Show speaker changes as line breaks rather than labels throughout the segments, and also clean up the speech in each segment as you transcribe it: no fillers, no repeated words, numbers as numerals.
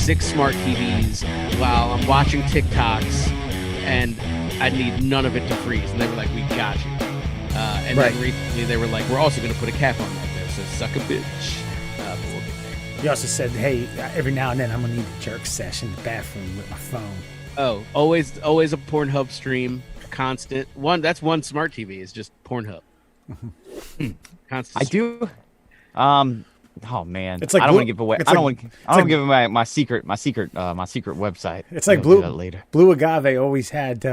6 smart TVs while I'm watching TikToks, and I need none of it to freeze. And they were like, we got you. And then recently they were like, we're also going to put a cap on that, though, so suck a bitch. But we'll get there.
You also said, hey, every now and then I'm going to need a jerk sesh in the bathroom with my phone.
Oh, always a Pornhub stream, constant. That's one smart TV, is just Pornhub. Constant.
I do. Oh man,
it's like
I don't want to give away. I don't want to give away my secret website.
It's like Blue Agave always had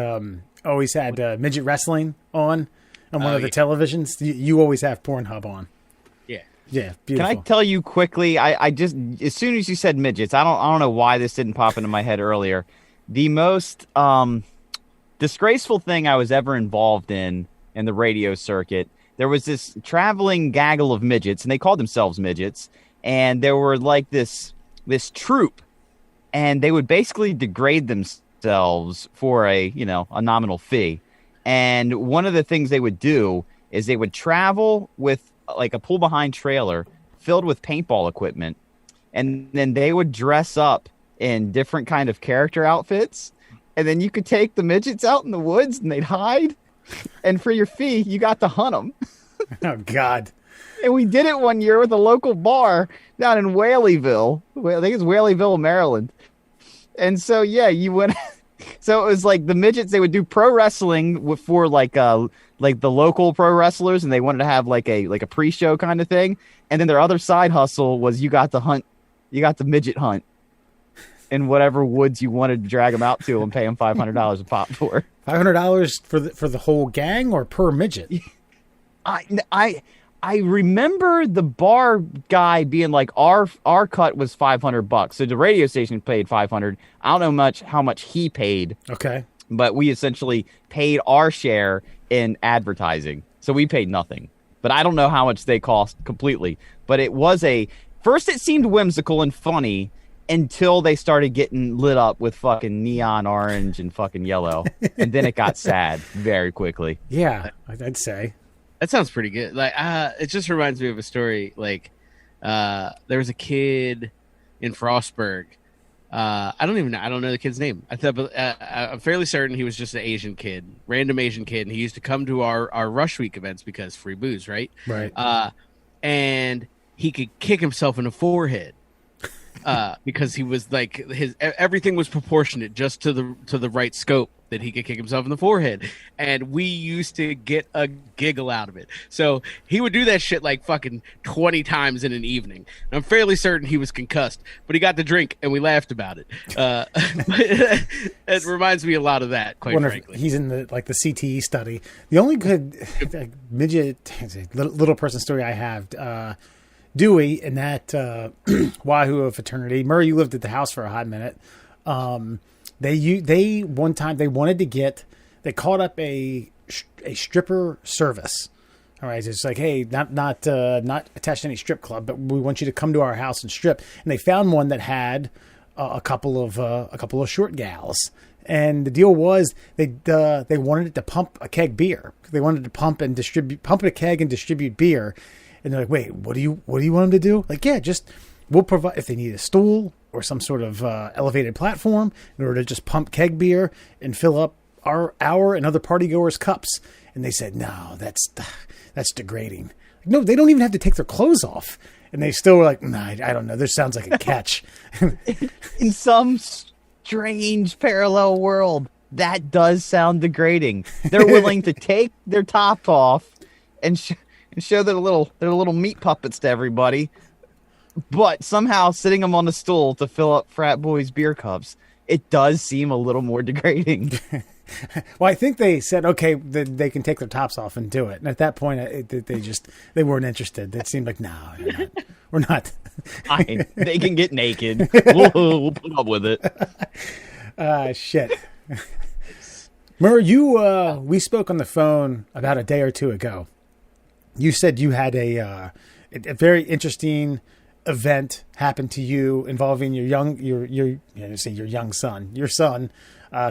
midget wrestling on one of the televisions. You always have Pornhub on.
Yeah,
beautiful.
Can I tell you quickly? I just, as soon as you said midgets, I don't know why this didn't pop into my head earlier. The most disgraceful thing I was ever involved in the radio circuit. There was this traveling gaggle of midgets, and they called themselves midgets. And there were like this troupe, and they would basically degrade themselves for a nominal fee. And one of the things they would do is they would travel with like a pull behind trailer filled with paintball equipment, and then they would dress up in different kind of character outfits, and then you could take the midgets out in the woods and they'd hide. And for your fee, you got to hunt them.
Oh, God.
And we did it one year with a local bar down in Whaleyville. I think it's Whaleyville, Maryland. And so, yeah, you went. So it was like the midgets, they would do pro wrestling for like the local pro wrestlers, and they wanted to have like a pre-show kind of thing. And then their other side hustle was you got to midget hunt in whatever woods you wanted to drag them out to and pay them $500 a pop for.
$500 for the whole gang or per midget?
I remember the bar guy being like, our cut was $500, so the radio station paid $500. I don't know how much he paid. Okay, but we essentially paid our share in advertising, so we paid nothing. But I don't know how much they cost completely. But it was first it seemed whimsical and funny, until they started getting lit up with fucking neon orange and fucking yellow. And then it got sad very quickly.
Yeah, I'd say.
That sounds pretty good. Like, it just reminds me of a story. Like, there was a kid in Frostburg. I don't know the kid's name. I'm fairly certain he was just an Asian kid, random Asian kid. And he used to come to our Rush Week events because free booze, right?
Right.
And he could kick himself in the forehead. Because he was like everything was proportionate just to the right scope that he could kick himself in the forehead, and we used to get a giggle out of it. So he would do that shit like fucking 20 times in an evening. And I'm fairly certain he was concussed, but he got the drink and we laughed about it. It reminds me a lot of that, quite frankly.
He's in the CTE study. The only good midget little person story I have. Dewey and that Wahoo of Fraternity. Murray, you lived at the house for a hot minute. They one time they called up a stripper service. All right, it's like, hey, not attached to any strip club, but we want you to come to our house and strip. And they found one that had a couple of short gals. And the deal was they wanted it to pump a keg beer. They wanted to pump a keg and distribute beer. And they're like, wait, what do you want them to do? Like, yeah, we'll provide, if they need a stool or some sort of elevated platform in order to just pump keg beer and fill up our and other partygoers' cups. And they said, no, that's degrading. Like, no, they don't even have to take their clothes off. And they still were like, nah, I don't know. This sounds like a catch.
In some strange parallel world, that does sound degrading. They're willing to take their top off and show their little meat puppets to everybody, but somehow sitting them on a stool to fill up frat boys' beer cups, it does seem a little more degrading.
Well, I think they said, okay, they can take their tops off and do it. And at that point, they weren't interested. It seemed like, no, we're not.
Fine. They can get naked. We'll put up with it.
Shit. Murr, we spoke on the phone about a day or two ago. You said you had a very interesting event happen to you involving your young son. Your son,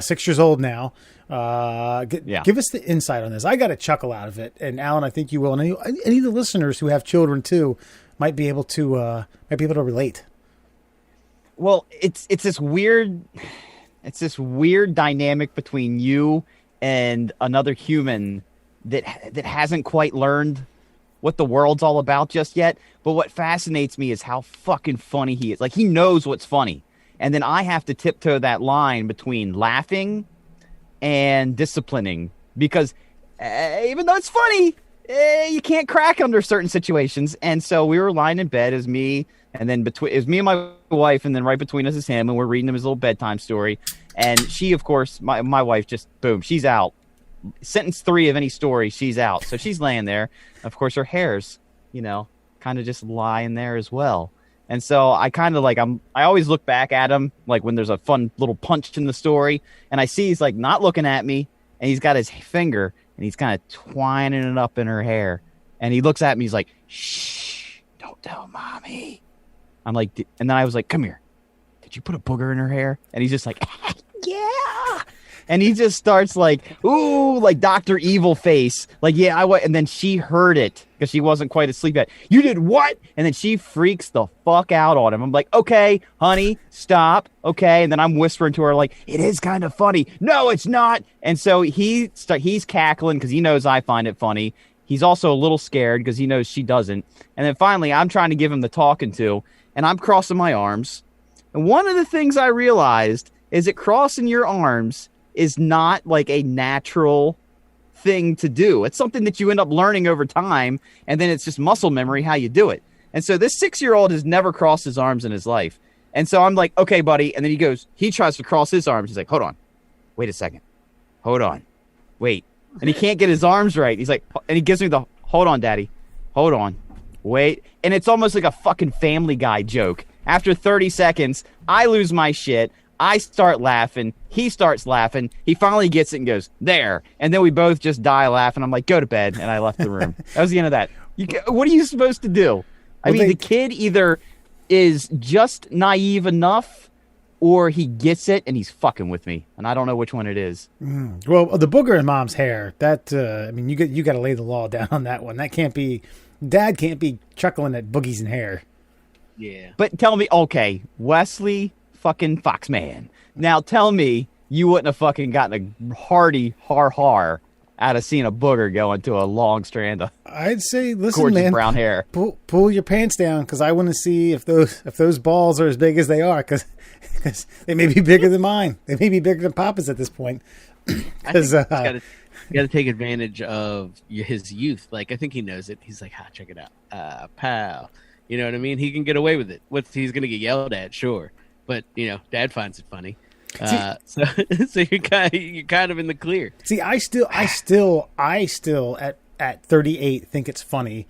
6 years old now. Give us the insight on this. I got a chuckle out of it, and Alan, I think you will. And any of the listeners who have children too might be able to relate.
Well, it's this weird dynamic between you and another human that hasn't quite learned what the world's all about just yet. But what fascinates me is how fucking funny he is. Like, he knows what's funny. And then I have to tiptoe that line between laughing and disciplining, because even though it's funny, you can't crack under certain situations. And so we were lying in bed as me, and then it was me and my wife, and then right between us is him, and we're reading him his little bedtime story. And she, of course, my wife, just boom, she's out. Sentence 3 of any story, she's out. So she's laying there. Of course, her hair's, kind of just lying there as well. And so I kind of I always look back at him, like when there's a fun little punch in the story, and I see he's like not looking at me, and he's got his finger, and he's kind of twining it up in her hair. And he looks at me, he's like, shh, don't tell mommy. I'm like, and then I was like, come here. Did you put a booger in her hair? And he's just like, yeah. And he just starts like, ooh, like Dr. Evil face. Like, yeah, and then she heard it because she wasn't quite asleep yet. You did what? And then she freaks the fuck out on him. I'm like, okay, honey, stop. Okay. And then I'm whispering to her like, it is kind of funny. No, it's not. And so he's cackling because he knows I find it funny. He's also a little scared because he knows she doesn't. And then finally, I'm trying to give him the talking to, and I'm crossing my arms. And one of the things I realized is that crossing your arms is not like a natural thing to do. It's something that you end up learning over time, and then it's just muscle memory how you do it. And so this 6-year-old has never crossed his arms in his life. And so I'm like, okay, buddy. And then he tries to cross his arms. He's like, hold on. Wait a second. Hold on. Wait. And he can't get his arms right. He's like, and he gives me the, hold on, daddy. Hold on. Wait. And it's almost like a fucking Family Guy joke. After 30 seconds, I lose my shit. I start laughing. He starts laughing. He finally gets it and goes, there. And then we both just die laughing. I'm like, go to bed. And I left the room. That was the end of that. What are you supposed to do? The kid either is just naive enough or he gets it and he's fucking with me. And I don't know which one it is.
Well, the booger in mom's hair, that, you got to lay the law down on that one. That can't be, dad can't be chuckling at boogies in hair.
Yeah.
But tell me, okay, Wesley fucking Foxman. Now tell me you wouldn't have fucking gotten a hearty har out of seeing a booger go into a long strand of
I'd say, listen,
gorgeous
man,
brown hair.
Pull your pants down, because I want to see if those balls are as big as they are, because they may be bigger than mine. They may be bigger than Papa's at this point. Because
you got to take advantage of his youth. Like, I think he knows it. He's like, check it out, pal. You know what I mean? He can get away with it. He's going to get yelled at, sure. But, dad finds it funny. So you're kind of in the clear.
See, I still at 38 think it's funny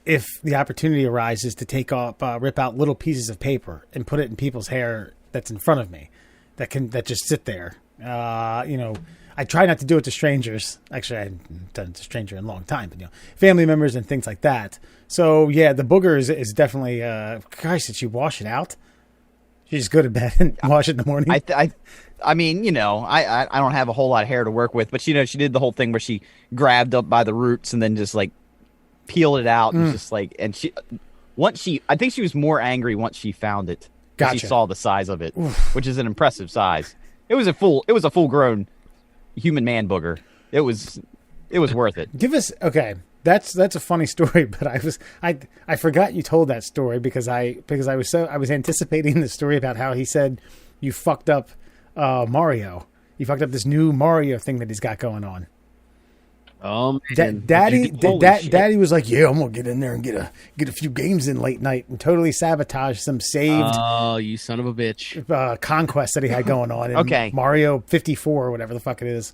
if the opportunity arises to rip out little pieces of paper and put it in people's hair that's in front of me that just sit there. I try not to do it to strangers. Actually, I haven't done it to a stranger in a long time, but family members and things like that. So yeah, the booger is definitely. Gosh, did she wash it out? She just go to bed and wash it in the morning.
I don't have a whole lot of hair to work with, but she did the whole thing where she grabbed up by the roots and then just like peeled it out and just like, and I think she was more angry once she found it.
Gotcha.
She saw the size of it, which is an impressive size. It was a full grown human man booger. It was worth it.
Give us, okay. That's a funny story, but I forgot you told that story because I was anticipating the story about how he said you fucked up Mario. You fucked up this new Mario thing that he's got going on. Daddy was like, yeah, I'm gonna get in there and get a few games in late night and totally sabotage some saved.
Oh, you son of a bitch!
Conquest that he had going on in
okay.
Mario 54 or whatever the fuck it is.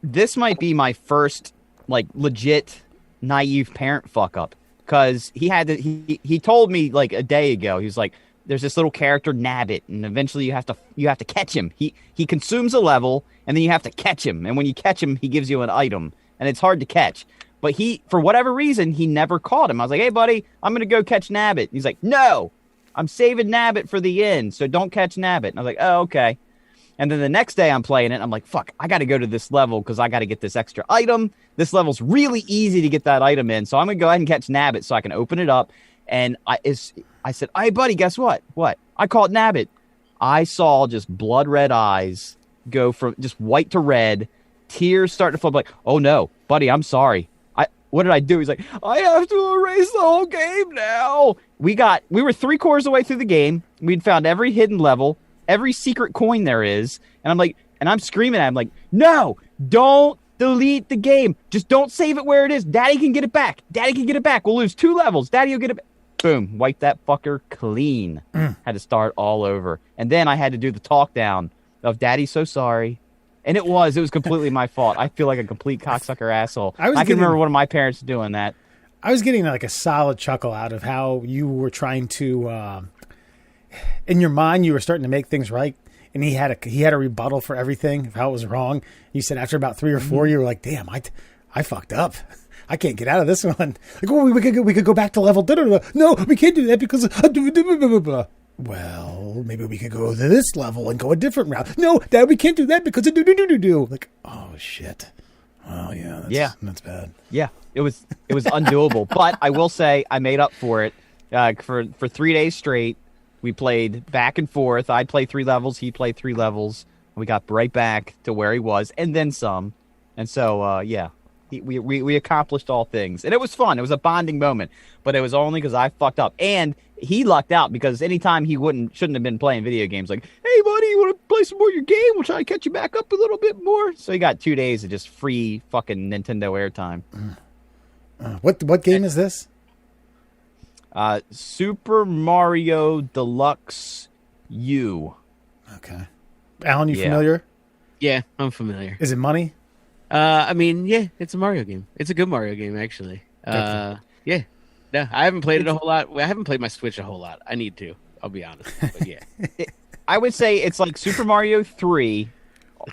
This might be my first like legit naive parent fuck up, because he told me like a day ago. He was like, there's this little character Nabbit, and eventually you have to catch him. He consumes a level, and then you have to catch him, and when you catch him he gives you an item, and it's hard to catch. But for whatever reason, he never caught him. I was like, hey buddy, I'm gonna go catch Nabbit. He's like, no, I'm saving Nabbit for the end, so don't catch Nabbit. And I was like, oh, okay. And then the next day I'm playing it. I'm like, fuck, I got to go to this level because I got to get this extra item. This level's really easy to get that item in. So I'm going to go ahead and catch Nabbit so I can open it up. And I said, "Hey, buddy, guess what? What?" I called Nabbit. I saw just blood red eyes go from just white to red, tears start to flow. Like, "Oh no, buddy, I'm sorry. What did I do?" He's like, "I have to erase the whole game now." We were 3/4 of the way through the game. We'd found every hidden level, every secret coin there is. And I'm like, and I'm screaming at him like, "No, don't delete the game. Just don't save it where it is. Daddy can get it back. Daddy can get it back. We'll lose 2 levels. Daddy will get it back." Boom, wipe that fucker clean. Had to start all over. And then I had to do the talk down of "Daddy's so sorry." And it was completely my fault. I feel like a complete cocksucker asshole. I can remember one of my parents doing that.
I was getting like a solid chuckle out of how you were trying to, in your mind, you were starting to make things right. And he had a rebuttal for everything, of how it was wrong. You said after about 3 or 4, you were like, "Damn, I fucked up. I can't get out of this one." Like, "Oh, we could go back to level. No, we can't do that because well, maybe we could go to this level and go a different route. No, Dad, we can't do that because of do. Like, oh shit. Well, yeah, that's bad.
Yeah, it was undoable. But I will say I made up for it. For 3 days straight, we played back and forth. I'd play 3 levels, he played 3 levels. We got right back to where he was, and then some. And so, we accomplished all things, and it was fun. It was a bonding moment, but it was only because I fucked up, and he lucked out because anytime he shouldn't have been playing video games. Like, "Hey, buddy, you want to play some more of your game? We'll try to catch you back up a little bit more." So he got 2 days of just free fucking Nintendo airtime.
What game is this?
Super Mario Deluxe U.
Okay, Alan, you familiar?
Yeah, I'm familiar.
Is it money?
I mean, yeah, it's a Mario game. It's a good Mario game, actually. Yeah. No, I haven't played it a whole lot. I haven't played my Switch a whole lot. I need to. I'll be honest. But yeah.
I would say it's like Super Mario 3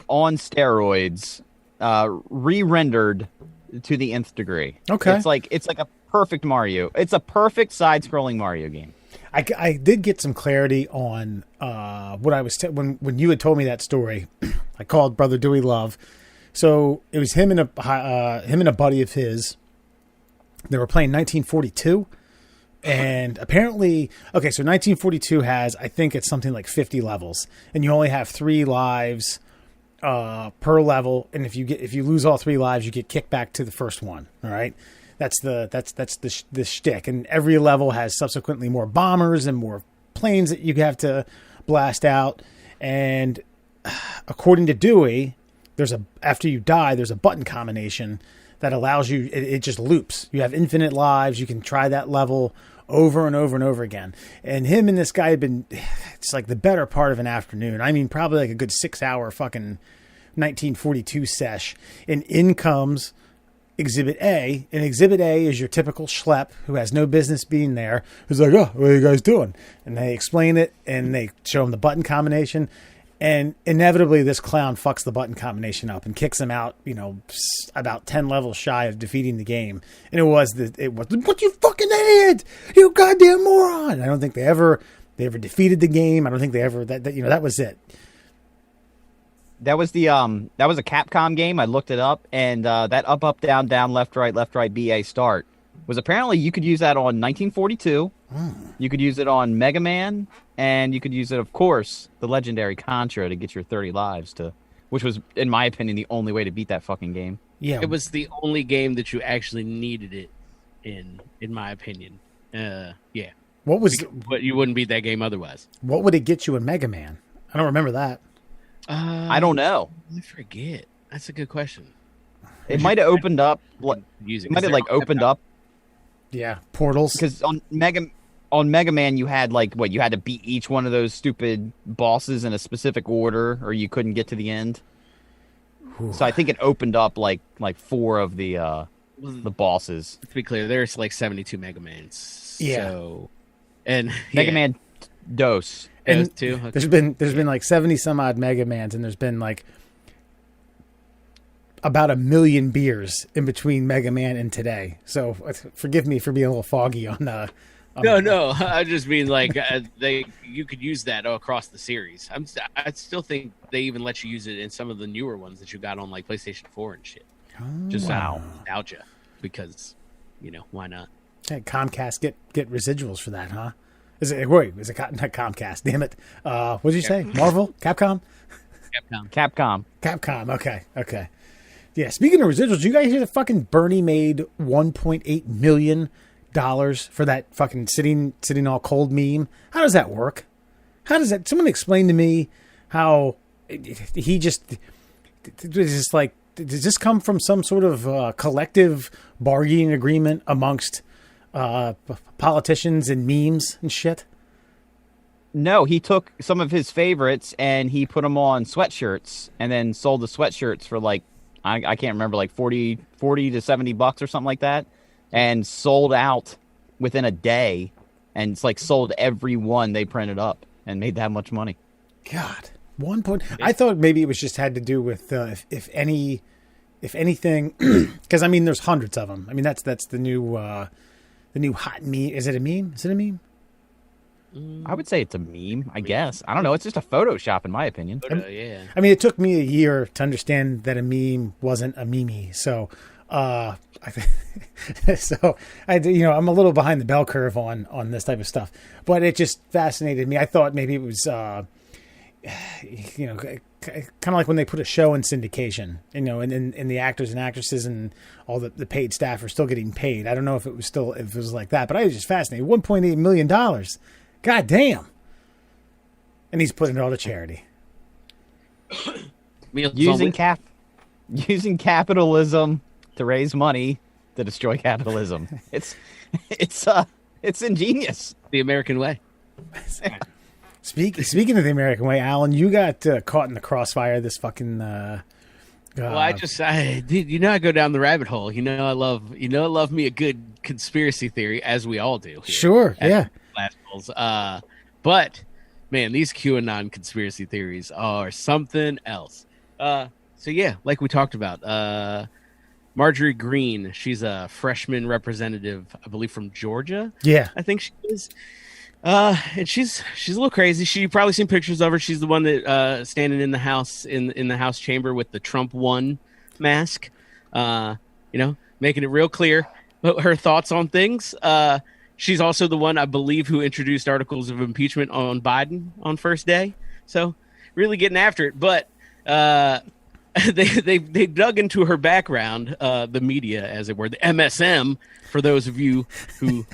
on steroids, re-rendered to the nth degree.
Okay.
It's like a perfect Mario. It's a perfect side-scrolling Mario game.
I did get some clarity on what I was when you had told me that story. I called Brother Dewey Love. So it was him and a buddy of his. They were playing 1942, and apparently, okay, so 1942 has, I think it's something like 50 levels, and you only have 3 lives per level, and if you lose all 3 lives, you get kicked back to the first one. All right, that's the shtick, and every level has subsequently more bombers and more planes that you have to blast out, and according to Dewey, after you die, there's a button combination that allows you, it just loops. You have infinite lives. You can try that level over and over and over again. And him and this guy had been, it's like the better part of an afternoon. I mean, probably like a good 6-hour fucking 1942 sesh. And in comes Exhibit A. And Exhibit A is your typical schlep who has no business being there. Who's like, "Oh, what are you guys doing?" And they explain it and they show him the button combination. And inevitably, this clown fucks the button combination up and kicks him out, about 10 levels shy of defeating the game. And it was, "What, you fucking idiot! You goddamn moron!" I don't think they ever defeated the game. I don't think they ever, that was it.
That was that was a Capcom game. I looked it up, and that up, down, down, left, right, BA start was apparently you could use that on 1942. You could use it on Mega Man, and you could use it, of course, the legendary Contra to get your 30 lives which was, in my opinion, the only way to beat that fucking game.
Yeah,
it was the only game that you actually needed it in my opinion. Yeah.
But
you wouldn't beat that game otherwise.
What would it get you in Mega Man? I don't remember that.
I don't know.
I forget. That's a good question.
It might have opened up. Opened up.
Yeah, portals.
Because on Mega Man, you had you had to beat each one of those stupid bosses in a specific order, or you couldn't get to the end. Whew. So I think it opened up like 4 of the bosses.
To be clear, there's like 72 Mega Mans.
Yeah.
So, and
Mega Man DOS.
And
too. Okay.
There's been like 70 some odd Mega Mans, and there's been like about 1 million beers in between Mega Man and today. So forgive me for being a little foggy on.
No. I just mean like you could use that across the series. I still think they even let you use it in some of the newer ones that you got on like PlayStation 4 and shit. Just nostalgia, because why not?
Hey, Comcast get residuals for that, huh? Is it not Comcast? Damn it! What did you say? Marvel, Capcom, Capcom. Okay. Yeah. Speaking of residuals, did you guys hear that fucking Bernie made $1.8 million for that fucking sitting all cold meme? How does that work? How does that? Someone explain to me how he just like. Does this come from some sort of collective bargaining agreement amongst politicians and memes and shit?
No, he took some of his favorites and he put them on sweatshirts and then sold the sweatshirts for like, I can't remember, like 40 to $70 or something like that, and sold out within a day, and it's like sold every one they printed up and made that much money.
God. I thought maybe it was just had to do with if anything, because I mean there's hundreds of them. I mean that's the new hot meme. Is it a meme? Is it a meme?
I would say it's a meme. I guess I don't know. It's just a Photoshop in my opinion.
Yeah.
I mean it took me a year to understand that a meme wasn't a meme. So I'm a little behind the bell curve on this type of stuff, but it just fascinated me. I thought maybe it was. Kind of like when they put a show in syndication, and the actors and actresses and all the paid staff are still getting paid. I don't know if it was like that, but I was just fascinated. $1.8 million. God damn. And he's putting it all to charity.
Using capitalism to raise money to destroy capitalism. It's ingenious.
The American way.
Speaking of the American way, Alan, you got caught in the crossfire this fucking.
Well, I go down the rabbit hole. I love me a good conspiracy theory, as we all do.
Sure, yeah.
Classholes. But man, these QAnon conspiracy theories are something else. So yeah, like we talked about, Marjorie Greene. She's a freshman representative, I believe, from Georgia.
Yeah,
I think she is. And she's a little crazy. You've probably seen pictures of her. She's the one that standing in the house in the House chamber with the Trump 1 mask. Making it real clear her thoughts on things. She's also the one, I believe, who introduced articles of impeachment on Biden on first day. So really getting after it. But they dug into her background, the media, as it were, the MSM. For those of you who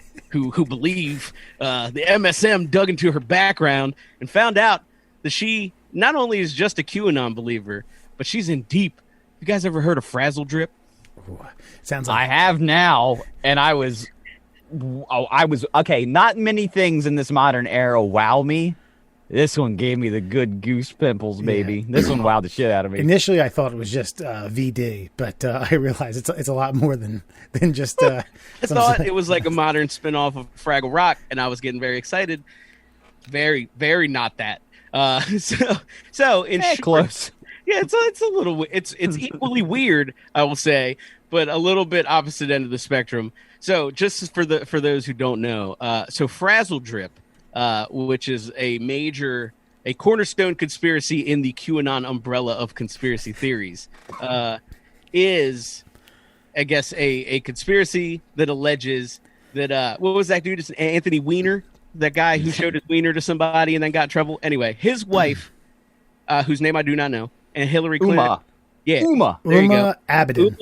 believe, the MSM dug into her background and found out that she not only is just a QAnon believer, but she's in deep. You guys ever heard of Frazzledrip?
Sounds like
I have now, and I was okay. Not many things in this modern era wow me. This one gave me the good goose pimples, baby. Yeah. This one wowed the shit out of me.
Initially, I thought it was just VD, but I realized it's a lot more than just.
I thought it was like a modern spinoff of Fraggle Rock, and I was getting very excited. Very, very not that. So in short,
close.
Yeah, it's a little. It's equally weird, I will say, but a little bit opposite end of the spectrum. So just for those who don't know, so Frazzledrip. Which is a cornerstone conspiracy in the QAnon umbrella of conspiracy theories, is, I guess, a conspiracy that alleges that, what was that dude? It's Anthony Weiner, that guy who showed his wiener to somebody and then got in trouble. Anyway, his wife, whose name I do not know, and Hillary Clinton.
Uma.
There you go.
Abedin.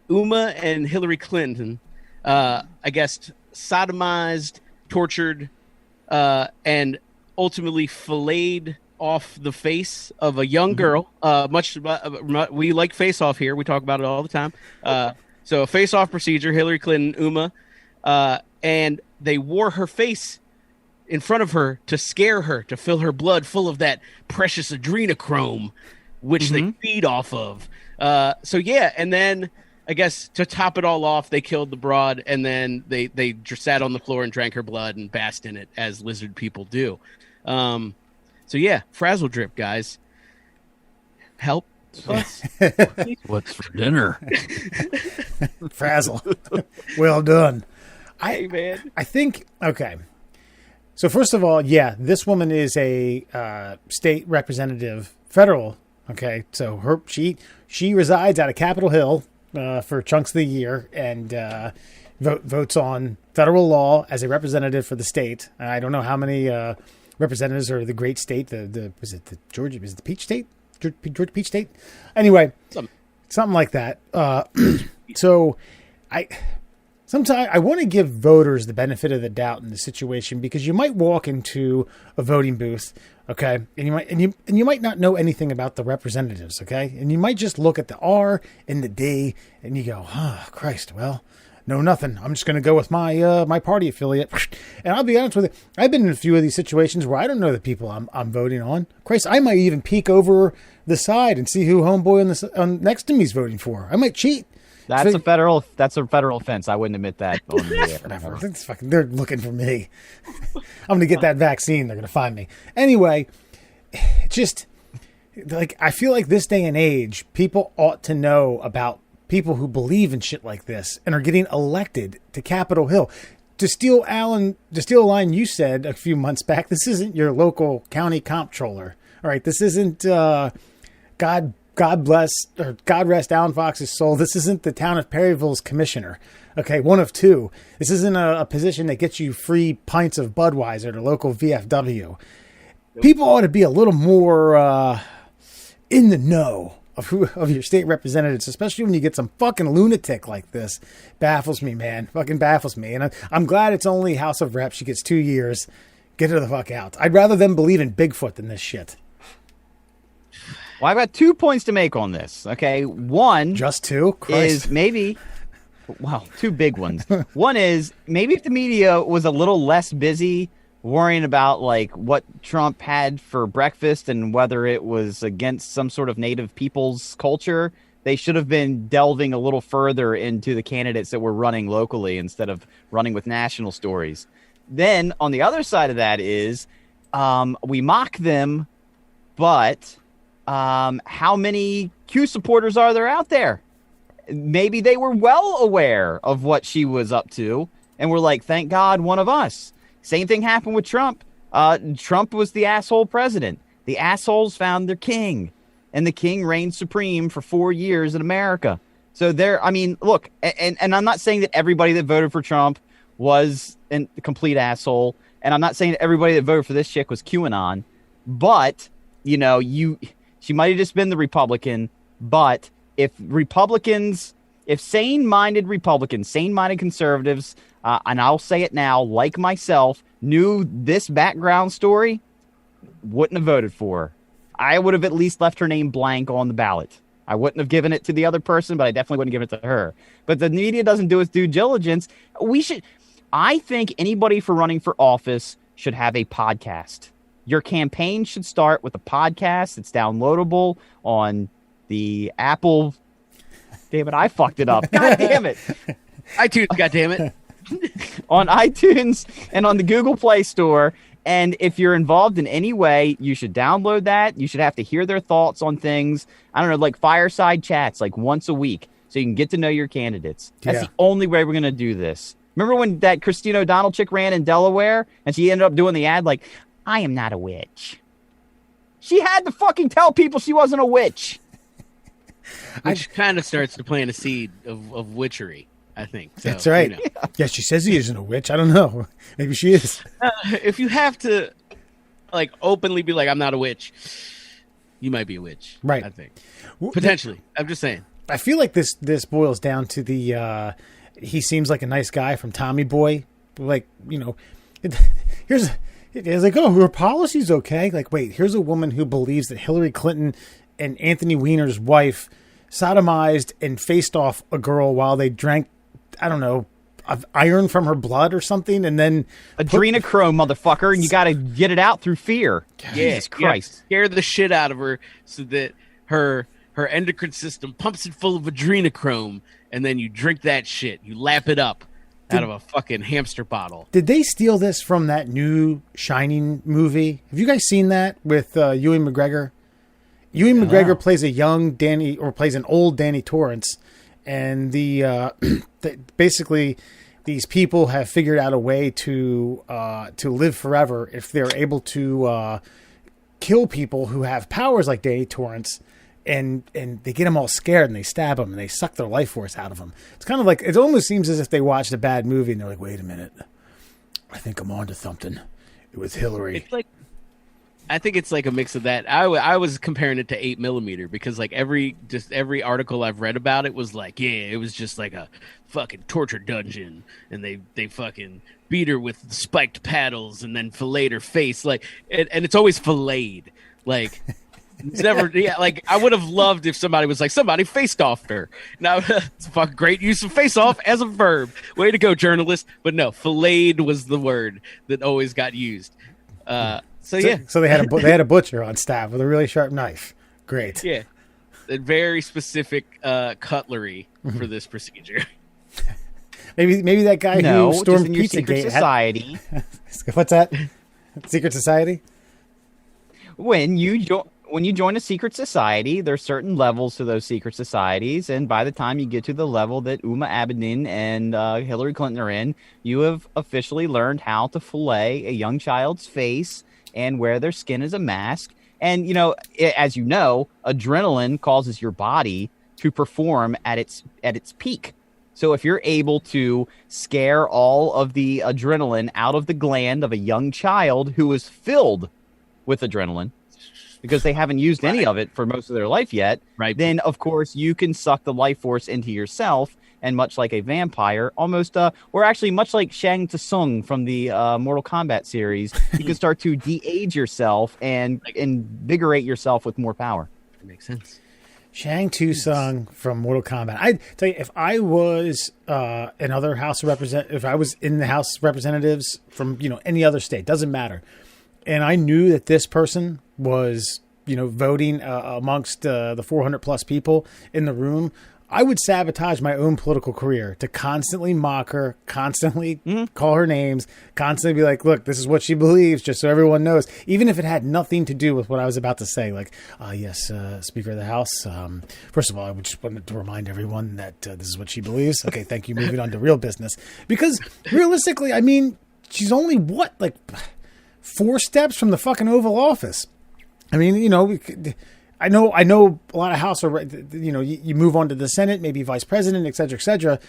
Uma and Hillary Clinton, I guess, sodomized, tortured, and ultimately filleted off the face of a young girl. We like face off here. We talk about it all the time. So a face off procedure, Hillary Clinton, Uma, and they wore her face in front of her to scare her, to fill her blood full of that precious adrenochrome, which they feed off of. And then I guess to top it all off, they killed the broad, and then they just sat on the floor and drank her blood and basked in it, as lizard people do. Frazzledrip, guys. Help us.
What's for dinner?
Frazzle. Well done.
Hey, man.
I think, okay. So first of all, yeah, this woman is a state representative, federal. Okay, so she resides out of Capitol Hill for chunks of the year, and votes on federal law as a representative for the state. I don't know how many representatives are the great state. Was it the Georgia? Is it the Peach State? Georgia Peach State? Anyway, something like that. So sometimes I want to give voters the benefit of the doubt in the situation, because you might walk into a voting booth, okay, and you might not know anything about the representatives, okay, and you might just look at the R and the D and you go, oh Christ, well, no, nothing. I'm just going to go with my my party affiliate. And I'll be honest with you, I've been in a few of these situations where I don't know the people I'm voting on. Christ, I might even peek over the side and see who homeboy on next to me is voting for. I might cheat.
That's a federal offense. I wouldn't admit that on the air.
Whatever. They're looking for me. I'm going to get that vaccine. They're going to find me. Anyway, just like, I feel like this day and age, people ought to know about people who believe in shit like this and are getting elected to Capitol Hill. To steal a line you said a few months back, this isn't your local county comptroller. All right. This isn't, God bless, or God rest Alan Fox's soul. This isn't the town of Perryville's commissioner. Okay, one of two. This isn't a position that gets you free pints of Budweiser at a local VFW. People ought to be a little more in the know of your state representatives, especially when you get some fucking lunatic like this. Baffles me, man. Fucking baffles me. And I'm glad it's only House of Reps. She gets 2 years. Get her the fuck out. I'd rather them believe in Bigfoot than this shit.
Well, I've got 2 points to make on this. Okay, one,
just two, Christ.
Is maybe, well, 2 big ones. One is maybe if the media was a little less busy worrying about like what Trump had for breakfast and whether it was against some sort of native people's culture, they should have been delving a little further into the candidates that were running locally instead of running with national stories. Then on the other side of that is we mock them, but how many Q supporters are there out there? Maybe they were well aware of what she was up to and were like, thank God, one of us. Same thing happened with Trump. Trump was the asshole president. The assholes found their king, and the king reigned supreme for 4 years in America. So I mean, look, and I'm not saying that everybody that voted for Trump was a complete asshole, and I'm not saying that everybody that voted for this chick was QAnon, but, you know, she might have just been the Republican, but if sane-minded Republicans, sane-minded conservatives, and I'll say it now, like myself, knew this background story, wouldn't have voted for her. I would have at least left her name blank on the ballot. I wouldn't have given it to the other person, but I definitely wouldn't give it to her. But the media doesn't do its due diligence. I think anybody for running for office should have a podcast. Your campaign should start with a podcast that's downloadable on the Apple. Damn it, I fucked it up. God damn it.
iTunes, God damn it.
On iTunes and on the Google Play Store. And if you're involved in any way, you should download that. You should have to hear their thoughts on things. I don't know, like fireside chats, like once a week, so you can get to know your candidates. That's the only way we're going to do this. Remember when that Christine O'Donnell chick ran in Delaware and she ended up doing the ad like, I am not a witch. She had to fucking tell people she wasn't a witch.
Which kind of starts to plant a seed of witchery, I think. So,
that's right.
You know.
Yeah, she says he isn't a witch. I don't know. Maybe she is.
If you have to, like, openly be like, I'm not a witch, you might be a witch.
Right.
I think. Potentially. I'm just saying.
I feel like this boils down to the he seems like a nice guy from Tommy Boy. Like, you know, it's like, oh, her policy's okay. Like, wait, here's a woman who believes that Hillary Clinton and Anthony Weiner's wife sodomized and faced off a girl while they drank, I don't know, iron from her blood or something, and then
adrenochrome, motherfucker, and you got to get it out through fear. Jesus Christ,
scare the shit out of her so that her endocrine system pumps it full of adrenochrome, and then you drink that shit, you lap it up out of a fucking hamster bottle.
Did they steal this from that new Shining movie? Have you guys seen that with Ewan McGregor? Ewan McGregor plays a young Danny, or plays an old Danny Torrance, and basically these people have figured out a way to live forever if they're able to kill people who have powers like Danny Torrance, and they get them all scared and they stab them and they suck their life force out of them. It's kind of like, it almost seems as if they watched a bad movie and they're like, wait a minute, I think I'm onto something. It was Hillary.
It's like, I think it's like a mix of that. I was comparing it to 8mm because like every article I've read about it was like, yeah, it was just like a fucking torture dungeon, and they fucking beat her with spiked paddles and then filleted her face, like, and it's always filleted, like. It's never, yeah. Like I would have loved if somebody was like, somebody faced off her. Now it's a fucking great use of face off as a verb. Way to go, journalist. But no, filleted was the word that always got used. So
they had a butcher on staff with a really sharp knife. Great.
Yeah, a very specific cutlery for this procedure.
Maybe that guy who stormed
in your secret society.
What's that? Secret society?
When you join a secret society, there's certain levels to those secret societies, and by the time you get to the level that Uma Abedin and Hillary Clinton are in, you have officially learned how to fillet a young child's face and wear their skin as a mask. And, as you know, adrenaline causes your body to perform at its peak. So if you're able to scare all of the adrenaline out of the gland of a young child who is filled with adrenaline, because they haven't used any of it for most of their life yet, then, of course, you can suck the life force into yourself, and much like a vampire, almost, or actually much like Shang Tsung from the Mortal Kombat series, you can start to de-age yourself and invigorate yourself with more power.
That makes sense.
Shang Tsung from Mortal Kombat. I tell you, if I was another House of Representatives, if I was in the House of Representatives from any other state, doesn't matter, and I knew that this person was voting amongst the 400 plus people in the room, I would sabotage my own political career to constantly mock her, constantly call her names, constantly be like, look, this is what she believes, just so everyone knows, even if it had nothing to do with what I was about to say. Like, yes, Speaker of the House, first of all, I just wanted to remind everyone that this is what she believes. Okay, thank you. Moving on to real business. Because realistically, I mean, she's only, 4 steps from the fucking Oval Office. I mean, I know a lot of House, you move on to the Senate, maybe vice president, et cetera, et cetera.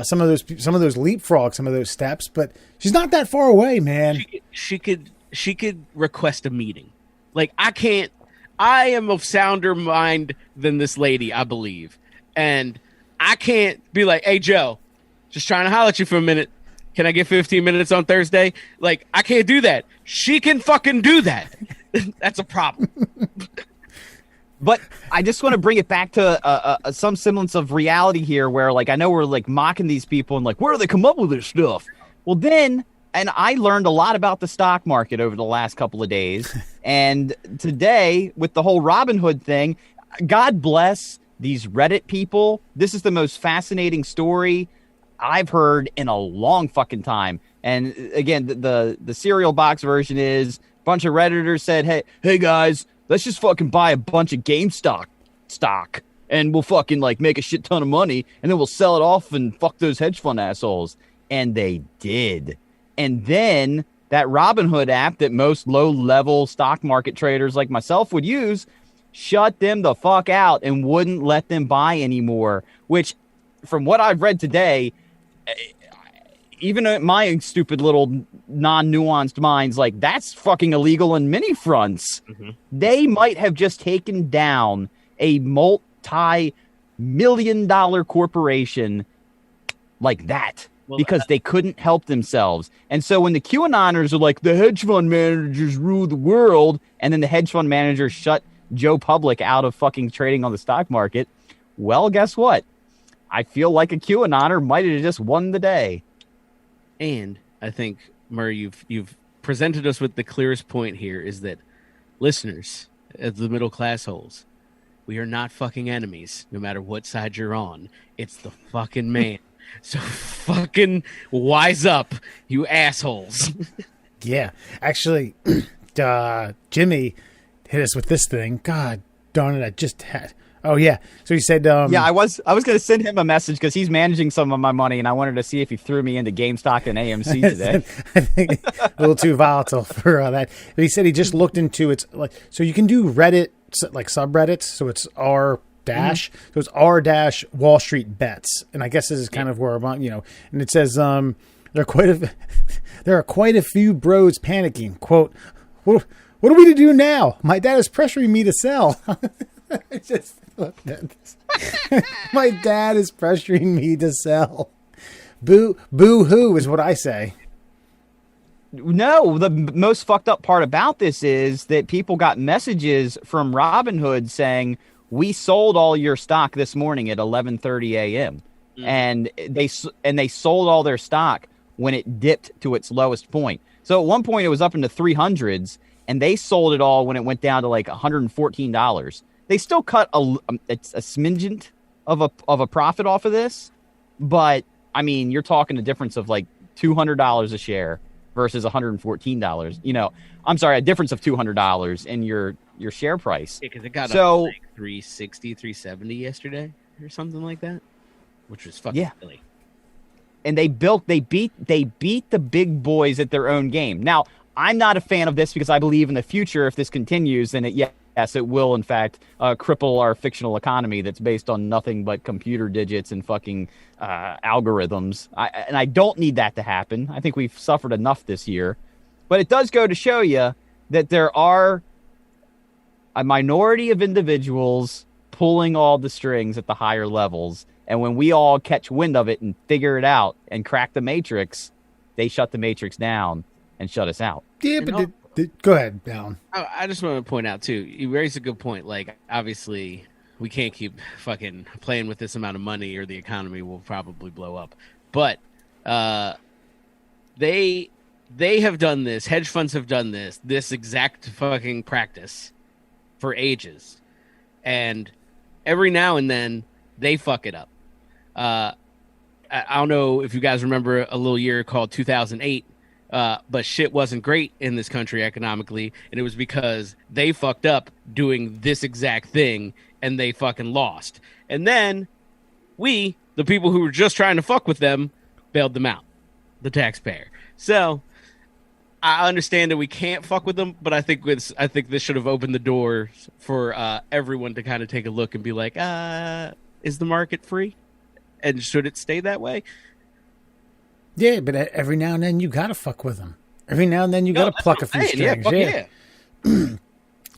Some of those leapfrog, some of those steps, but she's not that far away, man.
She could request a meeting. Like I am of sounder mind than this lady, I believe. And I can't be like, hey, Joe, just trying to holler at you for a minute. Can I get 15 minutes on Thursday? Like, I can't do that. She can fucking do that. That's a problem.
But I just want to bring it back to some semblance of reality here where, I know we're, mocking these people and, where do they come up with this stuff? Well, then, and I learned a lot about the stock market over the last couple of days. And today, with the whole Robinhood thing, God bless these Reddit people. This is the most fascinating story I've heard in a long fucking time. And, again, the cereal box version is a bunch of Redditors said, hey, guys, let's just fucking buy a bunch of GameStop stock and we'll fucking make a shit ton of money and then we'll sell it off and fuck those hedge fund assholes. And they did. And then that Robinhood app that most low-level stock market traders like myself would use shut them the fuck out and wouldn't let them buy anymore, which from what I've read today, even my stupid little non-nuanced minds, that's fucking illegal on many fronts. Mm-hmm. They might have just taken down a multi-million-dollar corporation like that because they couldn't help themselves. And so when the QAnoners are like, the hedge fund managers rule the world, and then the hedge fund managers shut Joe Public out of fucking trading on the stock market, well, guess what? I feel like a QAnoner might have just won the day.
And I think, Murray, you've presented us with the clearest point here is that listeners of the middle class holes, we are not fucking enemies, no matter what side you're on. It's the fucking man. So fucking wise up, you assholes.
Yeah. Actually, Jimmy hit us with this thing. God darn it, I just had... Oh, yeah. So he said...
yeah, I was going to send him a message because he's managing some of my money, and I wanted to see if he threw me into GameStop and AMC today.
I think a little too volatile for that. But he said he just looked into it. So you can do Reddit like subreddits. So it's r dash. So it's r dash Wall Street bets, and I guess this is kind of where I'm, and it says there are quite a few bros panicking. Quote, what are we to do now? My dad is pressuring me to sell. I just looked at this. My dad is pressuring me to sell. Boo hoo is what I say.
No, the most fucked up part about this is that people got messages from Robinhood saying, we sold all your stock this morning at 11:30 a.m. And they sold all their stock when it dipped to its lowest point. So at one point it was up into 300s, and they sold it all when it went down to like $114. They still cut a smidgen of a profit off of this, but I mean, you're talking a difference of like $200 a share versus $114. I'm sorry, a difference of $200 in your share price.
Yeah, because it got up to like 360, 370 yesterday or something like that, which was fucking silly. And they beat the big boys at their own game. Now, I'm not a fan of this because I believe in the future, if this continues, then yes, it will, in fact, cripple our fictional economy that's based on nothing but computer digits and fucking algorithms. And I don't need that to happen. I think we've suffered enough this year. But it does go to show you that there are a minority of individuals pulling all the strings at the higher levels. And when we all catch wind of it and figure it out and crack the matrix, they shut the matrix down and shut us out.
Yeah, but go ahead, Alan.
I just want to point out, too, you raised a good point. Like, obviously, we can't keep fucking playing with this amount of money or the economy will probably blow up. But they have done this. Hedge funds have done this exact fucking practice for ages. And every now and then, they fuck it up. I don't know if you guys remember a little year called 2008. But shit wasn't great in this country economically, and it was because they fucked up doing this exact thing, and they fucking lost. And then we, the people who were just trying to fuck with them, bailed them out, the taxpayer. So I understand that we can't fuck with them, but I think this should have opened the door for everyone to kind of take a look and be like, is the market free? And should it stay that way?
Yeah, but every now and then you gotta fuck with them. Every now and then you gotta pluck a few strings. Yeah.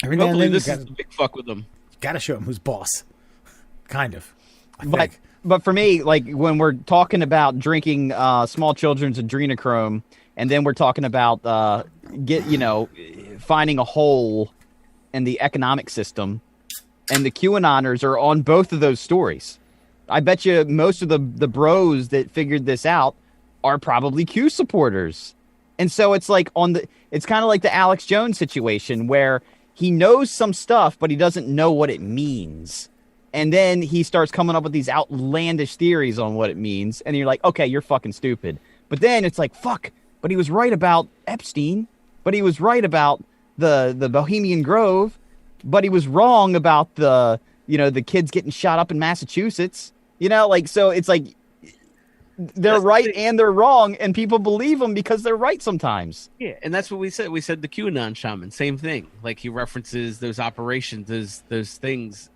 Every now and then
this is a big fuck with them.
You gotta show them who's boss. Kind of.
But for me, like when we're talking about drinking small children's adrenochrome, and then we're talking about finding a hole in the economic system, and the QAnoners are on both of those stories. I bet you most of the bros that figured this out are probably Q supporters. And so it's like it's kind of like the Alex Jones situation where he knows some stuff, but he doesn't know what it means. And then he starts coming up with these outlandish theories on what it means. And you're like, okay, you're fucking stupid. But then it's like, fuck, but he was right about Epstein, but he was right about the Bohemian Grove, but he was wrong about the kids getting shot up in Massachusetts. So it's like, they're right and they're wrong, and people believe them because they're right sometimes.
Yeah, and that's what we said. We said the QAnon shaman, same thing. Like he references those operations, those things.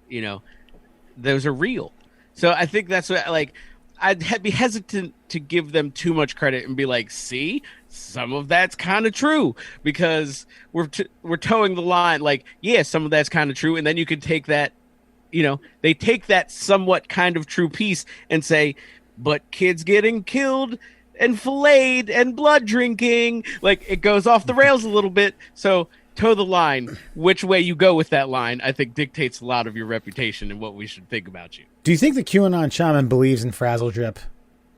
Those are real. So I think that's what. Like, I'd be hesitant to give them too much credit and be like, "See, some of that's kind of true," because we're towing the line. Like, yeah, some of that's kind of true, and then you could take that. They take that somewhat kind of true piece and say, but kids getting killed and filleted and blood drinking, like it goes off the rails a little bit. So toe the line. Which way you go with that line, I think, dictates a lot of your reputation and what we should think about you.
Do you think the QAnon shaman believes in Frazzledrip?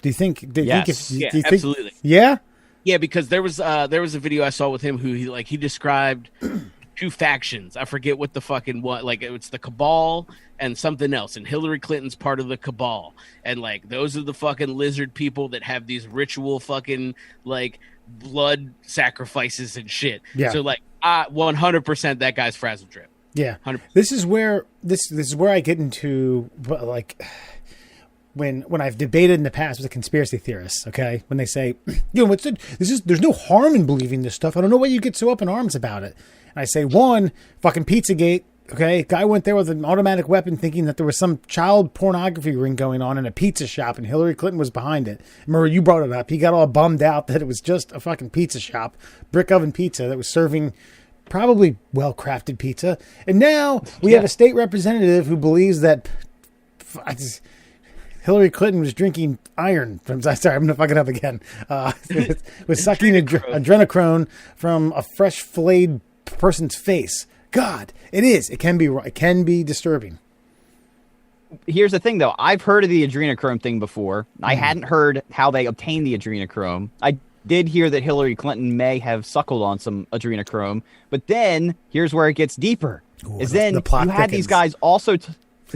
Do you think?
Yes. Absolutely.
Yeah.
Yeah, because there was a video I saw with him who he described two factions. I forget what the fucking what. Like it's the cabal and something else, and Hillary Clinton's part of the cabal, and like those are the fucking lizard people that have these ritual fucking like blood sacrifices and shit. Yeah. So like 100% that guy's Frazzledrip.
Yeah.
100%.
This is where I get into like when I've debated in the past with the conspiracy theorists. Okay, when they say, there's no harm in believing this stuff. I don't know why you get so up in arms about it. And I say, one, fucking Pizzagate Okay, guy went there with an automatic weapon thinking that there was some child pornography ring going on in a pizza shop and Hillary Clinton was behind it. Remember, you brought it up. He got all bummed out that it was just a fucking pizza shop, brick oven pizza that was serving probably well-crafted pizza. And now we have a state representative who believes that Hillary Clinton was drinking iron from, sorry, I'm going to fuck it up again. Was sucking adrenochrome from a fresh filleted person's face. God, it is. It can be disturbing.
Here's the thing, though. I've heard of the adrenochrome thing before. I hadn't heard how they obtained the adrenochrome. I did hear that Hillary Clinton may have suckled on some adrenochrome. But then, here's where it gets deeper.
Ooh,
is then you had these guys also...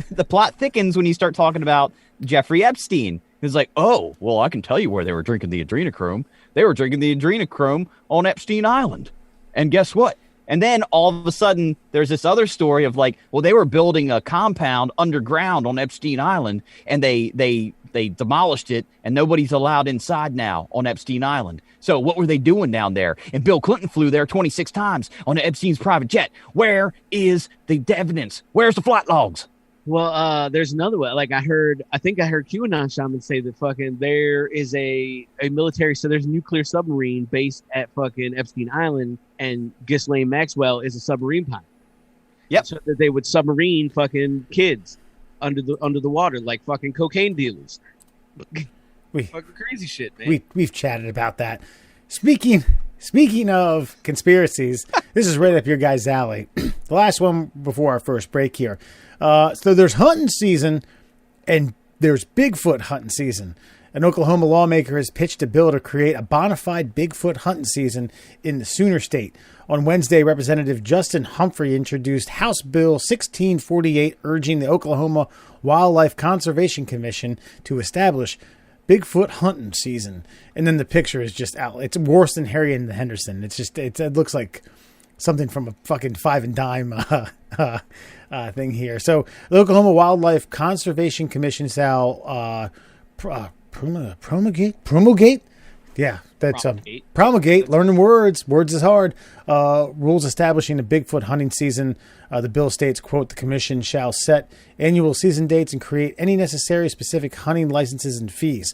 the plot thickens when you start talking about Jeffrey Epstein. It's like, oh, well, I can tell you where they were drinking the adrenochrome. They were drinking the adrenochrome on Epstein Island. And guess what? And then all of a sudden, there's this other story of like, well, they were building a compound underground on Epstein Island, and they demolished it, and nobody's allowed inside now on Epstein Island. So what were they doing down there? And Bill Clinton flew there 26 times on Epstein's private jet. Where is the evidence? Where's the flight logs?
Well, there's another one. Like I think I heard QAnon shaman say that fucking there is a military, so there's a nuclear submarine based at fucking Epstein Island, and Ghislaine Maxwell is a submarine pilot.
Yep.
So that they would submarine fucking kids under the water like fucking cocaine dealers. Fucking crazy shit, man.
We've chatted about that. Speaking of conspiracies, this is right up your guys' alley. The last one before our first break here. So there's hunting season and there's Bigfoot hunting season. An Oklahoma lawmaker has pitched a bill to create a bona fide Bigfoot hunting season in the Sooner State. On Wednesday, Representative Justin Humphrey introduced House Bill 1648, urging the Oklahoma Wildlife Conservation Commission to establish Bigfoot hunting season. And then the picture is just out. It's worse than Harry and the Henderson. It looks like something from a fucking Five and Dime thing here. So the Oklahoma Wildlife Conservation Commission shall promulgate. Yeah, that's promulgate. Learning words is hard. Rules establishing a Bigfoot hunting season. The bill states, quote, the commission shall set annual season dates and create any necessary specific hunting licenses and fees.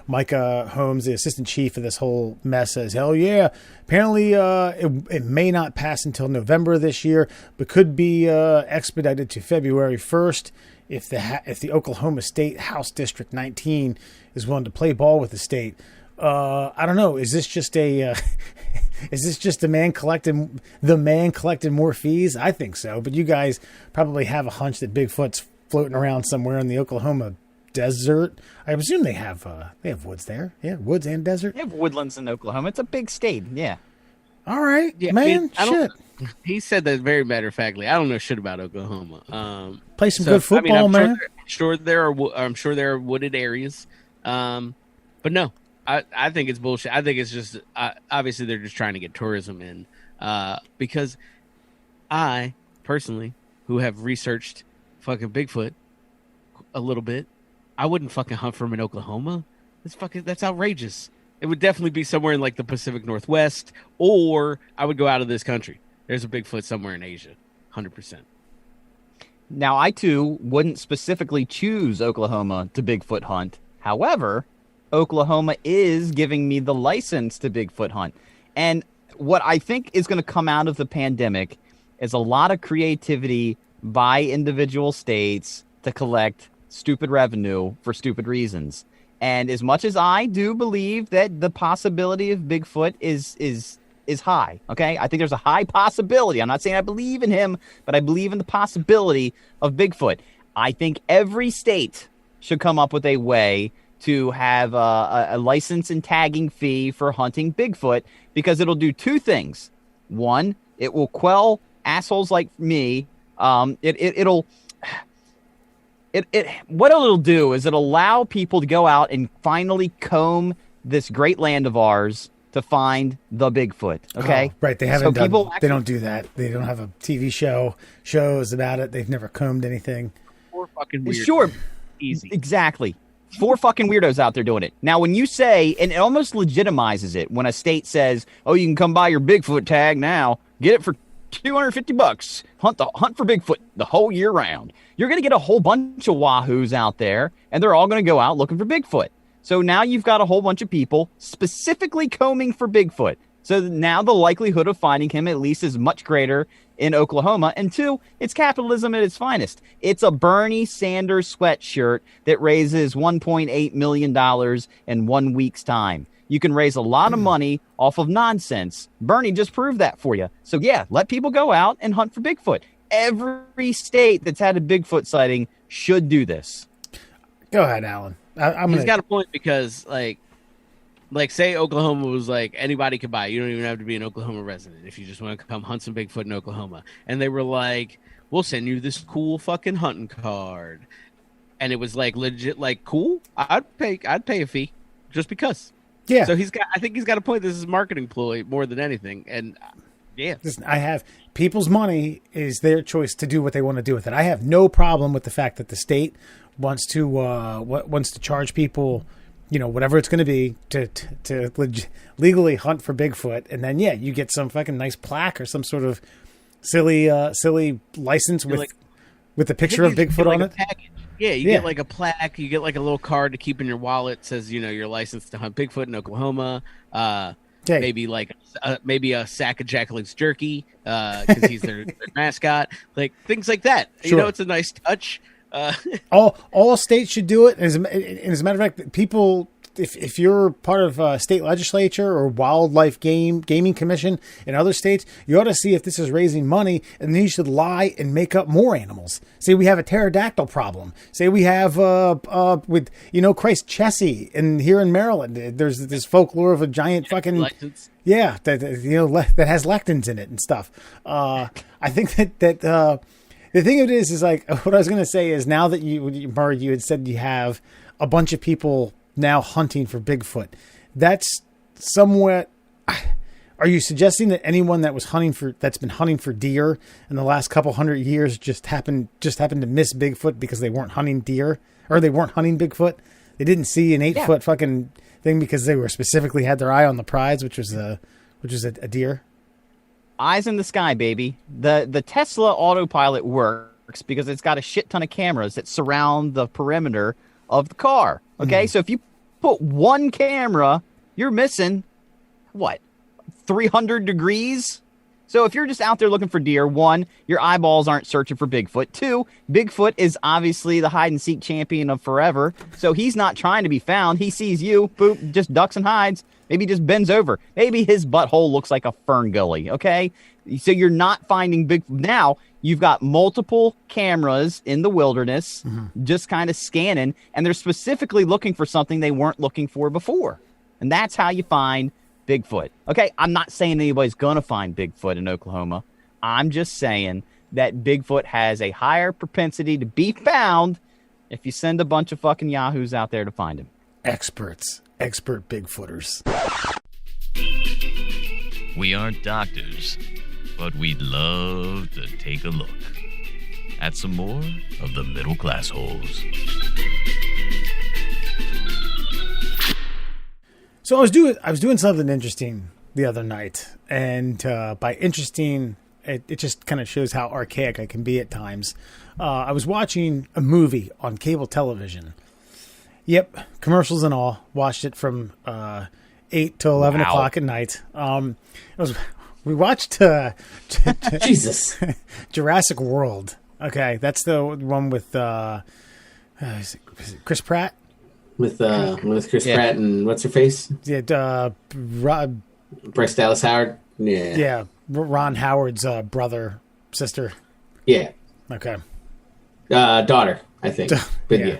Micah Holmes, the assistant chief of this whole mess, says, hell yeah. Apparently, it may not pass until November this year, but could be expedited to February 1st if the Oklahoma State House District 19 is willing to play ball with the state. I don't know. Is this just the man collecting more fees? I think so. But you guys probably have a hunch that Bigfoot's floating around somewhere in the Oklahoma desert. I presume they have woods there. Yeah, woods and desert.
They have woodlands in Oklahoma. It's a big state. Yeah.
All right,
yeah,
man. Shit.
He said that very matter of factly. I don't know shit about Oklahoma.
Play some good football, man.
I'm sure there are wooded areas. But no, I think it's bullshit. I think it's just obviously they're just trying to get tourism in. Because I personally, who have researched fucking Bigfoot a little bit, I wouldn't fucking hunt for him in Oklahoma. That's outrageous. It would definitely be somewhere in like the Pacific Northwest, or I would go out of this country. There's a Bigfoot somewhere in Asia, 100%.
Now, I too wouldn't specifically choose Oklahoma to Bigfoot hunt. However, Oklahoma is giving me the license to Bigfoot hunt. And what I think is going to come out of the pandemic is a lot of creativity by individual states to collect stupid revenue for stupid reasons. And as much as I do believe that the possibility of Bigfoot is high, okay? I think there's a high possibility. I'm not saying I believe in him, but I believe in the possibility of Bigfoot. I think every state should come up with a way to have a license and tagging fee for hunting Bigfoot, because it'll do two things. One, it will quell assholes like me. What it'll do is it'll allow people to go out and finally comb this great land of ours to find the Bigfoot. Okay,
right? They haven't done. They don't do that. They don't have a TV shows about it. They've never combed anything.
Four fucking weirdos.
Sure,
easy.
Exactly. 4 fucking weirdos out there doing it. Now, when you say, and it almost legitimizes it when a state says, "Oh, you can come buy your Bigfoot tag now. Get it for $250. Hunt for Bigfoot the whole year round. You're going to get a whole bunch of wahoos out there, and they're all going to go out looking for Bigfoot. So now you've got a whole bunch of people specifically combing for Bigfoot. So now the likelihood of finding him at least is much greater in Oklahoma. And two, it's capitalism at its finest. It's a Bernie Sanders sweatshirt that raises $1.8 million in 1 week's time. You can raise a lot of money off of nonsense. Bernie just proved that for you. So yeah, let people go out and hunt for Bigfoot. Every state that's had a Bigfoot sighting should do this.
Go ahead, Alan.
He's got a point because, like, say Oklahoma was like, anybody could buy. You don't even have to be an Oklahoma resident if you just want to come hunt some Bigfoot in Oklahoma. And they were like, we'll send you this cool fucking hunting card. And it was like legit, like, cool. I'd pay a fee just because.
Yeah.
So I think he's got a point. This is a marketing ploy more than anything. And yeah.
Listen, I have people's money is their choice to do what they want to do with it. I have no problem with the fact that the state wants to charge people, whatever it's going to be to legally hunt for Bigfoot, and then you get some fucking nice plaque or some sort of silly license with the picture of Bigfoot on it.
Yeah, you get like a plaque, you get like a little card to keep in your wallet. It says you're licensed to hunt Bigfoot in Oklahoma. Maybe a sack of Jack Link's jerky because he's their mascot, like things like that.
Sure.
It's a nice touch.
All states should do it. As a matter of fact, people, if you're part of a state legislature or wildlife gaming commission in other states, you ought to see if this is raising money, and then you should lie and make up more animals. Say we have a pterodactyl problem. Say we have with Christ Chessie, and here in Maryland, there's this folklore of a giant fucking
license.
Yeah, that that has lectins in it and stuff. I think that. The thing of it is like, what I was going to say is now that Murray, you had said you have a bunch of people now hunting for Bigfoot. That's somewhat. Are you suggesting that anyone that's been hunting for deer in the last couple 100 years just happened to miss Bigfoot because they weren't hunting deer, or they weren't hunting Bigfoot? They didn't see an 8-foot fucking thing because they were specifically had their eye on the prize, which was a deer.
Eyes in the sky, baby. The Tesla autopilot works because it's got a shit ton of cameras that surround the perimeter of the car. Okay, so if you put one camera, you're missing, 300 degrees? So if you're just out there looking for deer, one, your eyeballs aren't searching for Bigfoot. Two, Bigfoot is obviously the hide-and-seek champion of forever, so he's not trying to be found. He sees you, boop, just ducks and hides. Maybe just bends over. Maybe his butthole looks like a fern gully, okay? So you're not finding Bigfoot. Now, you've got multiple cameras in the wilderness just kind of scanning, and they're specifically looking for something they weren't looking for before. And that's how you find Bigfoot. Okay, I'm not saying anybody's going to find Bigfoot in Oklahoma. I'm just saying that Bigfoot has a higher propensity to be found if you send a bunch of fucking yahoos out there to find him.
Expert Bigfooters.
We aren't doctors, but we'd love to take a look at some more of the middle class holes.
So I was doing something interesting the other night, and by interesting, it just kind of shows how archaic I can be at times. I was watching a movie on cable television. Yep, commercials and all. Watched it from 8 to 11 o'clock at night. We watched
Jesus
Jurassic World. Okay, that's the one with is it Chris Pratt?
With Chris Pratt and what's her face?
Yeah,
Bryce Dallas Howard.
Yeah, Ron Howard's brother, sister.
Yeah.
Okay.
Daughter, I think. But yeah.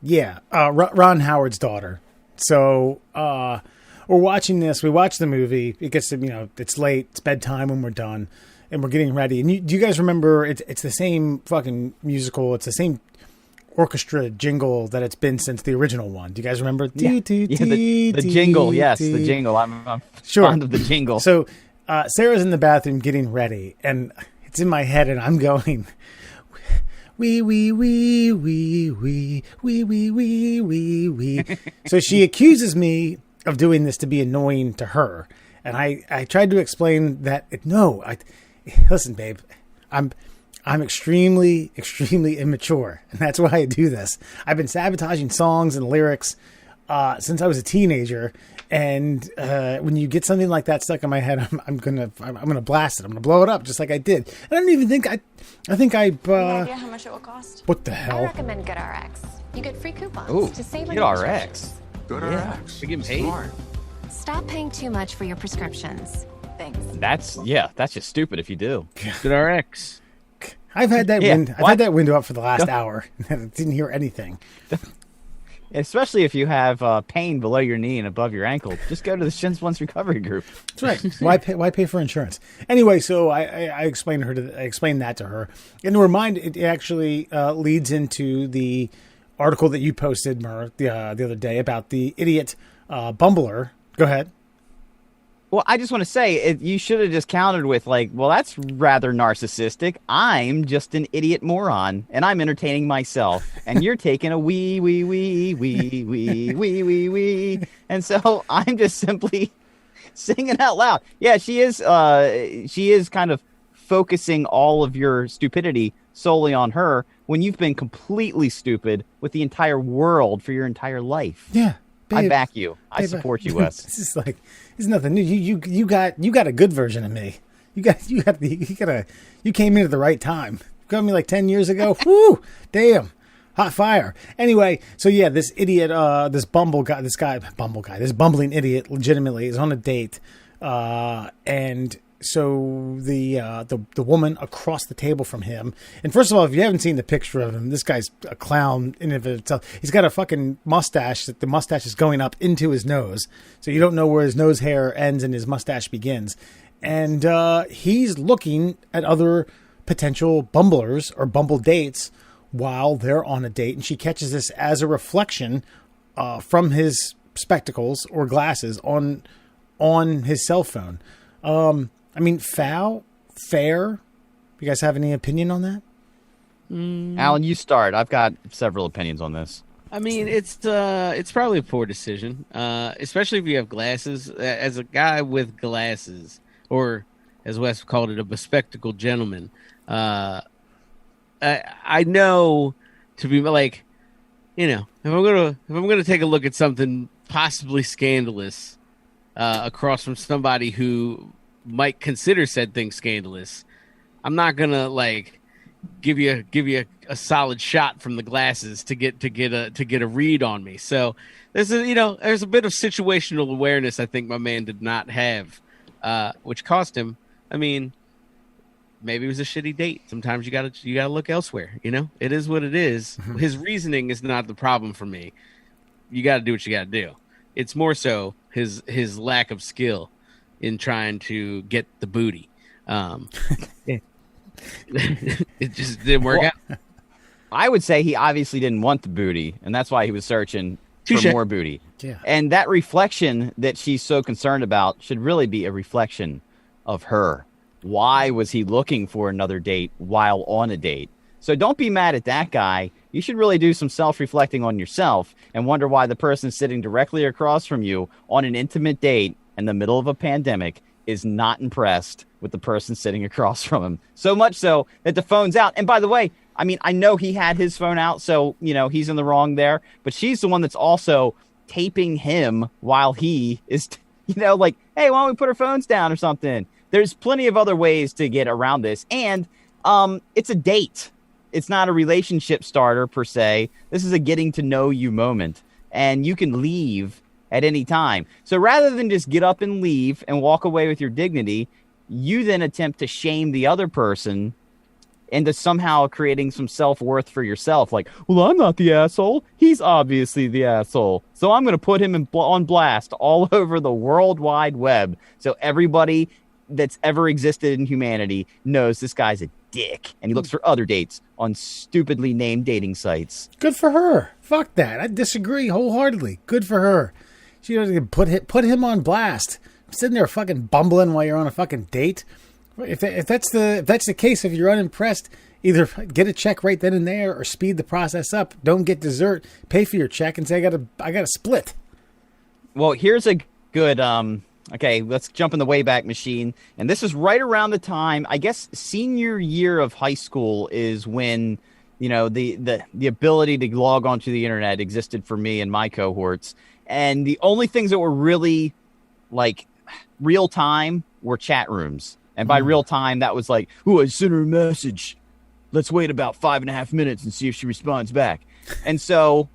Yeah, Ron Howard's daughter. So we're watching this. We watch the movie. It gets to, it's late. It's bedtime when we're done, and we're getting ready. And do you guys remember? It's the same fucking musical. It's the same orchestra jingle that it's been since the original one. Do you guys remember?
The jingle. Yes, the jingle. I'm
sure.
Fond of the jingle.
So Sarah's in the bathroom getting ready, and it's in my head, and I'm going. Wee wee wee wee wee wee wee wee wee wee. So she accuses me of doing this to be annoying to her, and I tried to explain that listen, babe, I'm extremely, extremely immature, and that's why I do this. I've been sabotaging songs and lyrics since I was a teenager, and when you get something like that stuck in my head, I'm gonna blast it. I'm gonna blow it up just like I did. And I don't even think I think I.
Any idea how much it will cost?
What the hell?
I recommend GoodRx. You get free coupons
Ooh,
to save on your
GoodRx.
prescriptions.
GoodRx.
You're getting paid?
Smart.
Stop paying too much for your prescriptions. Thanks.
That's just stupid if you do.
Good RX.
I've had that
Yeah,
I've had that window up for the last hour. I didn't hear anything.
Especially if you have pain below your knee and above your ankle, just go to the Shin Splints Recovery Group.
That's right. Why pay for insurance? Anyway, so I explained that to her. And to remind, it actually leads into the article that you posted, Mur, the other day about the idiot bumbler. Go ahead.
Well, I just want to say, you should have just countered with like, well, that's rather narcissistic. I'm just an idiot moron, and I'm entertaining myself. And you're taking a wee. And so I'm just simply singing out loud. Yeah, she is kind of focusing all of your stupidity solely on her when you've been completely stupid with the entire world for your entire life.
Yeah. Babe,
I back you. I support you, Wes.
This is like, it's nothing new. You got a good version of me. You came in at the right time. You got me like 10 years ago. Woo! Damn. Hot fire. Anyway, so yeah, this idiot, this bumbling idiot legitimately is on a date. And so the woman across the table from him, and first of all, if you haven't seen the picture of him, this guy's a clown in and of itself. He's got a fucking mustache that the mustache is going up into his nose, so you don't know where his nose hair ends and his mustache begins. And he's looking at other potential bumblers or bumble dates while they're on a date, and she catches this as a reflection from his spectacles or glasses on his cell phone. I mean, fair. You guys have any opinion on that?
Alan, you start. I've got several opinions on this.
I mean, it's probably a poor decision, especially if you have glasses. As a guy with glasses, or as Wes called it, a bespectacled gentleman, I know to be like, if I'm gonna take a look at something possibly scandalous across from somebody who might consider said thing scandalous, I'm not gonna like give you a solid shot from the glasses to get a read on me. So there's a bit of situational awareness I think my man did not have, which cost him. I mean, maybe it was a shitty date. Sometimes you gotta look elsewhere. It is what it is. Mm-hmm. His reasoning is not the problem for me. You got to do what you got to do. It's more so his lack of skill in trying to get the booty. It just didn't work out.
I would say he obviously didn't want the booty, and that's why he was searching for more booty.
Yeah.
And that reflection that she's so concerned about should really be a reflection of her. Why was he looking for another date while on a date? So don't be mad at that guy. You should really do some self-reflecting on yourself and wonder why the person sitting directly across from you on an intimate date in the middle of a pandemic is not impressed with the person sitting across from him. So much so that the phone's out. And by the way, I mean, I know he had his phone out, so, he's in the wrong there. But she's the one that's also taping him while he is, like, hey, why don't we put our phones down or something? There's plenty of other ways to get around this. And it's a date. It's not a relationship starter, per se. This is a getting to know you moment. And you can leave at any time. So rather than just get up and leave and walk away with your dignity, you then attempt to shame the other person into somehow creating some self-worth for yourself. Like, well, I'm not the asshole. He's obviously the asshole. So I'm going to put him on blast all over the World Wide Web. So everybody that's ever existed in humanity knows this guy's a dick. And he looks for other dates on stupidly named dating sites.
Good for her. Fuck that. I disagree wholeheartedly. Good for her. She doesn't put him on blast. Sitting there fucking bumbling while you're on a fucking date. If that's the case, if you're unimpressed, either get a check right then and there or speed the process up. Don't get dessert. Pay for your check and say I got a split.
Well, here's a good Okay, let's jump in the Wayback Machine. And this is right around the time, I guess, senior year of high school is when, you know, the ability to log onto the internet existed for me and my cohorts. And the only things that were really, like, real time were chat rooms. And by real time, that was like, ooh, I sent her a message. Let's wait about 5.5 minutes and see if she responds back. And so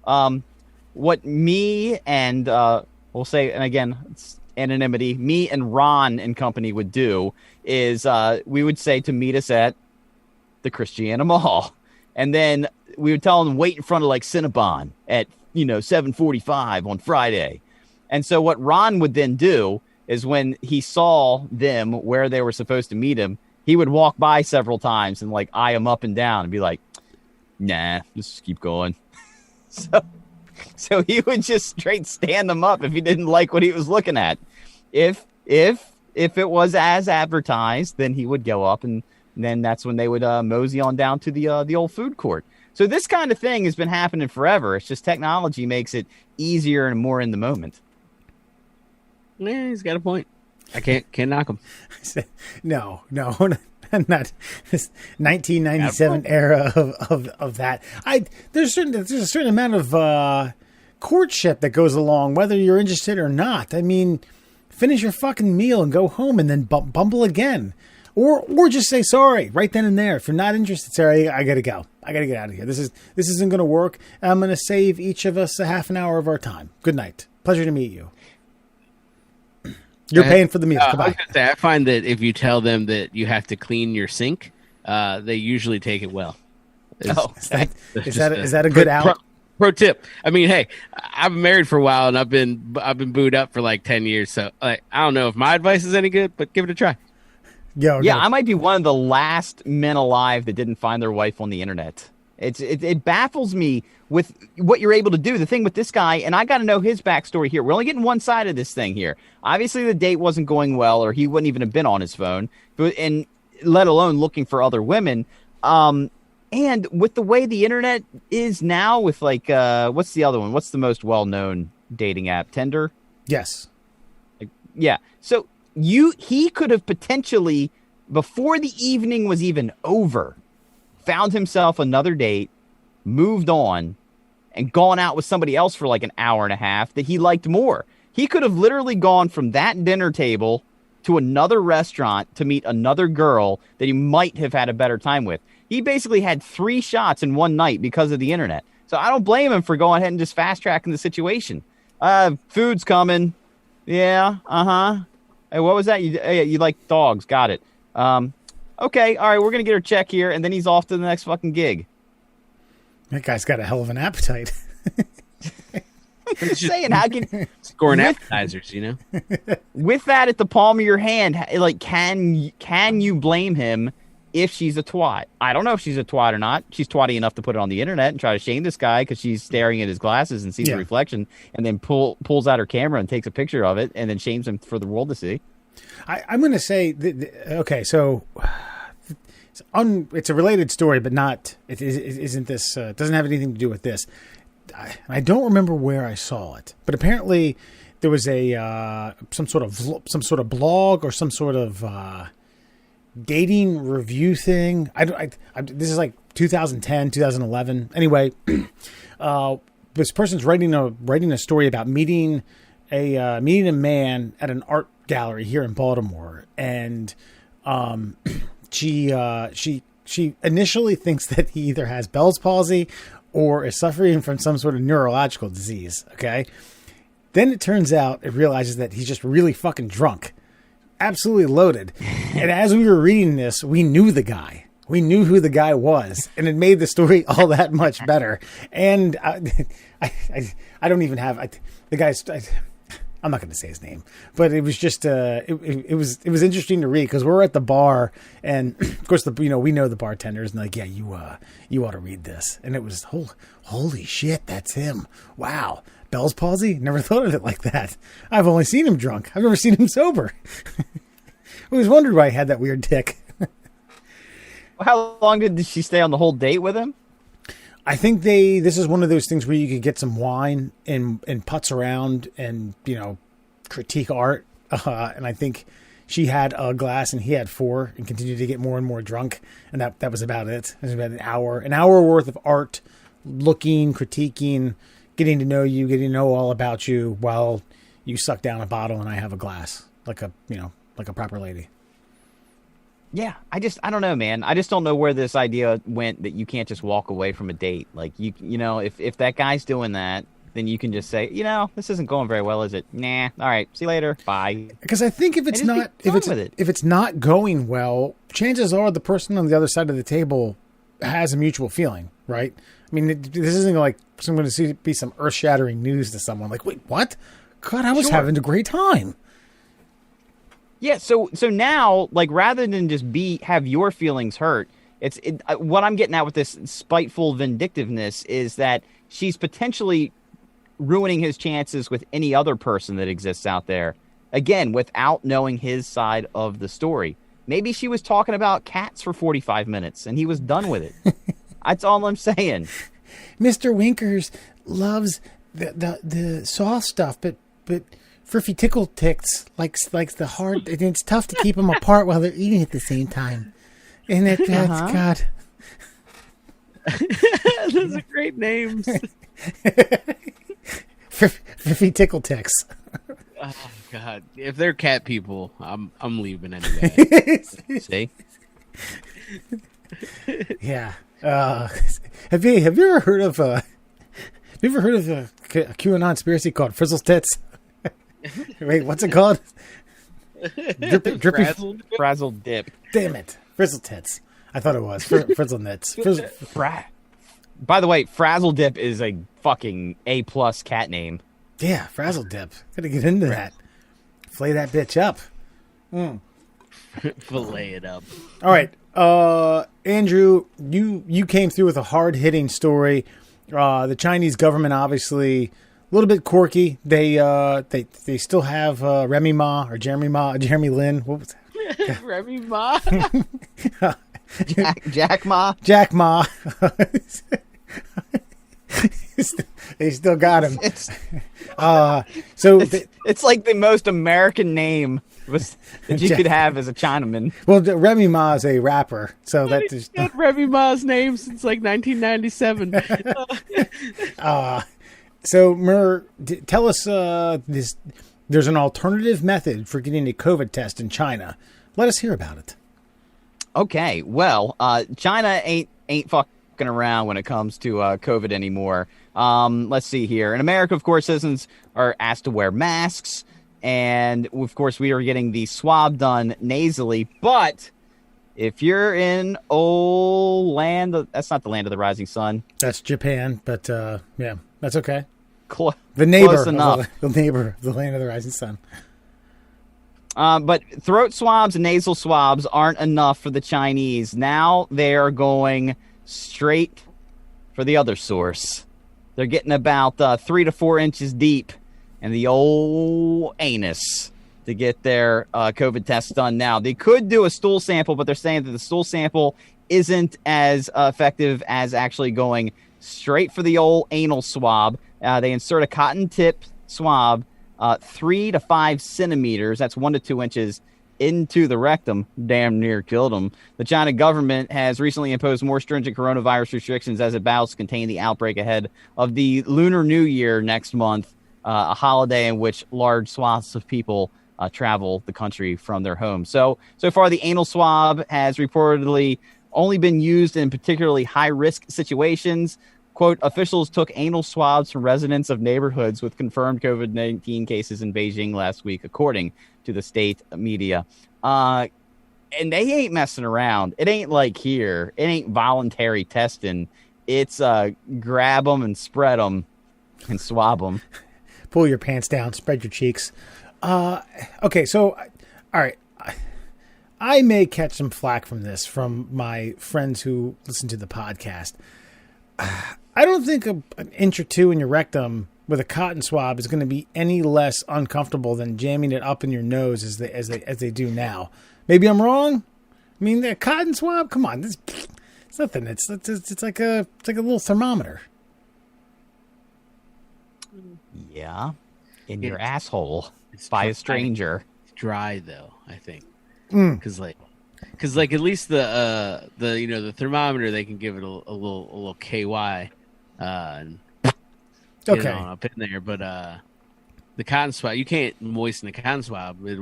what me and, we'll say, and again, it's anonymity, me and Ron and company would do is we would say to meet us at the Christiana Mall. And then we would tell them wait in front of like Cinnabon at, 7:45 on Friday. And so what Ron would then do is when he saw them where they were supposed to meet him, he would walk by several times and like eye them up and down and be like, nah, just keep going. So he would just straight stand them up if he didn't like what he was looking at. If it was as advertised, then he would go up, and then that's when they would mosey on down to the old food court. So this kind of thing has been happening forever. It's just technology makes it easier and more in the moment.
Yeah, he's got a point. I can't knock him.
No, not this 1997 era of that. There's a certain amount of courtship that goes along, whether you're interested or not. I mean, finish your fucking meal and go home, and then bumble again, or just say sorry right then and there. If you're not interested, sorry, I gotta go. I gotta get out of here. This isn't gonna work. I'm gonna save each of us a half an hour of our time. Good night. Pleasure to meet you. You're paying for the meal. Goodbye.
I find that if you tell them that you have to clean your sink, they usually take it well.
Is that a good out?
Pro tip. I mean, hey, I've been married for a while and I've been booed up for like 10 years. So like, I don't know if my advice is any good, but give it a try.
Yeah, I might be one of the last men alive that didn't find their wife on the internet. It baffles me with what you're able to do. The thing with this guy, and I got to know his backstory here. We're only getting one side of this thing here. Obviously, the date wasn't going well, or he wouldn't even have been on his phone, and let alone looking for other women. And with the way the internet is now, with like, what's the other one? What's the most well-known dating app? Tinder?
Yes.
Yeah. So he could have potentially, before the evening was even over, found himself another date, moved on, and gone out with somebody else for like an hour and a half that he liked more. He could have literally gone from that dinner table to another restaurant to meet another girl that he might have had a better time with. He basically had 3 shots in one night because of the internet. So I don't blame him for going ahead and just fast-tracking the situation. Food's coming. Yeah, Hey, what was that? You like dogs. Got it. Okay, all right, we're going to get our check here, and then he's off to the next fucking gig.
That guy's got a hell of an appetite.
I'm just saying, how can...
Scoring appetizers,
With that at the palm of your hand, like, can you blame him if she's a twat? I don't know if she's a twat or not. She's twatty enough to put it on the internet and try to shame this guy because she's staring at his glasses and sees the reflection, and then pulls out her camera and takes a picture of it and then shames him for the world to see.
I'm going to say, okay, so it's a related story, but not. It isn't this. Doesn't have anything to do with this. I don't remember where I saw it, but apparently there was some sort of blog or some sort of dating review thing. This is like 2010, 2011. Anyway, this person's writing a story about meeting a man at an art gallery here in Baltimore, and she initially thinks that he either has Bell's palsy or is suffering from some sort of neurological disease. Okay, then it turns out it realizes that he's just really fucking drunk, absolutely loaded. And as we were reading this, we knew the guy. We knew who the guy was, and it made the story all that much better. And I don't even have the guy's. I'm not going to say his name, but it was just it was interesting to read because we're at the bar, and of course we know the bartenders, and like, yeah, you ought to read this, and it was holy shit, that's him. Wow, Bell's palsy. Never thought of it like that. I've only seen him drunk. I've never seen him sober. I always wondered why he had that weird tick.
How long did she stay on the whole date with him?
I think this is one of those things where you could get some wine and putz around and, critique art. and I think she had a glass and he had 4, and continued to get more and more drunk, and that was about it. It was about an hour worth of art, looking, critiquing, getting to know you, getting to know all about you, while you suck down a bottle and I have a glass, like a proper lady.
Yeah, I don't know, man. I just don't know where this idea went that you can't just walk away from a date. Like, you know, if that guy's doing that, then you can just say, you know, this isn't going very well, is it? Nah. All right. See you later. Bye.
Because I think if it's not going well, chances are the person on the other side of the table has a mutual feeling, right? I mean, this isn't like I'm going to be some earth-shattering news to someone. Like, wait, what? God, I was having a great time.
Yeah. So now, like, rather than just have your feelings hurt, what I'm getting at with this spiteful vindictiveness is that she's potentially ruining his chances with any other person that exists out there, again, without knowing his side of the story. Maybe she was talking about cats for 45 minutes and he was done with it. That's all I'm saying.
Mr. Winkers loves the soft stuff, but Friffy Tickle Ticks likes the hard, and it's tough to keep them apart while they're eating at the same time. And that's God.
Those are great names.
Friffy Tickle Ticks.
Oh God! If they're cat people, I'm leaving anyway.
See?
Yeah. Have you ever heard of a QAnon conspiracy called Frizzle's Tits? Wait, what's it called?
Frazzledrip.
Damn it, Frizzle Tits. I thought it was Frizzle Nits.
By the way, Frazzledrip is a fucking A+ cat name.
Yeah, Frazzledrip. Gotta get into that. Flay that bitch up.
Fillet it up.
All right, Andrew, you came through with a hard-hitting story. The Chinese government, obviously, a little bit quirky. They still have Remy Ma or Jeremy Lin. What was that?
Remy Ma.
Jack Ma.
Jack Ma. They still got him.
It's like the most American name that you could have as a Chinaman.
Well, Remy Ma is a rapper, so that just
had Remy Ma's name since like 1997.
So Mur, tell us this. There's an alternative method for getting a COVID test in China. Let us hear about it.
Okay, well, China ain't fucking around when it comes to COVID anymore. Let's see here. In America, of course, citizens are asked to wear masks, and of course, we are getting the swab done nasally. But if you're in old land, that's not the land of the rising sun.
That's Japan, but yeah, that's okay.
The neighbor,
the neighbor of the land of the rising sun.
But throat swabs and nasal swabs aren't enough for the Chinese. Now they are going straight for the other source. They're getting about 3 to 4 inches deep in the old anus to get their COVID test done now. They could do a stool sample, but they're saying that the stool sample isn't as effective as actually going straight for the old anal swab. They insert a cotton tip swab 3 to 5 centimeters, that's 1 to 2 inches, into the rectum. Damn near killed them. The China government has recently imposed more stringent coronavirus restrictions as it battles to contain the outbreak ahead of the Lunar New Year next month, a holiday in which large swaths of people travel the country from their homes. So far, the anal swab has reportedly only been used in particularly high-risk situations. Quote, officials took anal swabs from residents of neighborhoods with confirmed COVID-19 cases in Beijing last week, according to the state media. And they ain't messing around. It ain't like here. It ain't voluntary testing. It's grab them and spread them and swab them.
Pull your pants down, spread your cheeks. Okay, so, all right. I may catch some flack from this from my friends who listen to the podcast. I don't think an inch or two in your rectum with a cotton swab is going to be any less uncomfortable than jamming it up in your nose as they do now. Maybe I'm wrong. I mean, the cotton swab. Come on, it's nothing. It's like a little thermometer.
Yeah, in your asshole by a stranger.
dry though. I think because at least the thermometer they can give it a little KY and get it on up in there, but the cotton swab you can't moisten the cotton swab. It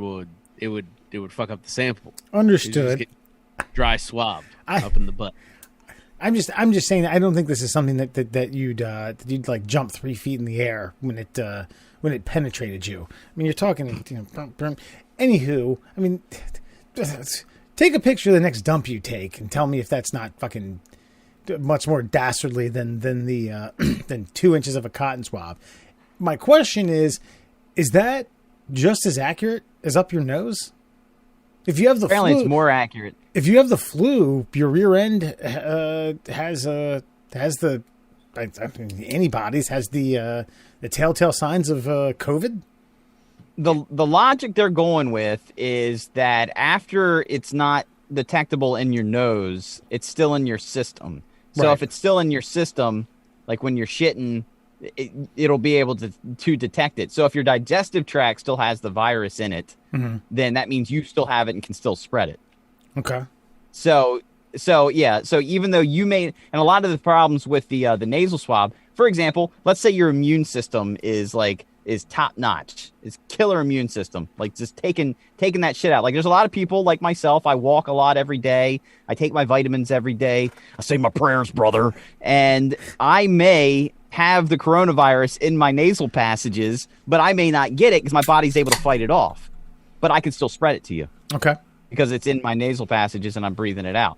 would fuck up the sample.
Understood.
Dry swab up in the butt.
I'm just saying that I don't think this is something that you'd like jump 3 feet in the air when it penetrated you. I mean, you're talking. Anywho, I mean, take a picture of the next dump you take and tell me if that's not fucking much more dastardly than 2 inches of a cotton swab. My question is that just as accurate as up your nose? If you have the
apparently
flu,
it's more accurate.
If you have the flu, your rear end has the antibodies, has the telltale signs of COVID.
The logic they're going with is that after it's not detectable in your nose, it's still in your system. So
Right.
if it's still in your system, like when you're shitting, it'll be able to detect it. So if your digestive tract still has the virus in it, then that means you still have it and can still spread it.
Okay.
So yeah. So even though you may, and a lot of the problems with the nasal swab, for example, let's say your immune system is top notch, is killer immune system, like just taking that shit out. Like there's a lot of people like myself. I walk a lot every day. I take my vitamins every day. I say my prayers, brother, and I may have the coronavirus in my nasal passages, but I may not get it because my body's able to fight it off. But I can still spread it to you.
Okay.
Because it's in my nasal passages and I'm breathing it out.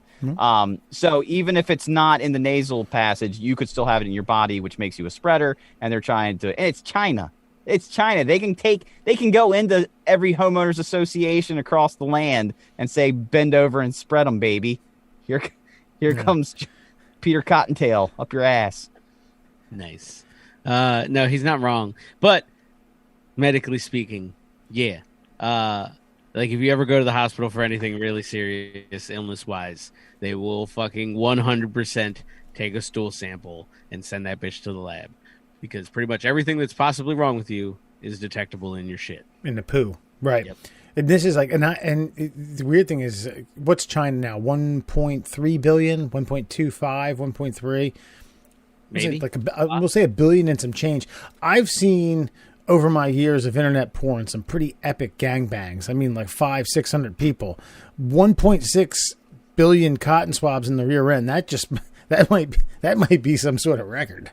So even if it's not in the nasal passage, you could still have it in your body, which makes you a spreader. And they're trying to, and it's China. It's China. They can go into every homeowners association across the land and say, bend over and spread them, baby. Here comes Peter Cottontail up your ass.
Nice. No, he's not wrong. But medically speaking, yeah. Like if you ever go to the hospital for anything really serious illness-wise, they will fucking 100% take a stool sample and send that bitch to the lab. Because pretty much everything that's possibly wrong with you is detectable in your shit.
In the poo. Right.
Yep.
And this is like, the weird thing is, what's China now? 1.3 billion, 1.25, 1.3.
Maybe.
We'll say $1 billion and some change. I've seen over my years of internet porn some pretty epic gangbangs. I mean, like 500-600 people, 1.6 billion cotton swabs in the rear end. That might be some sort of record.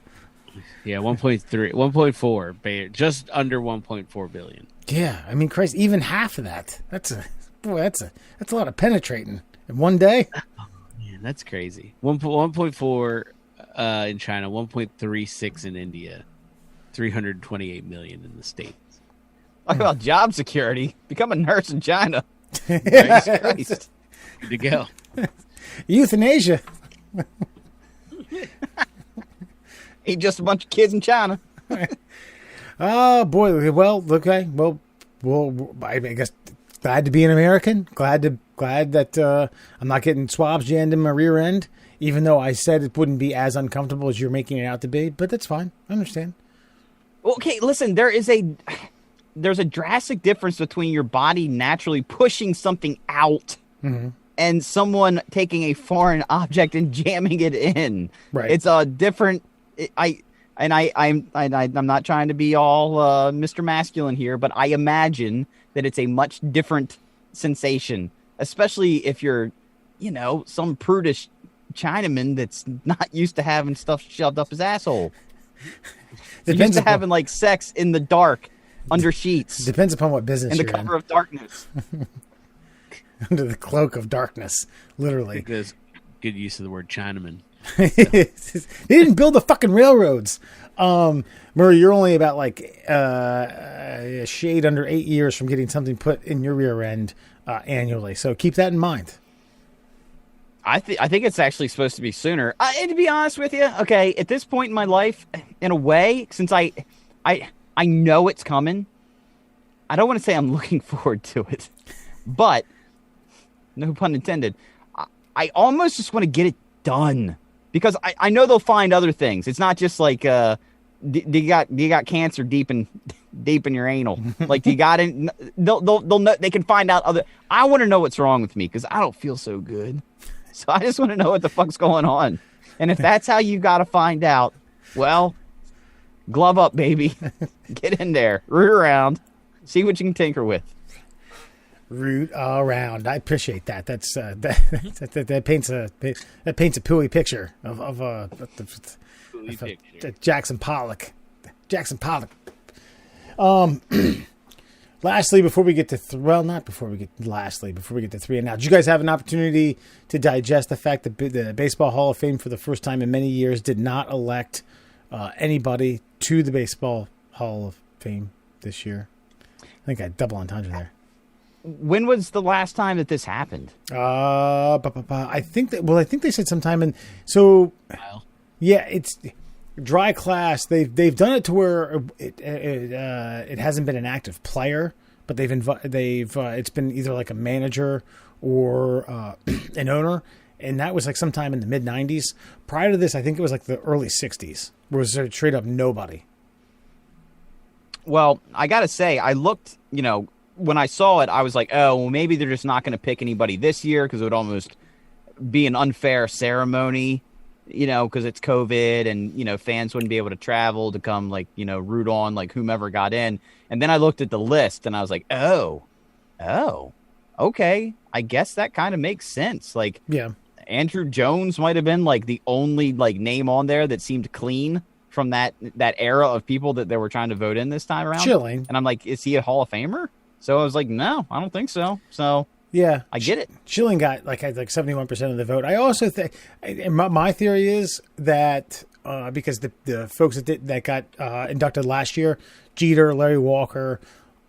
Yeah, 1.4, just under 1.4 billion.
Yeah, I mean, Christ, even half of that. That's a lot of penetrating in one day.
Man, that's crazy. 1.4 in China, 1.36 in India, 328 million in the States.
Talk about job security. Become a nurse in China.
Christ. Good to go.
Euthanasia.
Ain't just a bunch of kids in China.
Oh boy! Well, okay. Well, I guess glad to be an American. Glad that I'm not getting swabs jammed in my rear end, even though I said it wouldn't be as uncomfortable as you're making it out to be. But that's fine. I understand.
Okay, listen. There's a drastic difference between your body naturally pushing something out and someone taking a foreign object and jamming it in.
Right.
It's a different. I'm not trying to be all Mr. Masculine here, but I imagine that it's a much different sensation, especially if you're, some prudish Chinaman that's not used to having stuff shoved up his asshole. Used to having like sex in the dark under sheets.
Depends upon what business
in the
you're
cover of darkness.
Under the cloak of darkness, literally.
I think there's good use of the word Chinaman.
They didn't build the fucking railroads. Murray, you're only about like a shade under 8 years from getting something put in your rear end annually. So keep that in mind.
I think it's actually supposed to be sooner. And to be honest with you, okay, at this point in my life, in a way, since I know it's coming, I don't want to say I'm looking forward to it, but no pun intended. I almost just want to get it done. Because I know they'll find other things. It's not just like you got cancer deep in deep in your anal. Like, you got to, they'll know, they can find out other. I want to know what's wrong with me because I don't feel so good. So I just want to know what the fuck's going on. And if that's how you got to find out, well, glove up, baby. Get in there, root around, see what you can tinker with.
Root around. I appreciate that. That's that paints a pooey picture of Jackson Pollock. Jackson Pollock. Lastly, before we get to before we get to 3 and now, did you guys have an opportunity to digest the fact that the Baseball Hall of Fame for the first time in many years did not elect anybody to the Baseball Hall of Fame this year? I think I double entendre there.
When was the last time that this happened?
I think they said sometime in. So, yeah, it's dry class. They've done it to where it hasn't been an active player, but it's been either like a manager or an owner, and that was like sometime in the mid '90s. Prior to this, I think it was like the early '60s. Where it was straight up nobody.
Well, I gotta say, I looked, when I saw it, I was like, oh, well, maybe they're just not going to pick anybody this year because it would almost be an unfair ceremony, because it's COVID and, fans wouldn't be able to travel to come, root on, whomever got in. And then I looked at the list and I was like, oh, okay. I guess that kind of makes sense.
Yeah.
Andrew Jones might have been, the only, name on there that seemed clean from that era of people that they were trying to vote in this time around.
Chilling. And
I'm like, is he a Hall of Famer? So I was like, no, I don't think so. So
yeah,
I get it.
Schilling got had 71% of the vote. I also think my theory is that because the folks that got inducted last year, Jeter, Larry Walker,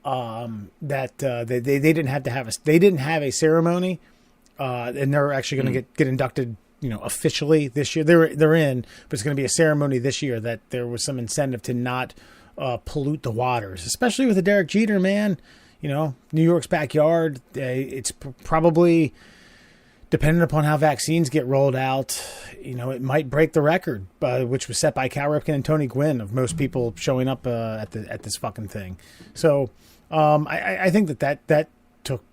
that they didn't have a ceremony, and they're actually going to get inducted. Officially this year. They're in, but it's going to be a ceremony this year. That there was some incentive to not pollute the waters, especially with the Derek Jeter, man. New York's backyard. It's probably, depending upon how vaccines get rolled out, it might break the record, which was set by Cal Ripken and Tony Gwynn of most people showing up at this fucking thing. So I think that took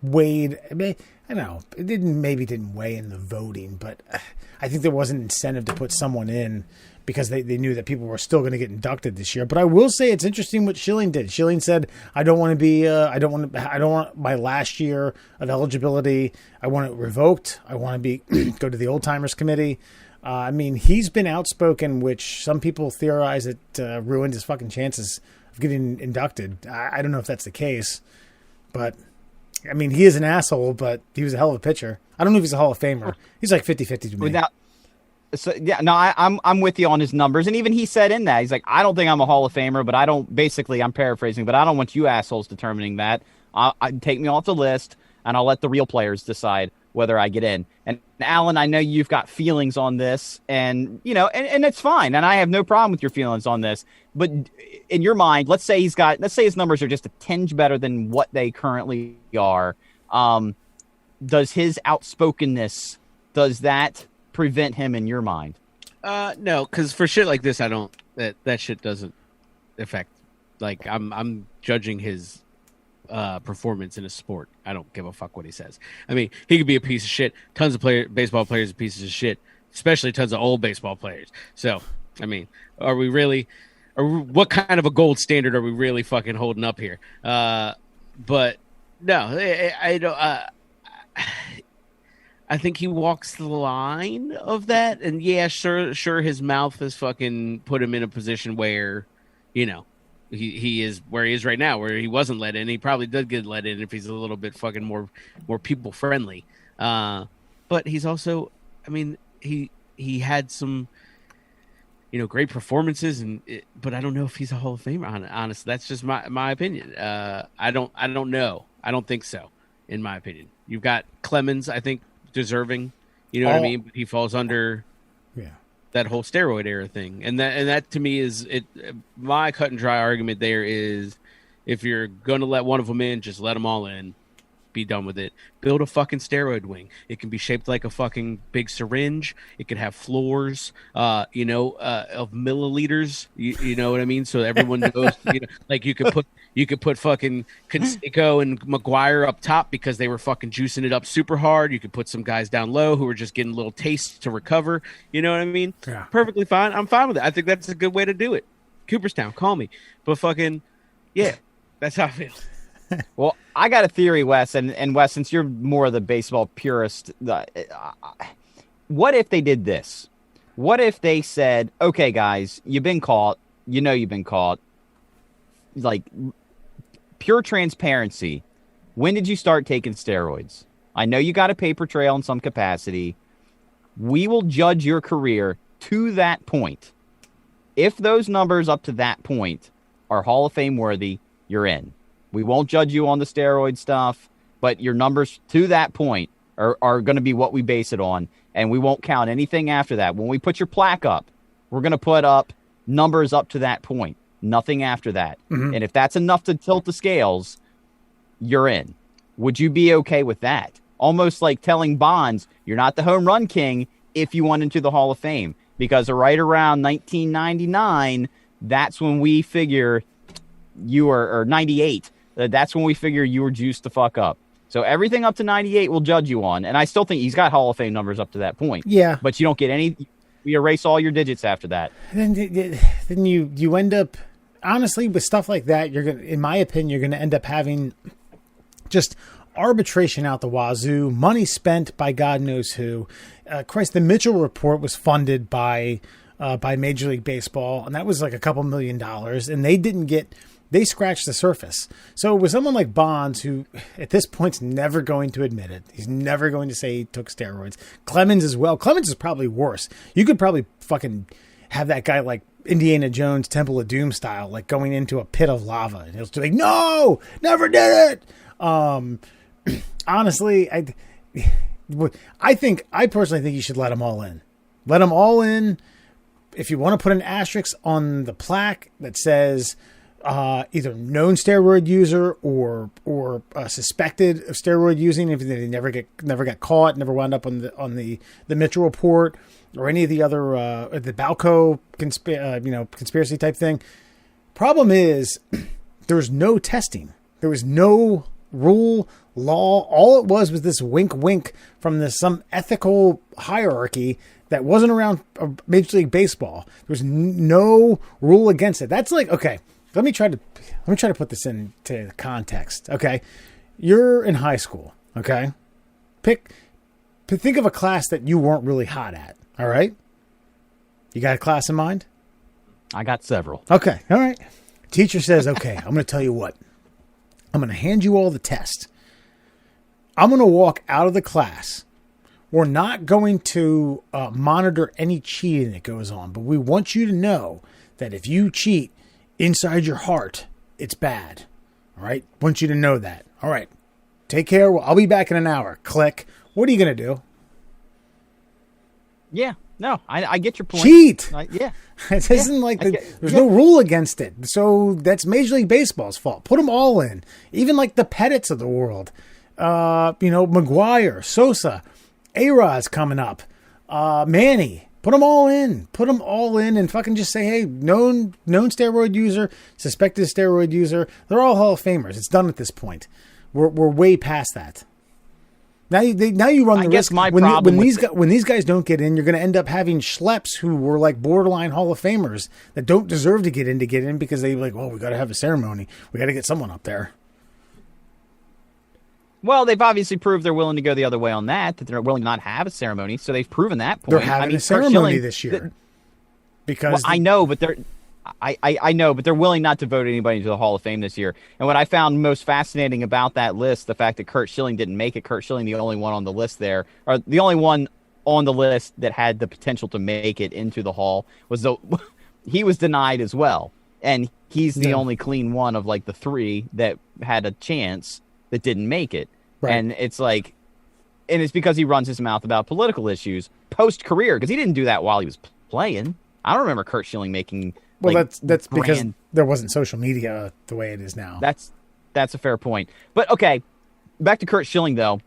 weighed. I don't know. It didn't weigh in the voting, but I think there was an incentive to put someone in because they knew that people were still going to get inducted this year. But I will say it's interesting what Schilling did. Schilling said, I don't want my last year of eligibility. I want it revoked. I want to go to the old timers committee. He's been outspoken, which some people theorize it ruined his fucking chances of getting inducted. I don't know if that's the case, but he is an asshole, but he was a hell of a pitcher. I don't know if he's a Hall of Famer. He's like 50-50 to me.
I'm with you on his numbers. And even he said in that, he's like, I don't think I'm a Hall of Famer, but I'm paraphrasing, but I don't want you assholes determining that. Take me off the list, and I'll let the real players decide whether I get in. And Alan, I know you've got feelings on this, and it's fine. And I have no problem with your feelings on this. But in your mind, let's say his numbers are just a tinge better than what they currently are. Does his outspokenness, does that prevent him in your mind?
No, because for shit like this, I don't. That shit doesn't affect. I'm judging his performance in a sport. I don't give a fuck what he says. He could be a piece of shit. Tons of baseball players are pieces of shit, especially tons of old baseball players. So, are we really? What kind of a gold standard are we really fucking holding up here? But no, I don't. I think he walks the line of that, and yeah, sure, his mouth has fucking put him in a position where, he is where he is right now, where he wasn't let in. He probably did get let in if he's a little bit fucking more people friendly. But he's also, he had some, great performances, but I don't know if he's a Hall of Famer. Honestly, that's just my opinion. I don't know. I don't think so. In my opinion, you've got Clemens, I think, deserving. You know what I mean? But he falls under that whole steroid era thing, and that to me is it. My cut and dry argument there is, if you're going to let one of them in, just let them all in. be done with it. Build a fucking steroid wing. It can be shaped like a fucking big syringe. It could have floors, of milliliters. You know what I mean? So everyone knows. Like you could put fucking Canseco and McGuire up top because they were fucking juicing it up super hard. You could put some guys down low who were just getting little tastes to recover. You know what I mean?
Yeah.
Perfectly fine. I'm fine with it. I think that's a good way to do it. Cooperstown, call me. But fucking, yeah, that's how I feel.
Well, I got a theory, Wes, and Wes, since you're more of the baseball purist, what if they did this? What if they said, okay, guys, you've been caught. You've been caught. Like, pure transparency. When did you start taking steroids? I know you got a paper trail in some capacity. We will judge your career to that point. If those numbers up to that point are Hall of Fame worthy, you're in. We won't judge you on the steroid stuff, but your numbers to that point are going to be what we base it on, and we won't count anything after that. When we put your plaque up, we're going to put up numbers up to that point, nothing after that. Mm-hmm. And if that's enough to tilt the scales, you're in. Would you be okay with that? Almost like telling Bonds, you're not the home run king if you went into the Hall of Fame, because right around 1999, that's when we figure you or 98, that's when we figure you were juiced the fuck up. So everything up to 98 we'll judge you on. And I still think he's got Hall of Fame numbers up to that point.
Yeah.
But you don't get any, we erase all your digits after that.
Then you end up, honestly, with stuff like that, you're going to, in my opinion, you're going to end up having just arbitration out the wazoo, money spent by God knows who. Christ, the Mitchell report was funded by Major League Baseball, and that was like a couple $1 million, and they scratched the surface. So with someone like Bonds, who at this point's never going to admit it, he's never going to say he took steroids. Clemens as well. Clemens is probably worse. You could probably fucking have that guy like Indiana Jones, Temple of Doom style, like going into a pit of lava, and he'll be like, "No, never did it." Honestly, I personally think you should let them all in. Let them all in. If you want to put an asterisk on the plaque that says either known steroid user or suspected of steroid using, if they never got caught, never wound up on the Mitchell report or any of the other the Balco conspiracy type thing. Problem is, there was no testing. There was no rule, law. All it was this wink from some ethical hierarchy that wasn't around Major League Baseball. There was no rule against it. That's like, okay, let me try to put this into context. Okay, you're in high school. Okay, think of a class that you weren't really hot at. All right, you got a class in mind?
I got several.
Okay, all right. Teacher says, okay, I'm going to tell you what. I'm going to hand you all the tests. I'm going to walk out of the class. We're not going to monitor any cheating that goes on, but we want you to know that if you cheat inside your heart, it's bad. All right? Want you to know that. All right. Take care. I'll be back in an hour. Click. What are you going to do?
Yeah. No, I get your point.
Cheat.
Yeah.
It isn't like there's no rule against it. So that's Major League Baseball's fault. Put them all in. Even like the Pettits of the world. McGuire, Sosa, A-Rod's coming up. Manny. Put them all in. Put them all in and fucking just say, hey, known steroid user, suspected steroid user. They're all Hall of Famers. It's done at this point. We're way past that. Now you run the risk. When these guys don't get in, you're going to end up having schleps who were like borderline Hall of Famers that don't deserve to get in because they like, well, we got to have a ceremony. We got to get someone up there.
Well, they've obviously proved they're willing to go the other way on that they're willing to not have a ceremony. So they've proven that point.
They're having a ceremony this year. Because
I know, but I know, but they're willing not to vote anybody into the Hall of Fame this year. And what I found most fascinating about that list, the fact that Curt Schilling didn't make it. Curt Schilling, the only one on the list there, or the only one on the list that had the potential to make it into the Hall, he was denied as well. And he's the only clean one of like the three that had a chance that didn't make it. Right. And it's like, and it's because he runs his mouth about political issues post-career, because he didn't do that while he was playing. I don't remember Curt Schilling making...
Well, that's because there wasn't social media the way it is now.
That's a fair point. But okay, back to Kurt Schilling, though.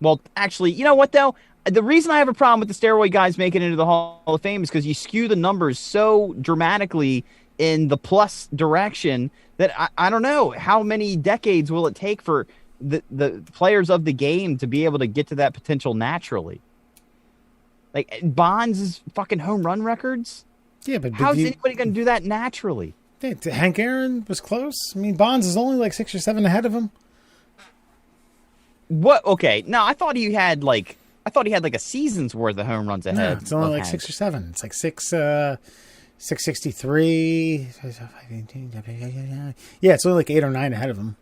Well, actually, you know what, though? The reason I have a problem with the steroid guys making it into the Hall of Fame is because you skew the numbers so dramatically in the plus direction that I don't know how many decades will it take for the players of the game to be able to get to that potential naturally. Like Bonds' fucking home run records.
Yeah, but
how's anybody going to do that naturally?
Hank Aaron was close. I mean, Bonds is only like 6 or 7 ahead of him.
What? Okay, no, I thought he had like a season's worth of home runs ahead.
No, it's only like
Hank.
6 or 7. It's like 663. Yeah, it's only like 8 or 9 ahead of him.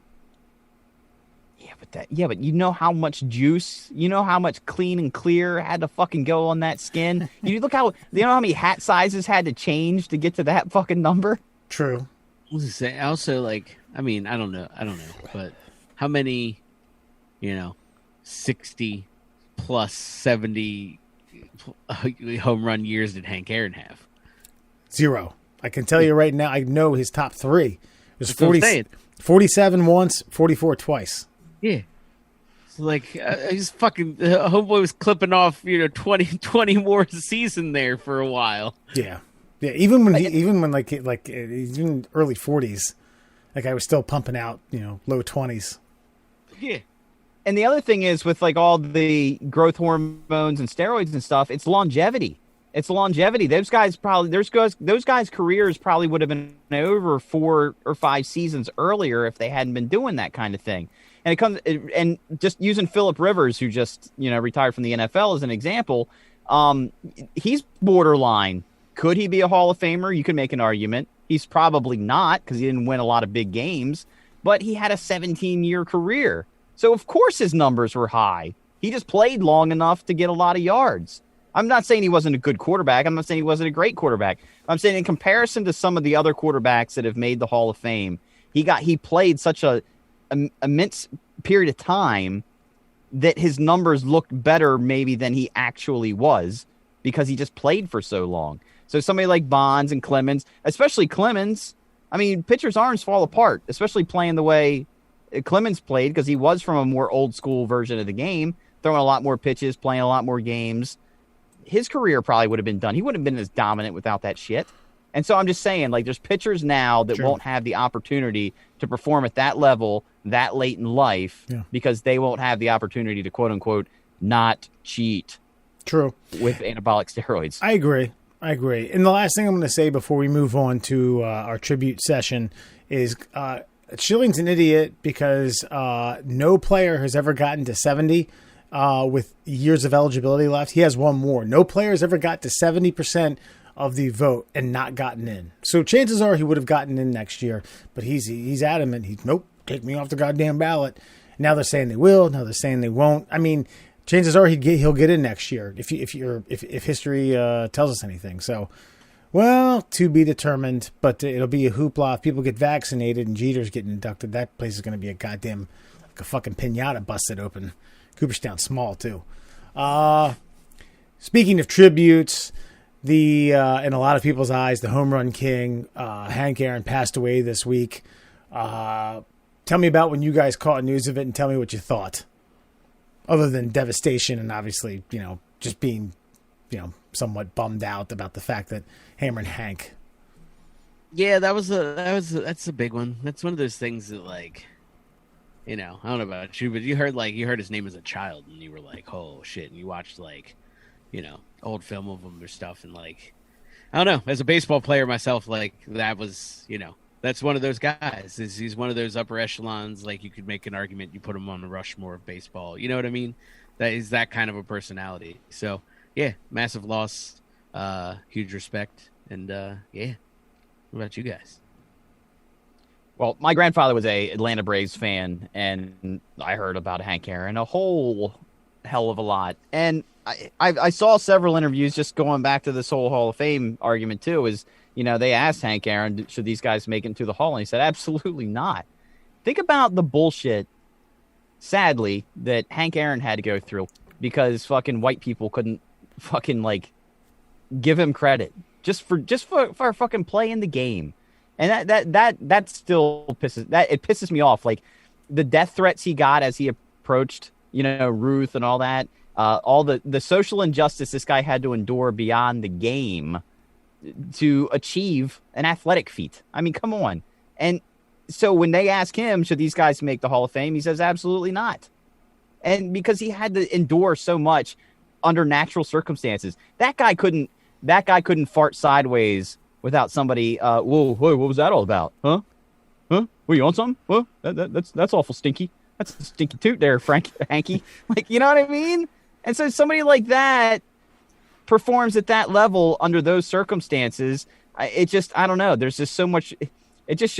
But you know how much juice, you know how much clean and clear had to fucking go on that skin. You know how many hat sizes had to change to get to that fucking number.
True.
I was say also like I don't know, but how many, 60 plus 70 home run years did Hank Aaron have?
0. I can tell you right now. I know his top 3. It was 47 once, 44 twice.
Yeah. So like, I just fucking homeboy was clipping off, 20 more a season there for a while.
Yeah. Yeah. Even when even early 40s, like I was still pumping out, low 20s.
Yeah. And the other thing is with like all the growth hormones and steroids and stuff, it's longevity. Those guys' careers probably would have been over 4 or 5 seasons earlier if they hadn't been doing that kind of thing. And just using Phillip Rivers, who just retired from the NFL as an example, he's borderline. Could he be a Hall of Famer? You could make an argument. He's probably not because he didn't win a lot of big games, but he had a 17-year career. So of course his numbers were high. He just played long enough to get a lot of yards. I'm not saying he wasn't a good quarterback. I'm not saying he wasn't a great quarterback. I'm saying in comparison to some of the other quarterbacks that have made the Hall of Fame, he played such a immense period of time that his numbers looked better maybe than he actually was because he just played for so long. So somebody like Bonds and Clemens, especially Clemens, I mean, pitchers' arms fall apart, especially playing the way Clemens played because he was from a more old school version of the game, throwing a lot more pitches, playing a lot more games. His career probably would have been done. He wouldn't have been as dominant without that shit. And so I'm just saying, like, there's pitchers now that won't have the opportunity to perform at that level that late in life because they won't have the opportunity to, quote unquote, not cheat.
True.
With anabolic steroids.
I agree. And the last thing I'm going to say before we move on to our tribute session is Schilling's an idiot because no player has ever gotten to 70 with years of eligibility left. He has one more. No player has ever got to 70% of the vote and not gotten in. So chances are he would have gotten in next year, but he's adamant. Nope, take me off the goddamn ballot. Now they're saying they will. Now they're saying they won't. I mean, chances are he'll get in next year if history tells us anything. So, well, to be determined. But it'll be a hoopla if people get vaccinated and Jeter's getting inducted. That place is going to be a goddamn like a fucking pinata busted open. Cooperstown's small too. Speaking of tributes. In a lot of people's eyes, the home run king, Hank Aaron, passed away this week. Tell me about when you guys caught news of it and tell me what you thought. Other than devastation and obviously, just being, somewhat bummed out about the fact that hammering Hank.
Yeah, that's a big one. That's one of those things that like, I don't know about you, but you heard his name as a child and you were like, oh shit. And you watched like, old film of him or stuff. And like, I don't know, as a baseball player myself, like that was, that's one of those guys. He's one of those upper echelons. Like you could make an argument, you put him on the Rushmore of baseball. You know what I mean? That is that kind of a personality. So yeah, massive loss, huge respect. And yeah, what about you guys?
Well, my grandfather was a Atlanta Braves fan and I heard about Hank Aaron a whole hell of a lot. And I saw several interviews just going back to this whole Hall of Fame argument too is, they asked Hank Aaron, should these guys make it to the Hall? And he said, absolutely not. Think about the bullshit, sadly, that Hank Aaron had to go through because fucking white people couldn't fucking like give him credit just for fucking playing the game. And that still pisses me off. Like the death threats he got as he approached, Ruth and all that. All the social injustice this guy had to endure beyond the game to achieve an athletic feat. I mean, come on. And so when they ask him, should these guys make the Hall of Fame? He says, absolutely not. And because he had to endure so much under natural circumstances, that guy couldn't fart sideways without somebody. Whoa, what was that all about? Huh? Were you on something? Well, that's awful stinky. That's a stinky toot there, Hanky. Like, you know what I mean? And so somebody like that performs at that level under those circumstances. I don't know. There's just so much. It just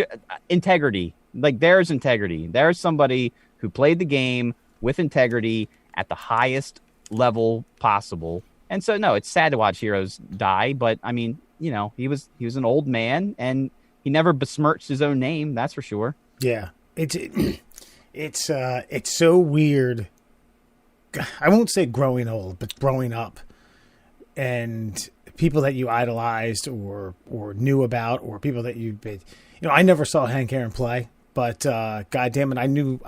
integrity. Like, there's integrity. There's somebody who played the game with integrity at the highest level possible. And so, no, it's sad to watch heroes die, but I mean, he was an old man, and he never besmirched his own name. That's for sure.
Yeah, it's so weird. I won't say growing old, but growing up, and people that you idolized or knew about, or people that I never saw Hank Aaron play, but God damn it, I knew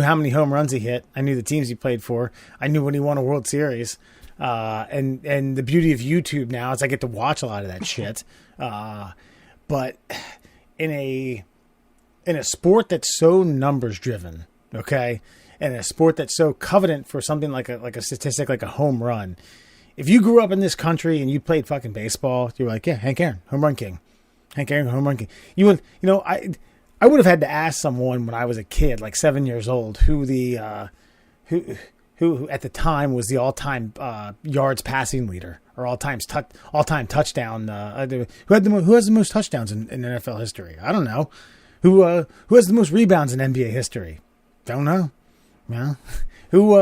how many home runs he hit. I knew the teams he played for. I knew when he won a World Series. And the beauty of YouTube now is I get to watch a lot of that shit. But in a sport that's so numbers driven, okay, and a sport that's so coveted for something like a statistic like a home run. If you grew up in this country and you played fucking baseball, you were like, yeah, Hank Aaron, home run king. Hank Aaron, home run king. I would have had to ask someone when I was a kid, like 7 years old, who at the time was the all-time yards passing leader or all-time touchdown. Who has the most touchdowns in NFL history? I don't know. Who has the most rebounds in NBA history? Don't know. Yeah. Who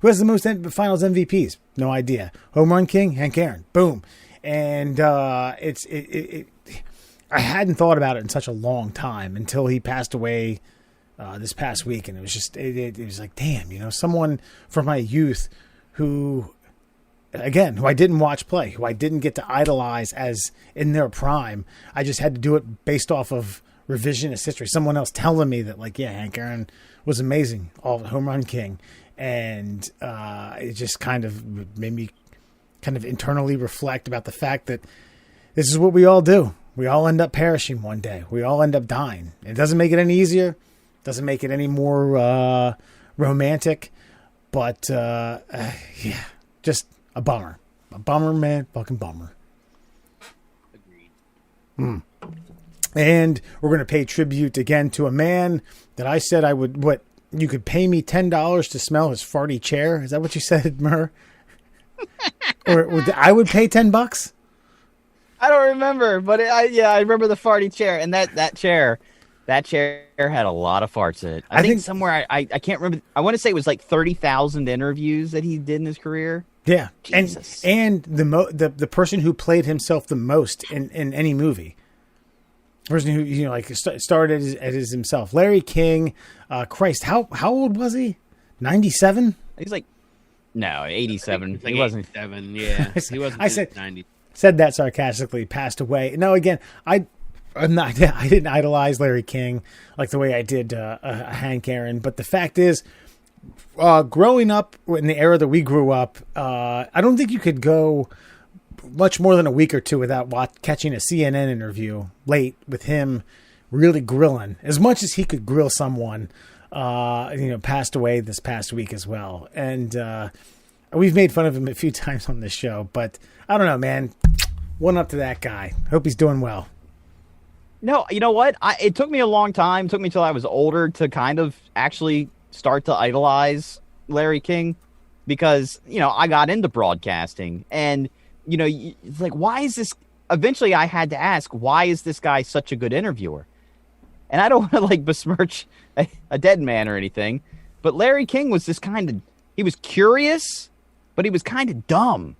has the most Finals MVPs? No idea. Home run king, Hank Aaron. Boom. And I hadn't thought about it in such a long time until he passed away this past week, and it was just it was like, damn, someone from my youth who I didn't watch play, who I didn't get to idolize as in their prime. I just had to do it based off of revisionist history. Someone else telling me that, like, yeah, Hank Aaron was amazing, all home run king, and it just kind of made me kind of internally reflect about the fact that this is what we all do. We all end up perishing one day. We all end up dying. It doesn't make it any easier. Doesn't make it any more romantic, but yeah, just a bummer. A bummer, man. Fucking bummer. Agreed. And we're going to pay tribute again to a man that I said I would, you could pay me $10 to smell his farty chair. Is that what you said, Murr? or I would pay $10?
I don't remember, but I remember the farty chair, and that chair had a lot of farts in it. I think somewhere I can't remember. I want to say it was like 30,000 interviews that he did in his career.
Yeah,
Jesus.
and the person who played himself the most in any movie, the person who started as himself, Larry King. Christ, how old was he? 97.
He's like 87.
Like
he wasn't
7. Yeah, he wasn't.
I said
90.
Said that sarcastically. Passed away. No, again, I didn't idolize Larry King like the way I did Hank Aaron. But the fact is, growing up in the era that we grew up, I don't think you could go much more than a week or two without catching a CNN interview late with him really grilling as much as he could grill someone. Passed away this past week as well, and we've made fun of him a few times on this show. But I don't know, man. One up to that guy. Hope he's doing well.
No, you know what? It took me a long time. It took me till I was older to kind of actually start to idolize Larry King because, I got into broadcasting and, it's like, why is this? Eventually I had to ask, why is this guy such a good interviewer? And I don't want to besmirch a dead man or anything, but Larry King was this he was curious, but he was kind of dumb.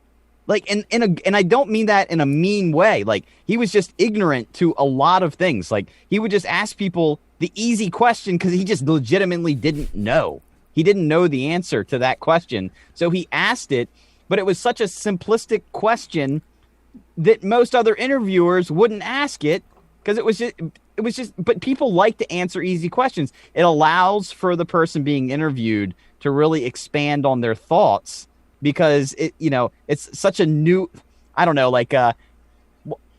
And I don't mean that in a mean way. He was just ignorant to a lot of things. He would just ask people the easy question because he just legitimately didn't know. He didn't know the answer to that question. So he asked it, but it was such a simplistic question that most other interviewers wouldn't ask it because it was just. But people like to answer easy questions. It allows for the person being interviewed to really expand on their thoughts because it's such a new. I don't know, like I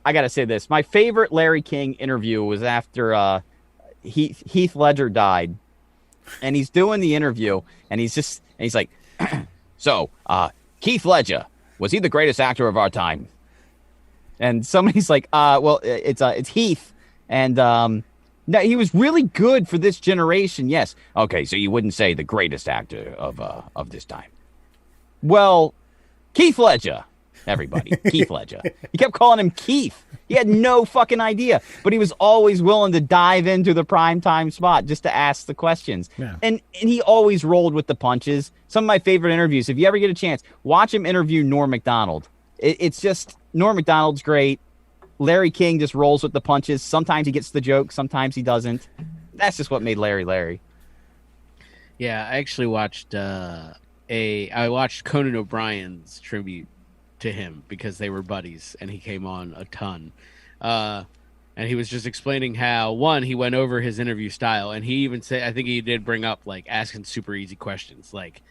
gotta say this. My favorite Larry King interview was after Heath Ledger died, and he's doing the interview, and he's like, so Heath Ledger, was he the greatest actor of our time? And somebody's like, well, it's Heath, and no, he was really good for this generation. Yes, okay, so you wouldn't say the greatest actor of this time. Well, Keith Ledger. Everybody, Keith Ledger. He kept calling him Keith. He had no fucking idea, but he was always willing to dive into the primetime spot just to ask the questions. Yeah. And he always rolled with the punches. Some of my favorite interviews, if you ever get a chance, watch him interview Norm Macdonald. It's just, Norm Macdonald's great. Larry King just rolls with the punches. Sometimes he gets the joke, sometimes he doesn't. That's just what made Larry.
Yeah, I actually watched I watched Conan O'Brien's tribute to him because they were buddies and he came on a ton. And he was just explaining how, one, he went over his interview style, and he even said, I think he did bring up like asking super easy questions, like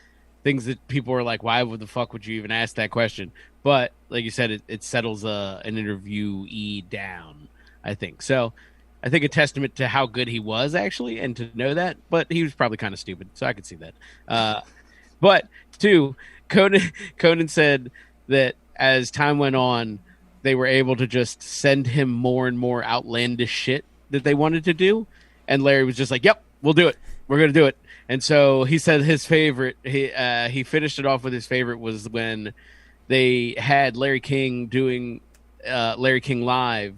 things that people were like, why the fuck would you even ask that question? But like you said, it settles an interviewee down, I think. So I think a testament to how good he was actually, and to know that, but he was probably kind of stupid, so I could see that. But two, Conan said that as time went on, they were able to just send him more and more outlandish shit that they wanted to do. And Larry was just like, yep, we'll do it. We're going to do it. And so he said his favorite, he finished it off with his favorite was when they had Larry King doing Larry King Live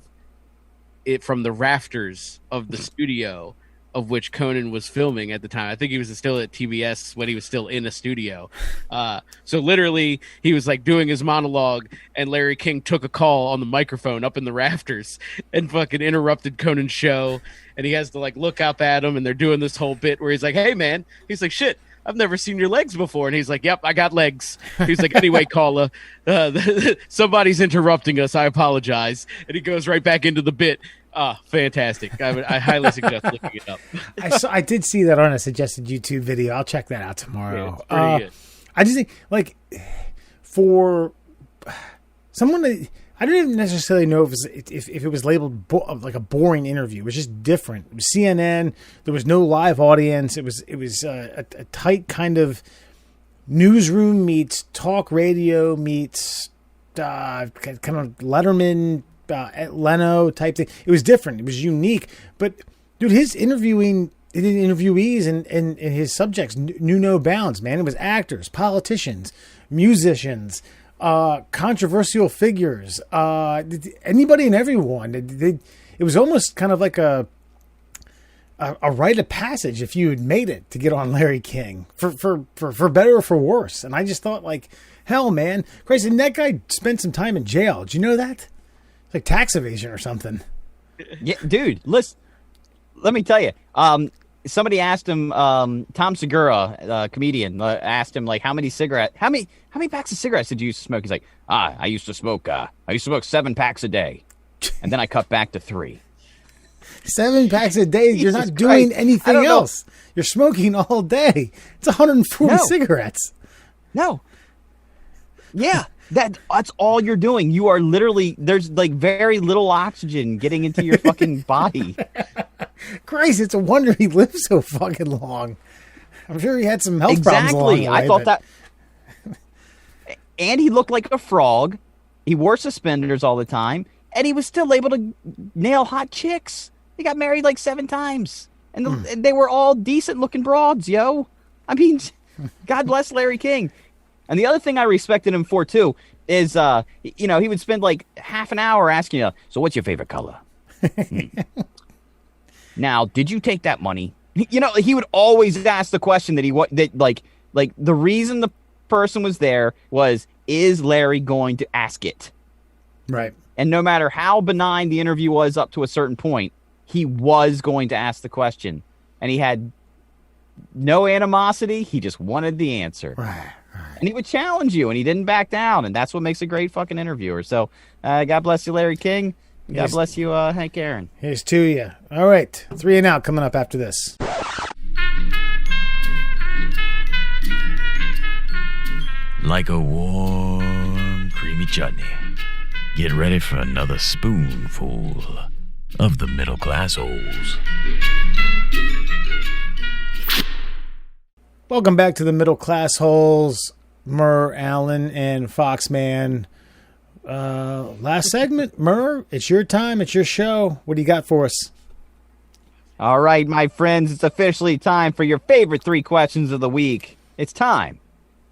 from the rafters of the studio of which Conan was filming at the time. I think he was still at TBS when he was still in a studio. So literally he was like doing his monologue, and Larry King took a call on the microphone up in the rafters and fucking interrupted Conan's show. And he has to like look up at him, and they're doing this whole bit where he's like, hey man, he's like, shit, I've never seen your legs before. And he's like, yep, I got legs. He's like, anyway, caller, somebody's interrupting us. I apologize. And he goes right back into the bit. Fantastic. I highly suggest looking it up.
I did see that on a suggested YouTube video. I'll check that out tomorrow.
Yeah, good.
I just think, like, for someone that, I don't even necessarily know if it was labeled like a boring interview. It was just different. It was CNN. There was no live audience. It was a tight kind of newsroom meets talk radio meets kind of Letterman, Leno type thing. It was different. It was unique. But dude, his interviewees and his subjects knew no bounds, man. It was actors, politicians, musicians, controversial figures, anybody and everyone. It was almost kind of like a rite of passage if you had made it to get on Larry King, for better or for worse. And I just thought, like, hell, man, crazy. And that guy spent some time in jail. Did you know that? It's like tax evasion or something.
Yeah, dude. Listen, let me tell you. Somebody asked him. Tom Segura, comedian, asked him like, how many packs of cigarettes did you used to smoke? He's like, I used to smoke 7 packs a day, and then I cut back to 3.
7 packs a day. You're not doing anything else. You're smoking all day. It's 140 cigarettes.
No. Yeah. That's all you're doing. You are literally, there's like very little oxygen getting into your fucking body.
Christ, it's a wonder he lived so fucking long. I'm sure he had some health problems along the way.
I thought that. And he looked like a frog. He wore suspenders all the time, and he was still able to nail hot chicks. He got married like 7 times, and they were all decent looking broads, yo. I mean, God bless Larry King. And the other thing I respected him for, too, is, he would spend like half an hour asking you, so what's your favorite color? Now, did you take that money? He would always ask the question that the reason the person was there was, is Larry going to ask it?
Right.
And no matter how benign the interview was up to a certain point, he was going to ask the question. And he had no animosity. He just wanted the answer.
Right.
And he would challenge you, and he didn't back down, and that's what makes a great fucking interviewer. So, God bless you, Larry King. God bless you, Hank Aaron.
Here's to you. All right, 3 and Out coming up after this.
Like a warm, creamy chutney. Get ready for another spoonful of the middle class holes.
Welcome back to the Middle Class Holes. Murr, Allen, and Foxman. Last segment, Murr, it's your time, it's your show. What do you got for us?
All right, my friends, it's officially time for your favorite 3 questions of the week. It's time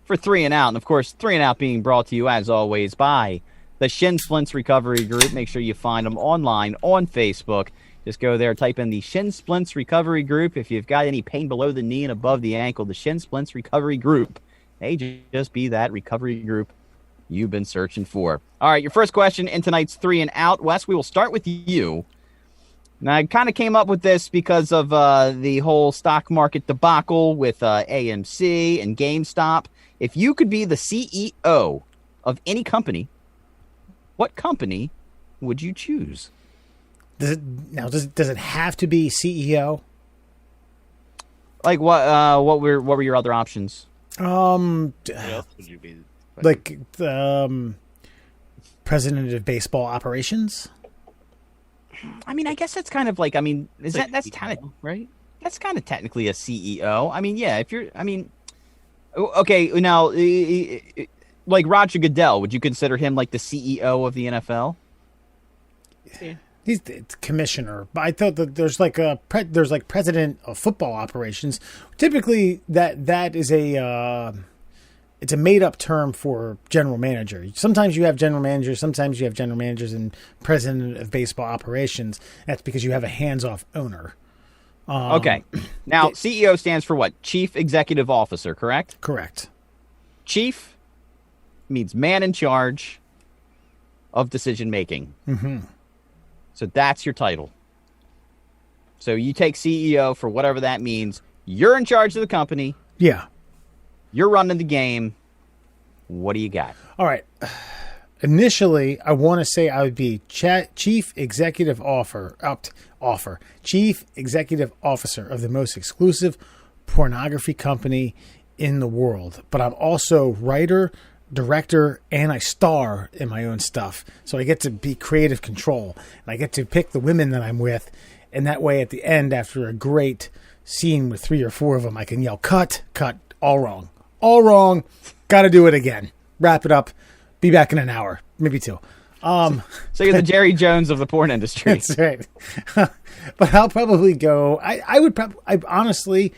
for 3 and Out. And, of course, 3 and Out being brought to you, as always, by the Shin Splints Recovery Group. Make sure you find them online on Facebook. Just go there, type in the Shin Splints Recovery Group. If you've got any pain below the knee and above the ankle, the Shin Splints Recovery Group may just be that recovery group you've been searching for. All right, your first question in tonight's 3 and Out. Wes, we will start with you. Now, I kind of came up with this because of the whole stock market debacle with AMC and GameStop. If you could be the CEO of any company, what company would you choose?
Does it have to be CEO?
Like what were your other options?
What else would you be?
Like president of baseball operations?
I mean, I guess that's kind of like, I mean, that's kind of
right?
That's kind of technically a CEO. I mean, yeah, okay, now like Roger Goodell, would you consider him like the CEO of the NFL?
Yeah. He's the commissioner, but I thought that there's like president of football operations. Typically, that is it's a made up term for general manager. Sometimes you have general managers, sometimes you have general managers and president of baseball operations. That's because you have a hands off owner.
Okay, now CEO stands for what? Chief Executive Officer, correct?
Correct.
Chief means man in charge of decision making.
Mm-hmm.
So that's your title. So you take CEO for whatever that means. You're in charge of the company.
Yeah.
You're running the game. What do you got?
All right. Initially, I want to say I would be Chief Executive Chief Executive Officer of the most exclusive pornography company in the world. But I'm also writer, director, and I star in my own stuff. So I get to be creative control. And I get to pick the women that I'm with. And that way, at the end, after a great scene with 3 or 4 of them, I can yell, cut, all wrong. All wrong. Got to do it again. Wrap it up. Be back in an hour. Maybe 2.
So you're the Jerry Jones of the porn industry.
That's right. But I'll probably go... I would honestly,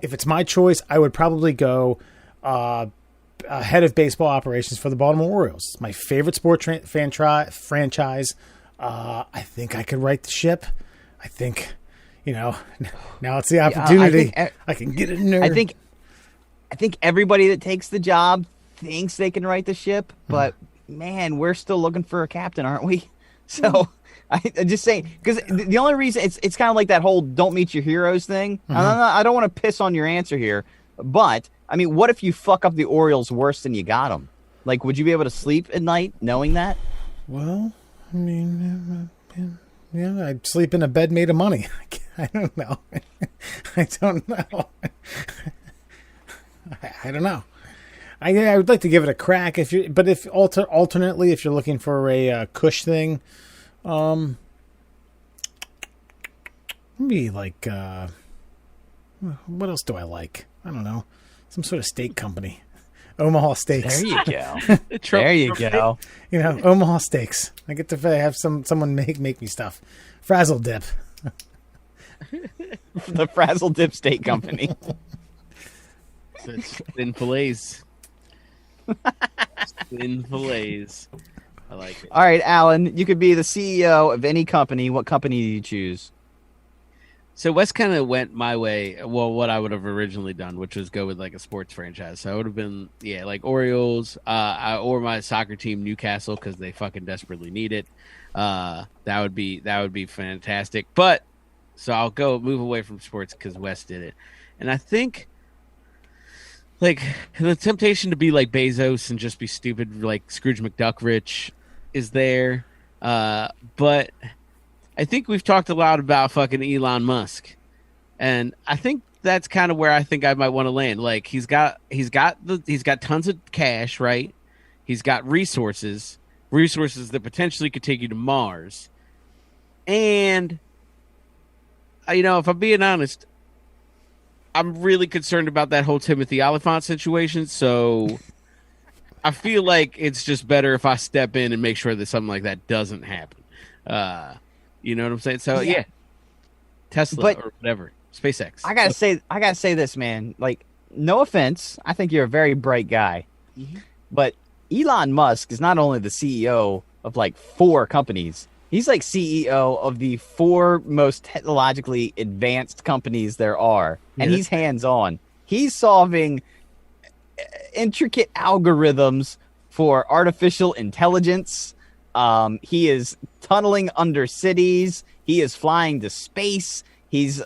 if it's my choice, I would probably go... head of baseball operations for the Baltimore Orioles. It's my favorite sport franchise. I think I could right the ship. I think, now it's the opportunity. I can get in there.
I think everybody that takes the job thinks they can right the ship, but man, we're still looking for a captain, aren't we? So I'm just saying, because the only reason it's kind of like that whole "don't meet your heroes" thing. Mm-hmm. I don't want to piss on your answer here, but I mean, what if you fuck up the Orioles worse than you got them? Like, would you be able to sleep at night knowing that?
Well, I mean, yeah, I'd sleep in a bed made of money. I don't know. I don't know. I don't know. I would like to give it a crack if alternately, if you're looking for a cush thing, maybe like what else do I like? I don't know. Some sort of steak company. Omaha Steaks.
There you go. There you go.
Omaha Steaks. I get to have someone make me stuff. Frazzledrip.
The Frazzledrip Steak Company.
Thin fillets. Thin fillets. I like it.
All right, Alan, you could be the CEO of any company. What company do you choose?
So Wes kind of went my way. Well, what I would have originally done, which was go with like a sports franchise. So I would have been, like Orioles, or my soccer team, Newcastle, because they fucking desperately need it. That would be fantastic. But so I'll move away from sports because Wes did it, and I think like the temptation to be like Bezos and just be stupid, like Scrooge McDuck rich, is there. But I think we've talked a lot about fucking Elon Musk, and I think that's kind of where I think I might want to land. Like he's got tons of cash, right? He's got resources that potentially could take you to Mars. And if I'm being honest, I'm really concerned about that whole Timothy Oliphant situation. So I feel like it's just better if I step in and make sure that something like that doesn't happen. You know what I'm saying? So yeah, Tesla or whatever, SpaceX.
I gotta say this, man. Like, no offense, I think you're a very bright guy, but Elon Musk is not only the CEO of like 4 companies. He's like CEO of the 4 most technologically advanced companies there are. And he's hands-on. He's solving intricate algorithms for artificial intelligence. He is tunneling under cities. He is flying to space. He is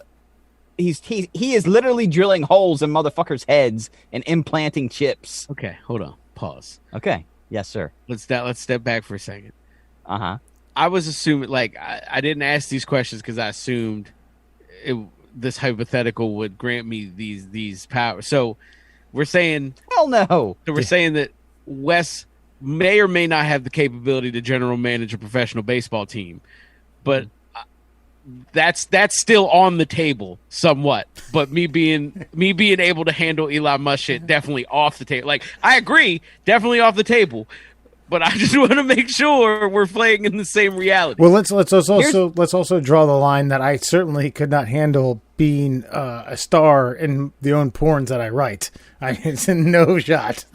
literally drilling holes in motherfuckers' heads and implanting chips.
Okay, hold on. Pause.
Okay. Yes, sir.
Let's step back for a second.
Uh-huh.
I was assuming, like, I didn't ask these questions because I assumed this hypothetical would grant me these powers. So we're saying,
hell no.
So we're saying that Wes may or may not have the capability to general manage a professional baseball team, but that's still on the table somewhat. But me being able to handle Elon Musk shit, definitely off the table. Like, I agree, definitely off the table. But I just want to make sure we're playing in the same reality.
Well, let's also draw the line that I certainly could not handle being a star in the own porns that I write. It's a no shot.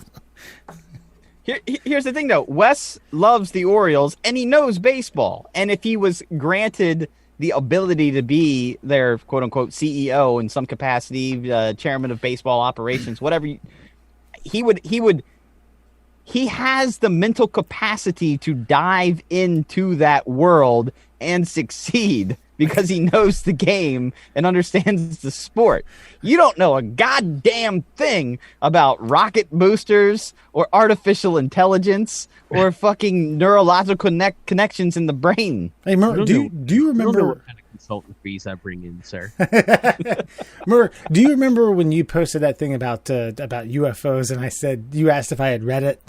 Here's the thing, though. Wes loves the Orioles, and he knows baseball. And if he was granted the ability to be their quote-unquote CEO in some capacity, chairman of baseball operations, whatever, he has the mental capacity to dive into that world and succeed because he knows the game and understands the sport. You don't know a goddamn thing about rocket boosters or artificial intelligence or fucking neurological connections in the brain.
Hey, Mur, do you remember
what kind of consultant fees I bring in, sir?
Mur, do you remember when you posted that thing about UFOs and I said you asked if I had read it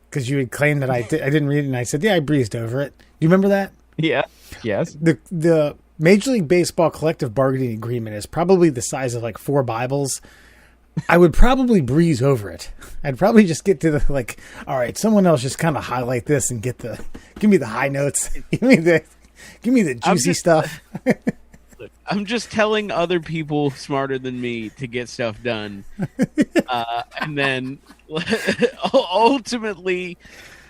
because you had claimed that I didn't read it and I said I breezed over it. Do you remember that?
Yeah. Yes.
The Major League Baseball collective bargaining agreement is probably the size of like 4 Bibles. I would probably breeze over it. I'd probably just get to the like, all right, someone else just kind of highlight this and give me the high notes. Give me the juicy stuff.
Look, I'm just telling other people smarter than me to get stuff done. And then ultimately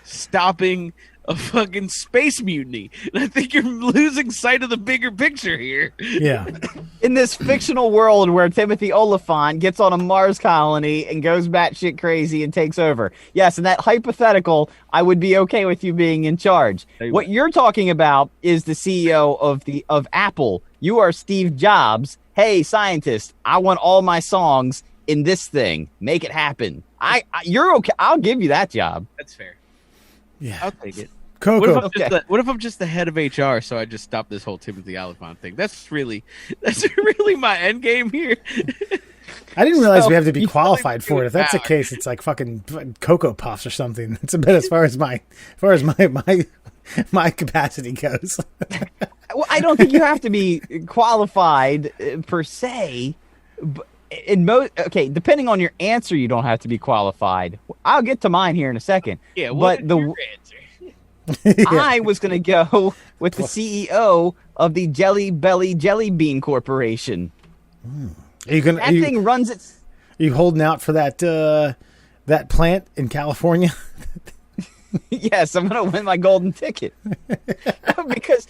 stopping a fucking space mutiny. And I think you're losing sight of the bigger picture here.
Yeah.
In this fictional world where Timothy Oliphant gets on a Mars colony and goes batshit crazy and takes over. Yes, in that hypothetical, I would be okay with you being in charge. What you're talking about is the CEO of Apple. You are Steve Jobs. Hey, scientist, I want all my songs in this thing. Make it happen. You're okay. I'll give you that job.
That's fair.
Yeah.
I'll take it.
Coco.
What if I'm just the head of HR, so I just stop this whole Timothy Oliphant thing? That's really my end game here.
I didn't realize we have to be qualified for it. If that's the case, it's like fucking Cocoa Puffs or something. It's a bit as far as my capacity goes.
Well, I don't think you have to be qualified per se. Okay, depending on your answer, you don't have to be qualified. I'll get to mine here in a second.
Yeah, what is your answer?
I was going to go with the CEO of the Jelly Belly Jelly Bean Corporation. Thing runs its.
Are you holding out for that plant in California?
Yes, I'm going to win my golden ticket because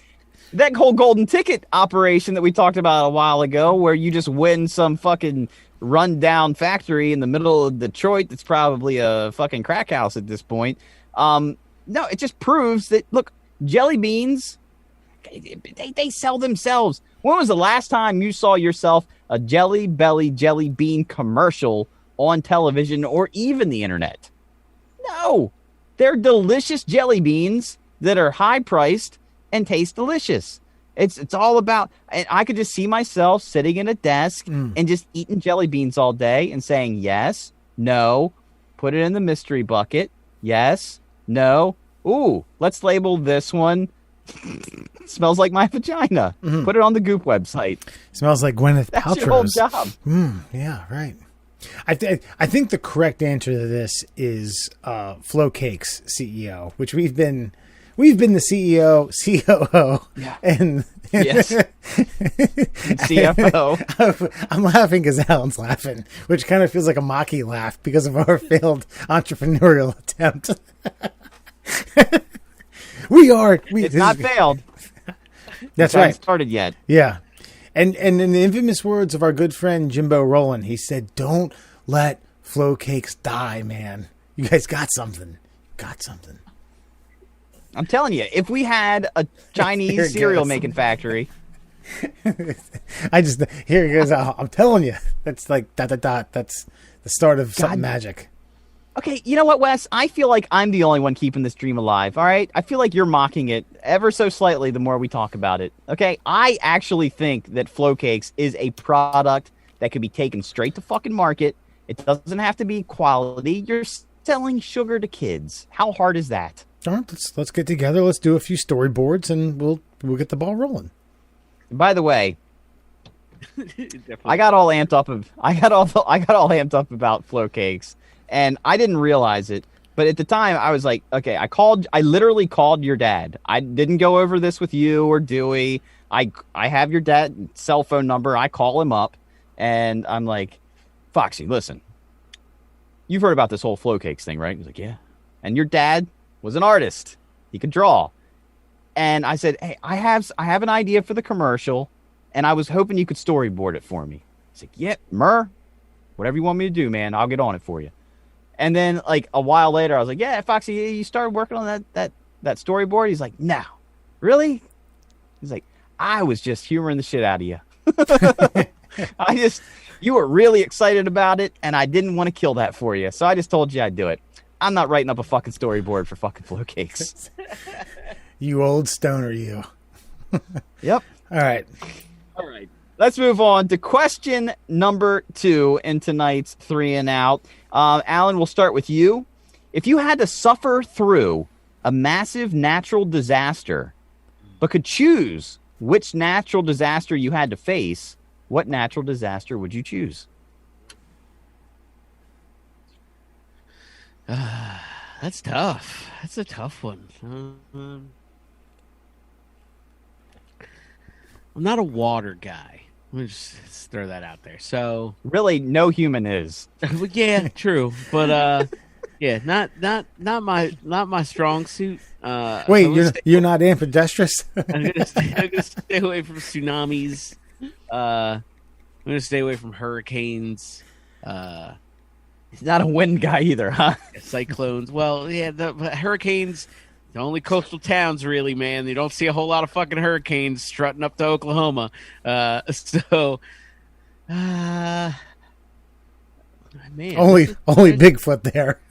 that whole golden ticket operation that we talked about a while ago, where you just win some fucking rundown factory in the middle of Detroit that's probably a fucking crack house at this point. No, it just proves that, look, jelly beans, they sell themselves. When was the last time you saw yourself a Jelly Belly Jelly Bean commercial on television or even the internet? No. They're delicious jelly beans that are high-priced and taste delicious. It's all about, and I could just see myself sitting at a desk and just eating jelly beans all day and saying yes, no, put it in the mystery bucket, yes, no, ooh, let's label this one. Smells like my vagina. Put it on the Goop website.
Smells like Gwyneth
That's
Paltrow's.
your whole job.
Yeah, right. I think the correct answer to this is Flowcakes CEO, which we've been the CEO, COO, and
Yes. CFO.
I'm laughing because Alan's laughing, which kind of feels like a mocky laugh because of our failed entrepreneurial attempt.
It's not failed.
That's
It hasn't
right.
started yet.
Yeah. And in the infamous words of our good friend Jimbo Rowland, he said, "Don't let Flowcakes die, man. You guys got something.
I'm telling you, if we had a Chinese cereal making factory,
Here it goes. I'm telling you, that's like ... That's the start of something magic.
okay, you know what, Wes? I feel like I'm the only one keeping this dream alive, all right? I feel like you're mocking it ever so slightly the more we talk about it, okay? I actually think that Flowcakes is a product that could be taken straight to fucking market. It doesn't have to be quality. You're selling sugar to kids. How hard is that?
All right, let's get together. Let's do a few storyboards, and we'll get the ball rolling.
By the way, I got all amped up about Flowcakes, and I didn't realize it. But at the time, I was like, okay, I literally called your dad. I didn't go over this with you or Dewey. I have your dad's cell phone number. I call him up, and I'm like, Foxy, listen, you've heard about this whole Flowcakes thing, right? He's like, yeah. And your dad was an artist. He could draw. And I said, hey, I have an idea for the commercial, and I was hoping you could storyboard it for me. He's like, yeah, whatever you want me to do, man, I'll get on it for you. And then, like, a while later, I was like, yeah, Foxy, you started working on that storyboard? He's like, no. Really? He's like, I was just humoring the shit out of you. You were really excited about it, and I didn't want to kill that for you. So I just told you I'd do it. I'm not writing up a fucking storyboard for fucking Flowcakes.
You old stoner, you.
Yep.
All right.
Let's move on to question number 2 in tonight's 3 and Out. Alan, we'll start with you. If you had to suffer through a massive natural disaster, but could choose which natural disaster you had to face, what natural disaster would you choose?
That's tough. That's a tough one. I'm not a water guy. Let me just throw that out there. So
really, no human is.
Yeah, true. But yeah, not my strong suit.
Wait, you're not ambidextrous?
I'm gonna stay away from tsunamis. I'm gonna stay away from hurricanes.
He's not a wind guy either, huh?
Cyclones. Well, yeah, the hurricanes. The only coastal towns, really, man. You don't see a whole lot of fucking hurricanes strutting up to Oklahoma. Man,
only Bigfoot there.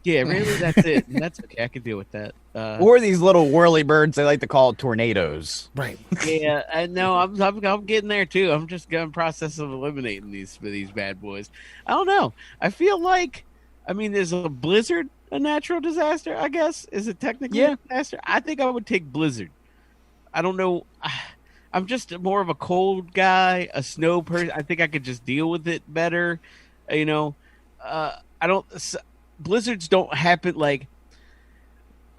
Yeah, really, that's it. That's okay. I can deal with that.
Or these little whirly birds they like to call tornadoes.
Right.
Yeah, I know. I'm getting there too. I'm just going process of eliminating these bad boys. I don't know. I feel like, I mean, there's a blizzard. A natural disaster, I guess. Is it technically a disaster? I think I would take blizzard. I don't know. I'm just more of a cold guy, a snow person. I think I could just deal with it better. You know, blizzards don't happen, like,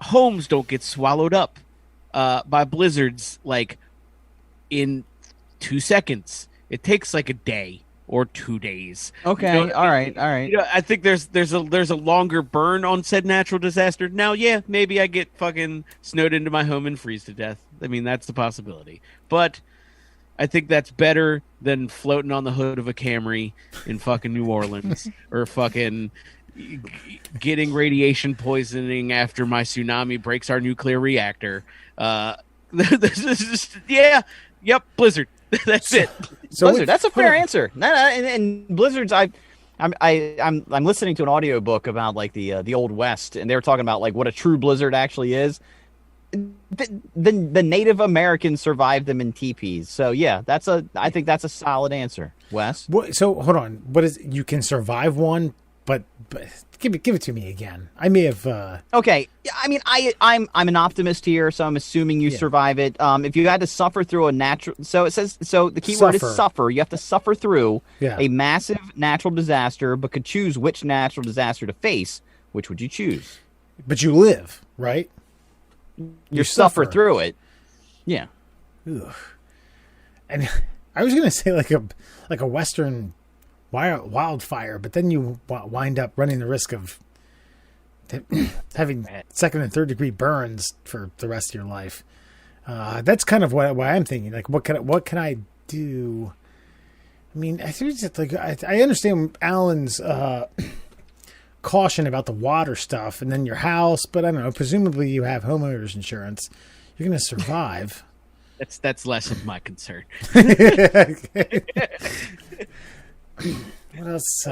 homes don't get swallowed up by blizzards, like, in 2 seconds. It takes, like, a day or 2 days.
Okay,
you know,
all right.
You know, I think there's a longer burn on said natural disaster. Now, yeah, maybe I get fucking snowed into my home and freeze to death. I mean, that's the possibility. But I think that's better than floating on the hood of a Camry in fucking New Orleans or fucking getting radiation poisoning after my tsunami breaks our nuclear reactor. Yep, blizzard. That's it.
So blizzard. That's a fair answer. And blizzards, I'm listening to an audiobook about like the Old West, and they were talking about like what a true blizzard actually is. the Native Americans survived them in teepees. So yeah, I think that's a solid answer. Wes?
So hold on. What is you can survive one, but give it to me again. I may have.
Okay, I mean, I'm an optimist here, so I'm assuming you survive it. If you had to suffer through a natural, so it says, so the key word is suffer. You have to suffer through a massive natural disaster, but could choose which natural disaster to face. Which would you choose?
But you live, right?
You suffer through it. Yeah.
Ugh. And I was gonna say like a Western wildfire, but then you wind up running the risk of having second and third degree burns for the rest of your life. That's kind of why I'm thinking. Like, what can I do? I mean, I think it's like I understand Alan's caution about the water stuff and then your house, but I don't know. Presumably, you have homeowners insurance. You're going to survive.
That's less of my concern.
What else?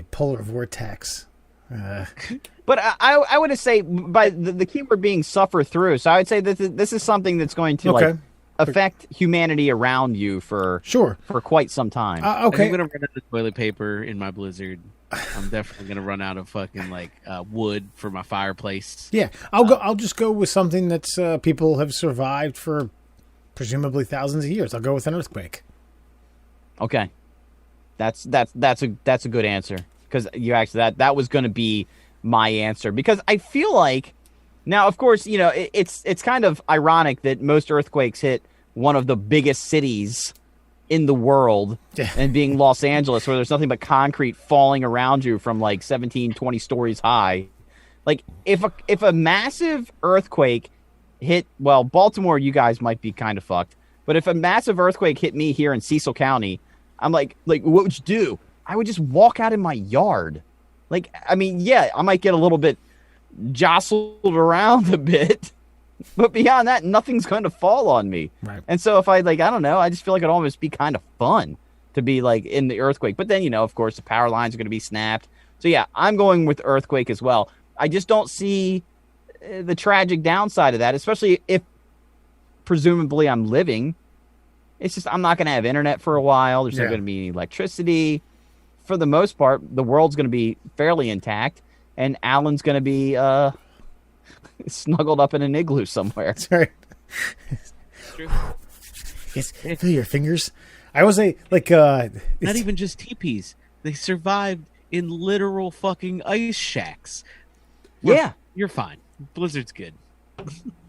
Polar vortex.
But I would say by the keyword being suffer through. So I would say that this is something that's going to like affect humanity around you for quite some time.
Okay.
I'm gonna run out of toilet paper in my blizzard. I'm definitely gonna run out of fucking wood for my fireplace.
Yeah, I'll just go with something that's people have survived for presumably thousands of years. I'll go with an earthquake.
Okay, that's a good answer because you actually that was going to be my answer because I feel like now, of course, you know it's kind of ironic that most earthquakes hit one of the biggest cities in the world and being Los Angeles, where there's nothing but concrete falling around you from like 17, 20 stories high. Like if a massive earthquake hit, well, Baltimore, you guys might be kind of fucked. But if a massive earthquake hit me here in Cecil County, I'm like, what would you do? I would just walk out in my yard. Like, I mean, yeah, I might get a little bit jostled around a bit, but beyond that, nothing's going to fall on me.
Right.
And so if I don't know, I just feel like it'd almost be kind of fun to be like in the earthquake. But then, you know, of course, the power lines are going to be snapped. So yeah, I'm going with earthquake as well. I just don't see the tragic downside of that, especially if presumably I'm living. It's just I'm not going to have internet for a while. There's not going to be any electricity. For the most part, the world's going to be fairly intact, and Alan's going to be snuggled up in an igloo somewhere.
Sorry. Yes, feel your fingers. I was not
even just teepees. They survived in literal fucking ice shacks. You're fine. Blizzard's good.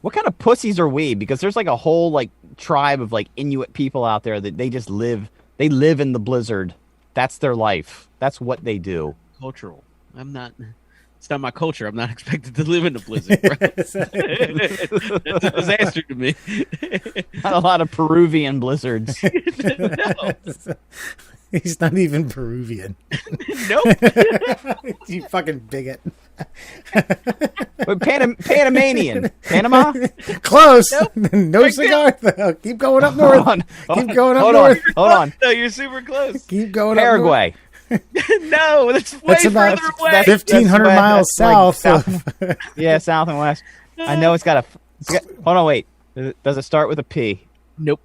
What kind of pussies are we? Because there's like a whole like tribe of like Inuit people out there that they just live. They live in the blizzard. That's their life. That's what they do.
Cultural. It's not my culture. I'm not expected to live in the blizzard. That's a disaster to me.
Not a lot of Peruvian blizzards.
No.
He's not even Peruvian.
Nope.
You fucking bigot.
But Panamanian. Panama?
Close.
Nope.
No cigar though. Keep going up north. Keep going up north.
Hold on.
No, you're super close.
Keep going
Paraguay.
up north.
No, that's
about
further away.
1,500 miles south.
Like yeah, south and west. I know it's got hold on, wait. Does it start with a P?
Nope.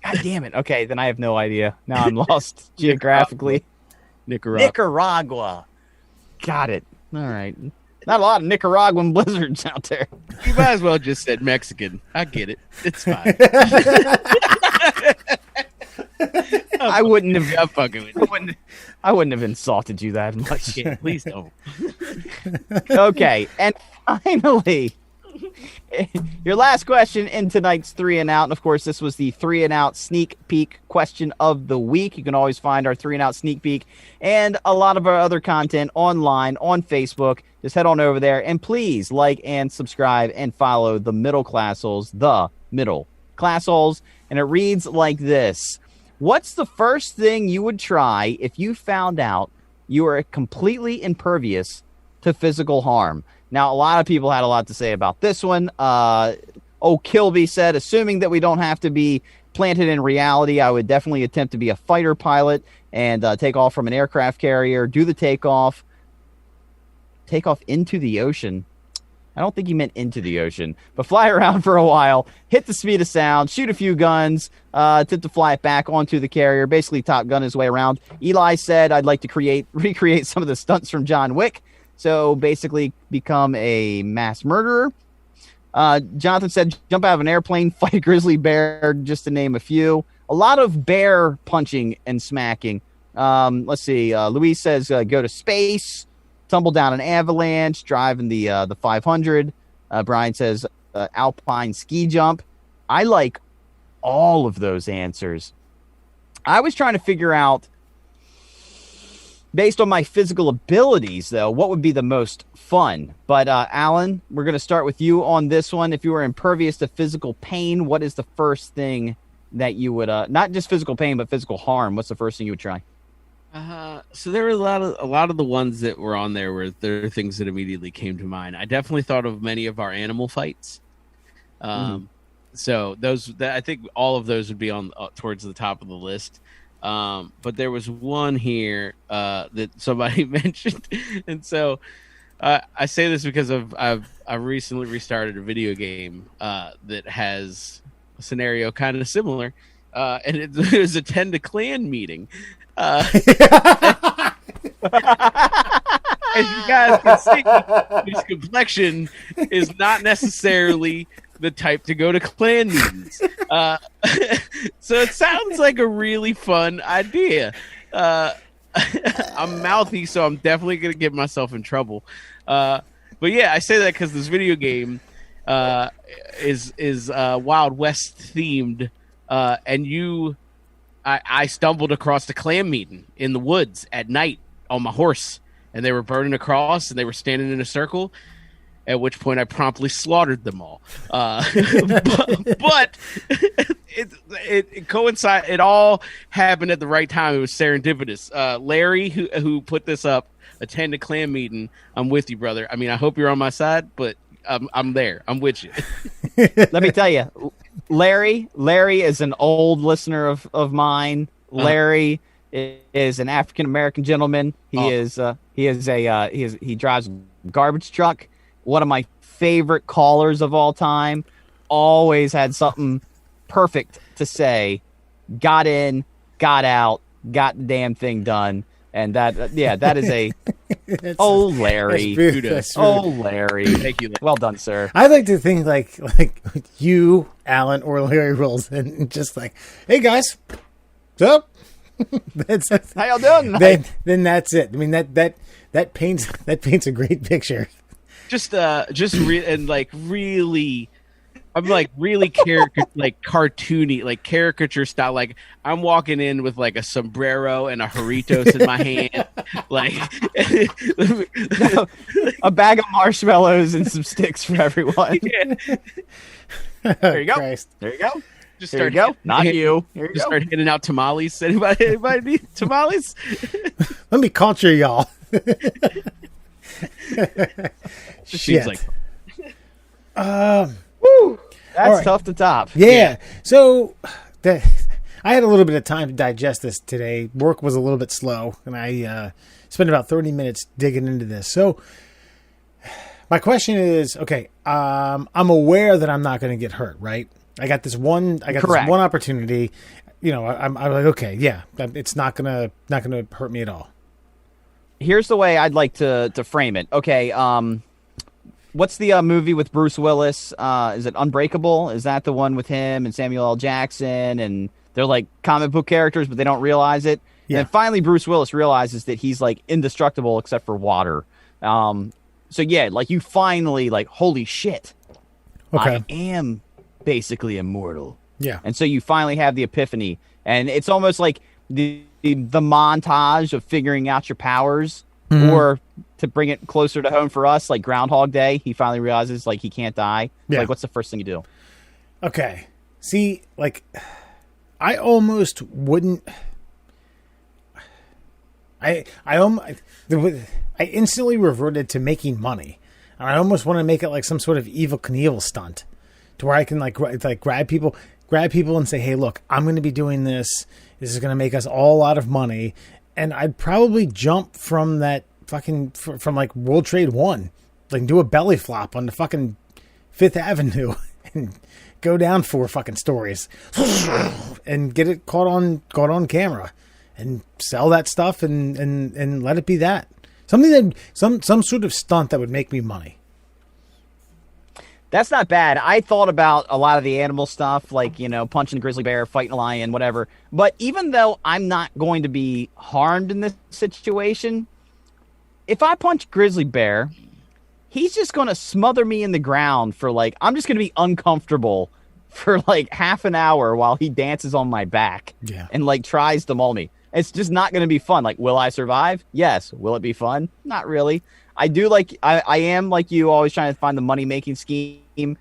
God damn it. Okay, then I have no idea. Now I'm lost geographically. Nicaragua. Got it. All right. Not a lot of Nicaraguan blizzards out there.
You might as well just said Mexican. I get it. It's fine.
I wouldn't have.
I'm fucking with you.
I wouldn't have insulted you that much.
Yeah, please don't.
Okay, and finally, your last question in tonight's 3 and Out. And of course, this was the 3 and Out sneak peek question of the week. You can always find our 3 and Out sneak peek and a lot of our other content online on Facebook. Just head on over there and please like and subscribe and follow the Middle Classholes, the Middle Classholes. And it reads like this. What's the first thing you would try if you found out you were completely impervious to physical harm? Now, a lot of people had a lot to say about this one. Kilby said, assuming that we don't have to be planted in reality, I would definitely attempt to be a fighter pilot and take off from an aircraft carrier, do the takeoff into the ocean. I don't think he meant into the ocean, but fly around for a while, hit the speed of sound, shoot a few guns, attempt to fly it back onto the carrier, basically Top Gun his way around. Eli said, I'd like to recreate some of the stunts from John Wick, so basically become a mass murderer. Jonathan said, jump out of an airplane, fight a grizzly bear, just to name a few. A lot of bear punching and smacking. Let's see. Luis says, go to space, tumble down an avalanche, drive in the 500. Brian says, alpine ski jump. I like all of those answers. I was trying to figure out, based on my physical abilities, though, what would be the most fun. But Alan, we're going to start with you on this one. If you were impervious to physical pain, what is the first thing that you would, not just physical pain, but physical harm? What's the first thing you would try?
So there were a lot of the ones that were on there were there are things that immediately came to mind. I definitely thought of many of our animal fights. So I think all of those would be on towards the top of the list. But there was one here that somebody mentioned, and so I say this because I've recently restarted a video game that has a scenario kind of similar, and it was a Attend a Clan meeting. As you guys can see, his complexion is not necessarily the type to go to clan meetings. So it sounds like a really fun idea. I'm mouthy, so I'm definitely going to get myself in trouble. But yeah, I say that because this video game is Wild West themed, and I stumbled across a clan meeting in the woods at night on my horse, and they were burning a cross, and they were standing in a circle, at which point I promptly slaughtered them all. But it coincided. It all happened at the right time. It was serendipitous. Larry, who put this up, attend a clan meeting. I'm with you, brother. I mean, I hope you're on my side, but I'm there. I'm with you.
Let me tell you, Larry is an old listener of mine. Larry is an African American gentleman. He drives a garbage truck. One of my favorite callers of all time. Always had something perfect to say. Got in, got out, got the damn thing done. And that is a Larry. Larry.
Thank you.
Well done, sir.
I like to think like you, Alan, or Larry rolls in and just like, hey guys, what's up?
How y'all doing tonight?
Then that's it. I mean that paints a great picture.
Really, I'm like really cartoony, like caricature style. Like I'm walking in with like a sombrero and a Doritos in my hand, like
a bag of marshmallows and some sticks for everyone.
Yeah.
There you go.
Christ.
There you go.
Just
there
start.
You go. Not you. Here you
just
go.
start handing out tamales. Anybody need tamales?
Let me culture y'all.
She's like,
woo, that's tough to top.
Yeah. So I had a little bit of time to digest this today. Work was a little bit slow, and I spent about 30 minutes digging into this. So my question is, okay, I'm aware that I'm not going to get hurt, right? I got this one opportunity. You know, I'm like, okay, yeah, it's not gonna hurt me at all.
Here's the way I'd like to frame it. Okay, what's the movie with Bruce Willis? Is it Unbreakable? Is that the one with him and Samuel L. Jackson? And they're like comic book characters, but they don't realize it. Yeah. And then finally Bruce Willis realizes that he's like indestructible except for water. So yeah, like you finally like, holy shit, okay, I am basically immortal.
Yeah.
And so you finally have the epiphany. And it's almost like the montage of figuring out your powers, or to bring it closer to home for us, like Groundhog Day, he finally realizes like he can't die. Yeah. Like, what's the first thing you do?
Okay. See, like, I almost wouldn't. I instantly reverted to making money. I almost want to make it like some sort of Evel Knievel stunt, to where I can like grab people and say, hey, look, I'm going to be doing this. This is going to make us all a lot of money. And I'd probably jump from that from like World Trade 1 Like do a belly flop on the fucking Fifth Avenue and go down 4 fucking stories and get it caught on camera and sell that stuff and let it be that. Something that some sort of stunt that would make me money.
That's not bad. I thought about a lot of the animal stuff, like, you know, punching a grizzly bear, fighting a lion, whatever. But even though I'm not going to be harmed in this situation, if I punch grizzly bear, he's just going to smother me in the ground for like, I'm just going to be uncomfortable for like half an hour while he dances on my back and like tries to maul me. It's just not going to be fun. Like, will I survive? Yes. Will it be fun? Not really. I do like, I am like you, always trying to find the money-making scheme.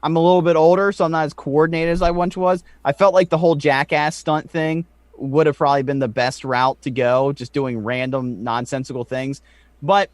I'm a little bit older, so I'm not as coordinated as I once was. I felt like the whole jackass stunt thing would have probably been the best route to go, just doing random nonsensical things. But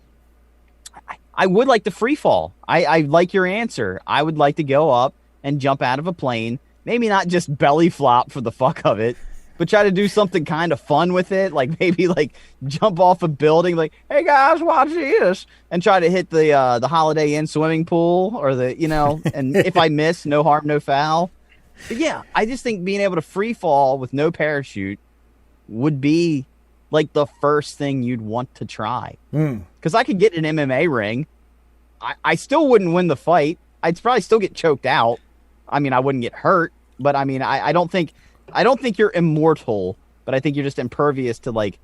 I would like to free fall. I like your answer. I would like to go up and jump out of a plane. Maybe not just belly flop for the fuck of it, but try to do something kind of fun with it. Like maybe like jump off a building, like, hey guys, watch this, and try to hit the Holiday Inn swimming pool or the, you know, and if I miss, no harm, no foul. But yeah, I just think being able to free fall with no parachute would be like the first thing you'd want to try. Because I could get an MMA ring. I still wouldn't win the fight. I'd probably still get choked out. I mean, I wouldn't get hurt, but I mean, I don't think you're immortal, but I think you're just impervious to like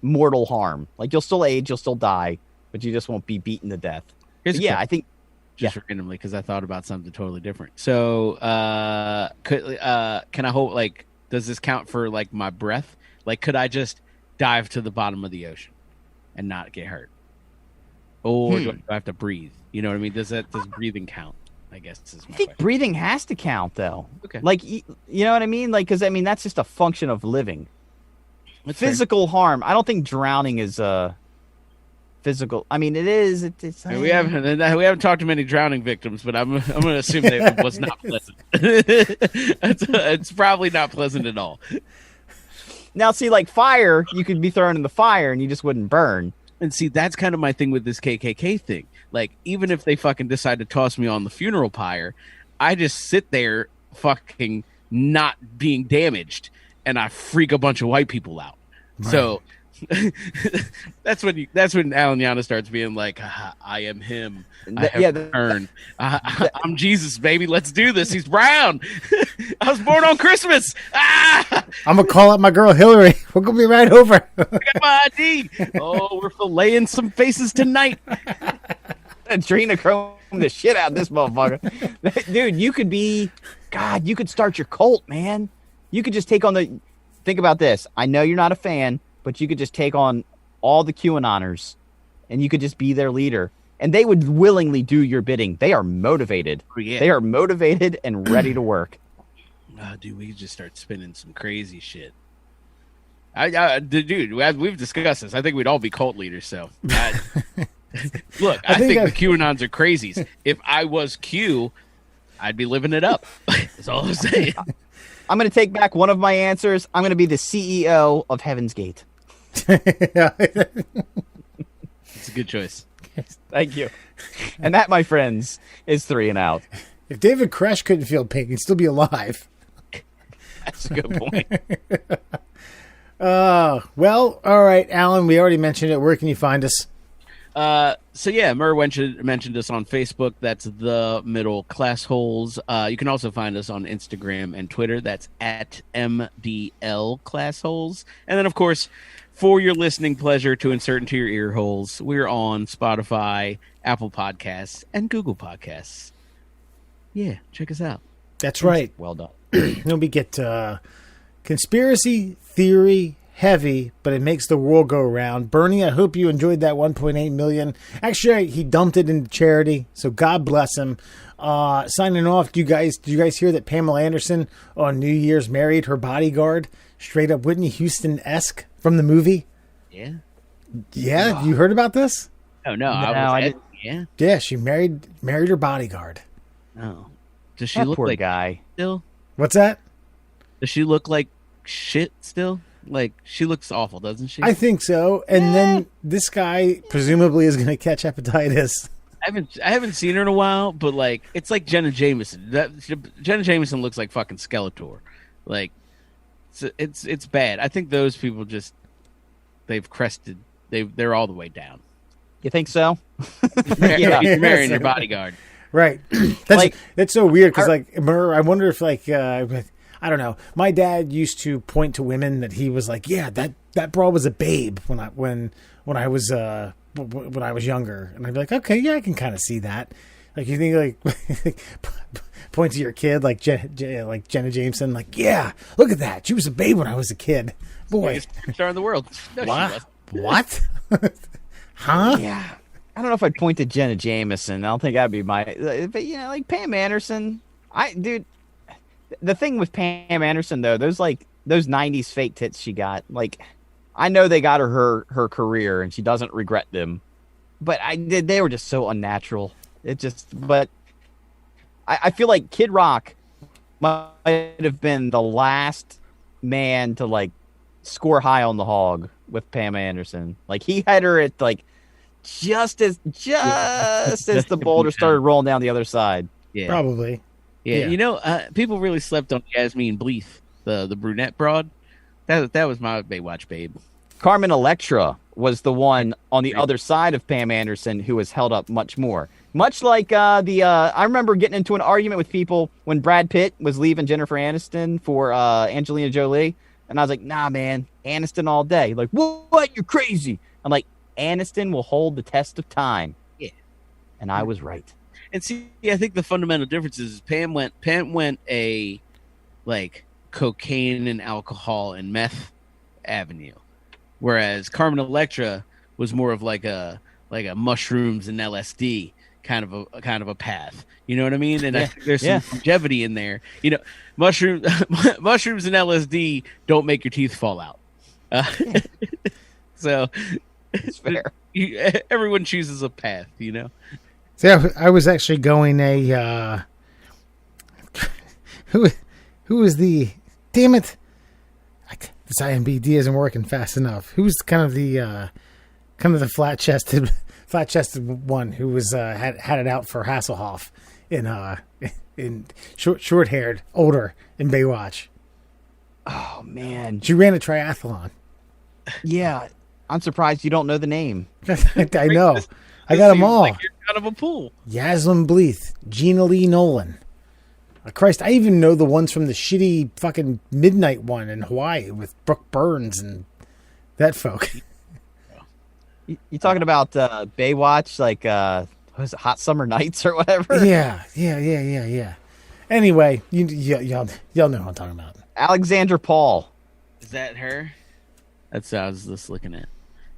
mortal harm. Like you'll still age, you'll still die, but you just won't be beaten to death. Yeah, I think
just randomly because I thought about something totally different. So, can I hold like? Does this count for like my breath? Like, could I just dive to the bottom of the ocean and not get hurt, or do I have to breathe? You know what I mean? Does breathing count? I guess this is my question.
Breathing has to count, though.
Okay.
Like, you know what I mean? Like, because, I mean, that's just a function of living.
That's
physical harm. I don't think drowning is physical. I mean, it is. It's
we haven't talked to many drowning victims, but I'm going to assume that it was not pleasant. It's probably not pleasant at all.
Now, see, like fire, you could be thrown in the fire and you just wouldn't burn.
And see, that's kind of my thing with this KKK thing. Like, even if they fucking decide to toss me on the funeral pyre, I just sit there fucking not being damaged, and I freak a bunch of white people out. Right. So that's when Alan Yana starts being like, I am him. I have returned. I'm Jesus, baby. Let's do this. He's brown. I was born on Christmas. I'm
going to call out my girl Hillary. We're going to be right over.
I got my ID. Oh, we're filleting some faces tonight.
Adrenochrome the shit out of this motherfucker. Dude, you could start your cult, man. You could just take on think about this. I know you're not a fan, but you could just take on all the QAnoners and you could just be their leader. And they would willingly do your bidding. They are motivated.
Yeah.
They are motivated and ready to work.
Dude, we could just start spinning some crazy shit. Dude, we've discussed this. I think we'd all be cult leaders, so... Look, I think the QAnons are crazies. If I was Q, I'd be living it up. That's all I'm saying.
I'm going to take back one of my answers. I'm going to be the CEO of Heaven's Gate.
It's a good choice.
Thank you. And that, my friends, is 3 and Out.
If David Koresh couldn't feel pain, he'd still be alive.
That's a good point.
Well, all right, Alan, we already mentioned it. Where can you find us?
So yeah, Murr mentioned us on Facebook. That's the Middle Classholes. You can also find us on Instagram and Twitter. That's at MDL Classholes. And then, of course, for your listening pleasure to insert into your ear holes, we're on Spotify, Apple Podcasts, and Google Podcasts. Yeah, check us out.
That's right.
Well done.
Then we get conspiracy theory heavy, but it makes the world go around. Bernie, I hope you enjoyed that 1.8 million. Actually, he dumped it into charity, so God bless him. Signing off, did you guys hear that Pamela Anderson on New Year's married her bodyguard? Straight up Whitney Houston-esque from the movie?
Yeah.
Yeah, you heard about this?
Oh, no. I didn't. Yeah.
Yeah, she married her bodyguard.
Oh. Does she look like
guy
still?
What's that?
Does she look like shit still? Like, she looks awful, doesn't she?
I think so. And then this guy presumably is going to catch hepatitis.
I haven't seen her in a while, but like it's like Jenna Jameson. Jenna Jameson looks like fucking Skeletor. Like it's bad. I think those people just they've crested. They're all the way down.
You think so?
You're marrying your bodyguard.
Right. That's so weird because I wonder if I don't know. My dad used to point to women that he was like, yeah, that broad was a babe when I was younger, and I'd be like, okay, yeah, I can kind of see that. Like you think like point to your kid like like Jenna Jameson, like, yeah, look at that, she was a babe when I was a kid. Boy,
star in the world. No,
what? Huh?
Yeah. I don't know if I'd point to Jenna Jameson. I don't think that'd be my. But like Pam Anderson, the thing with Pam Anderson though, those 90s fake tits she got, like, I know they got her career and she doesn't regret them, but they were just so unnatural. But I feel like Kid Rock might have been the last man to like score high on the hog with Pam Anderson. Like he had her at like just as the boulder started rolling down the other side.
Yeah,
probably.
Yeah. You know, people really slept on Yasmin Bleeth, the brunette broad. That was my Baywatch babe.
Carmen Electra was the one on the other side of Pam Anderson who was held up much more. Much like I remember getting into an argument with people when Brad Pitt was leaving Jennifer Aniston for Angelina Jolie, and I was like, nah, man, Aniston all day. Like, what? You're crazy. I'm like, Aniston will hold the test of time.
Yeah.
And I was right.
And see, I think the fundamental difference is Pam went a like cocaine and alcohol and meth avenue, whereas Carmen Electra was more of like a mushrooms and LSD kind of a path. You know what I mean? And I think there's some longevity in there. You know, mushrooms and LSD don't make your teeth fall out. So
it's fair.
Everyone chooses a path, you know.
See, I was actually going a who is the damn it? This IMBD isn't working fast enough. Who's kind of the flat chested one who was had it out for Hasselhoff in short haired older in Baywatch?
Oh man,
she ran a triathlon.
Yeah, I'm surprised you don't know the name.
I know. I got them all.
Like you're out of a pool.
Yasmin Bleeth, Gina Lee Nolan. Christ, I even know the ones from the shitty fucking Midnight one in Hawaii with Brooke Burns and that folk.
You talking about Baywatch, like what is it, Hot Summer Nights or whatever?
Yeah. Anyway, y'all know what I'm talking about.
Alexandra Paul.
Is that her? That's what I was just looking at.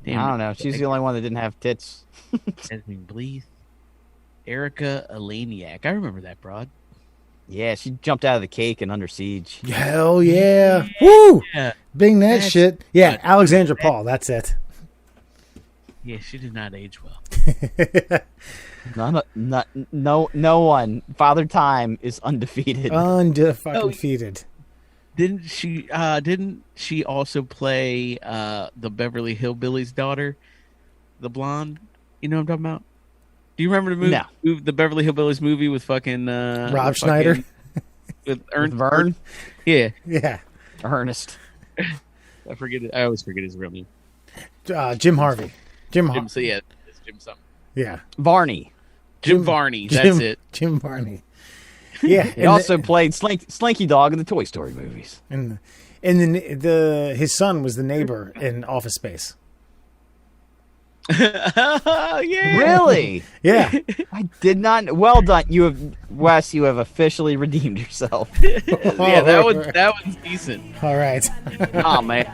Damn,
I don't know. She's the only one that didn't have tits.
Yasmin Bleeth. Erica Elaniak. I remember that broad.
Yeah, she jumped out of the cake and Under Siege.
Hell yeah. Woo!
Yeah.
Bing that shit. Yeah, Alexandra Paul. That's it.
Yeah, she did not age well.
No one. Father Time is undefeated.
Undefeated.
Didn't she also play the Beverly Hillbillies daughter, the blonde? You know what I'm talking about? Do you remember the movie?
No.
The Beverly Hillbillies movie with fucking
Rob Schneider,
with
Vern?
Yeah.
Ernest.
I forget it. I always forget his real name.
Jim Harvey. Jim.
So yeah, it's Jim something.
Yeah.
Varney.
Jim Varney. That's it.
Jim Varney. Yeah.
He also played Slinky Dog in the Toy Story movies.
And then his son was the neighbor in Office Space.
Yeah.
Really?
Yeah.
I did not. Well done. Wes, you have officially redeemed yourself.
Yeah, that was decent.
All right.
Nah, man.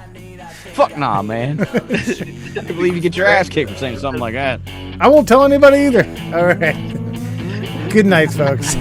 Fuck nah, man. I can't believe you get your ass kicked for saying something like that.
I won't tell anybody either. All right. Good night, folks.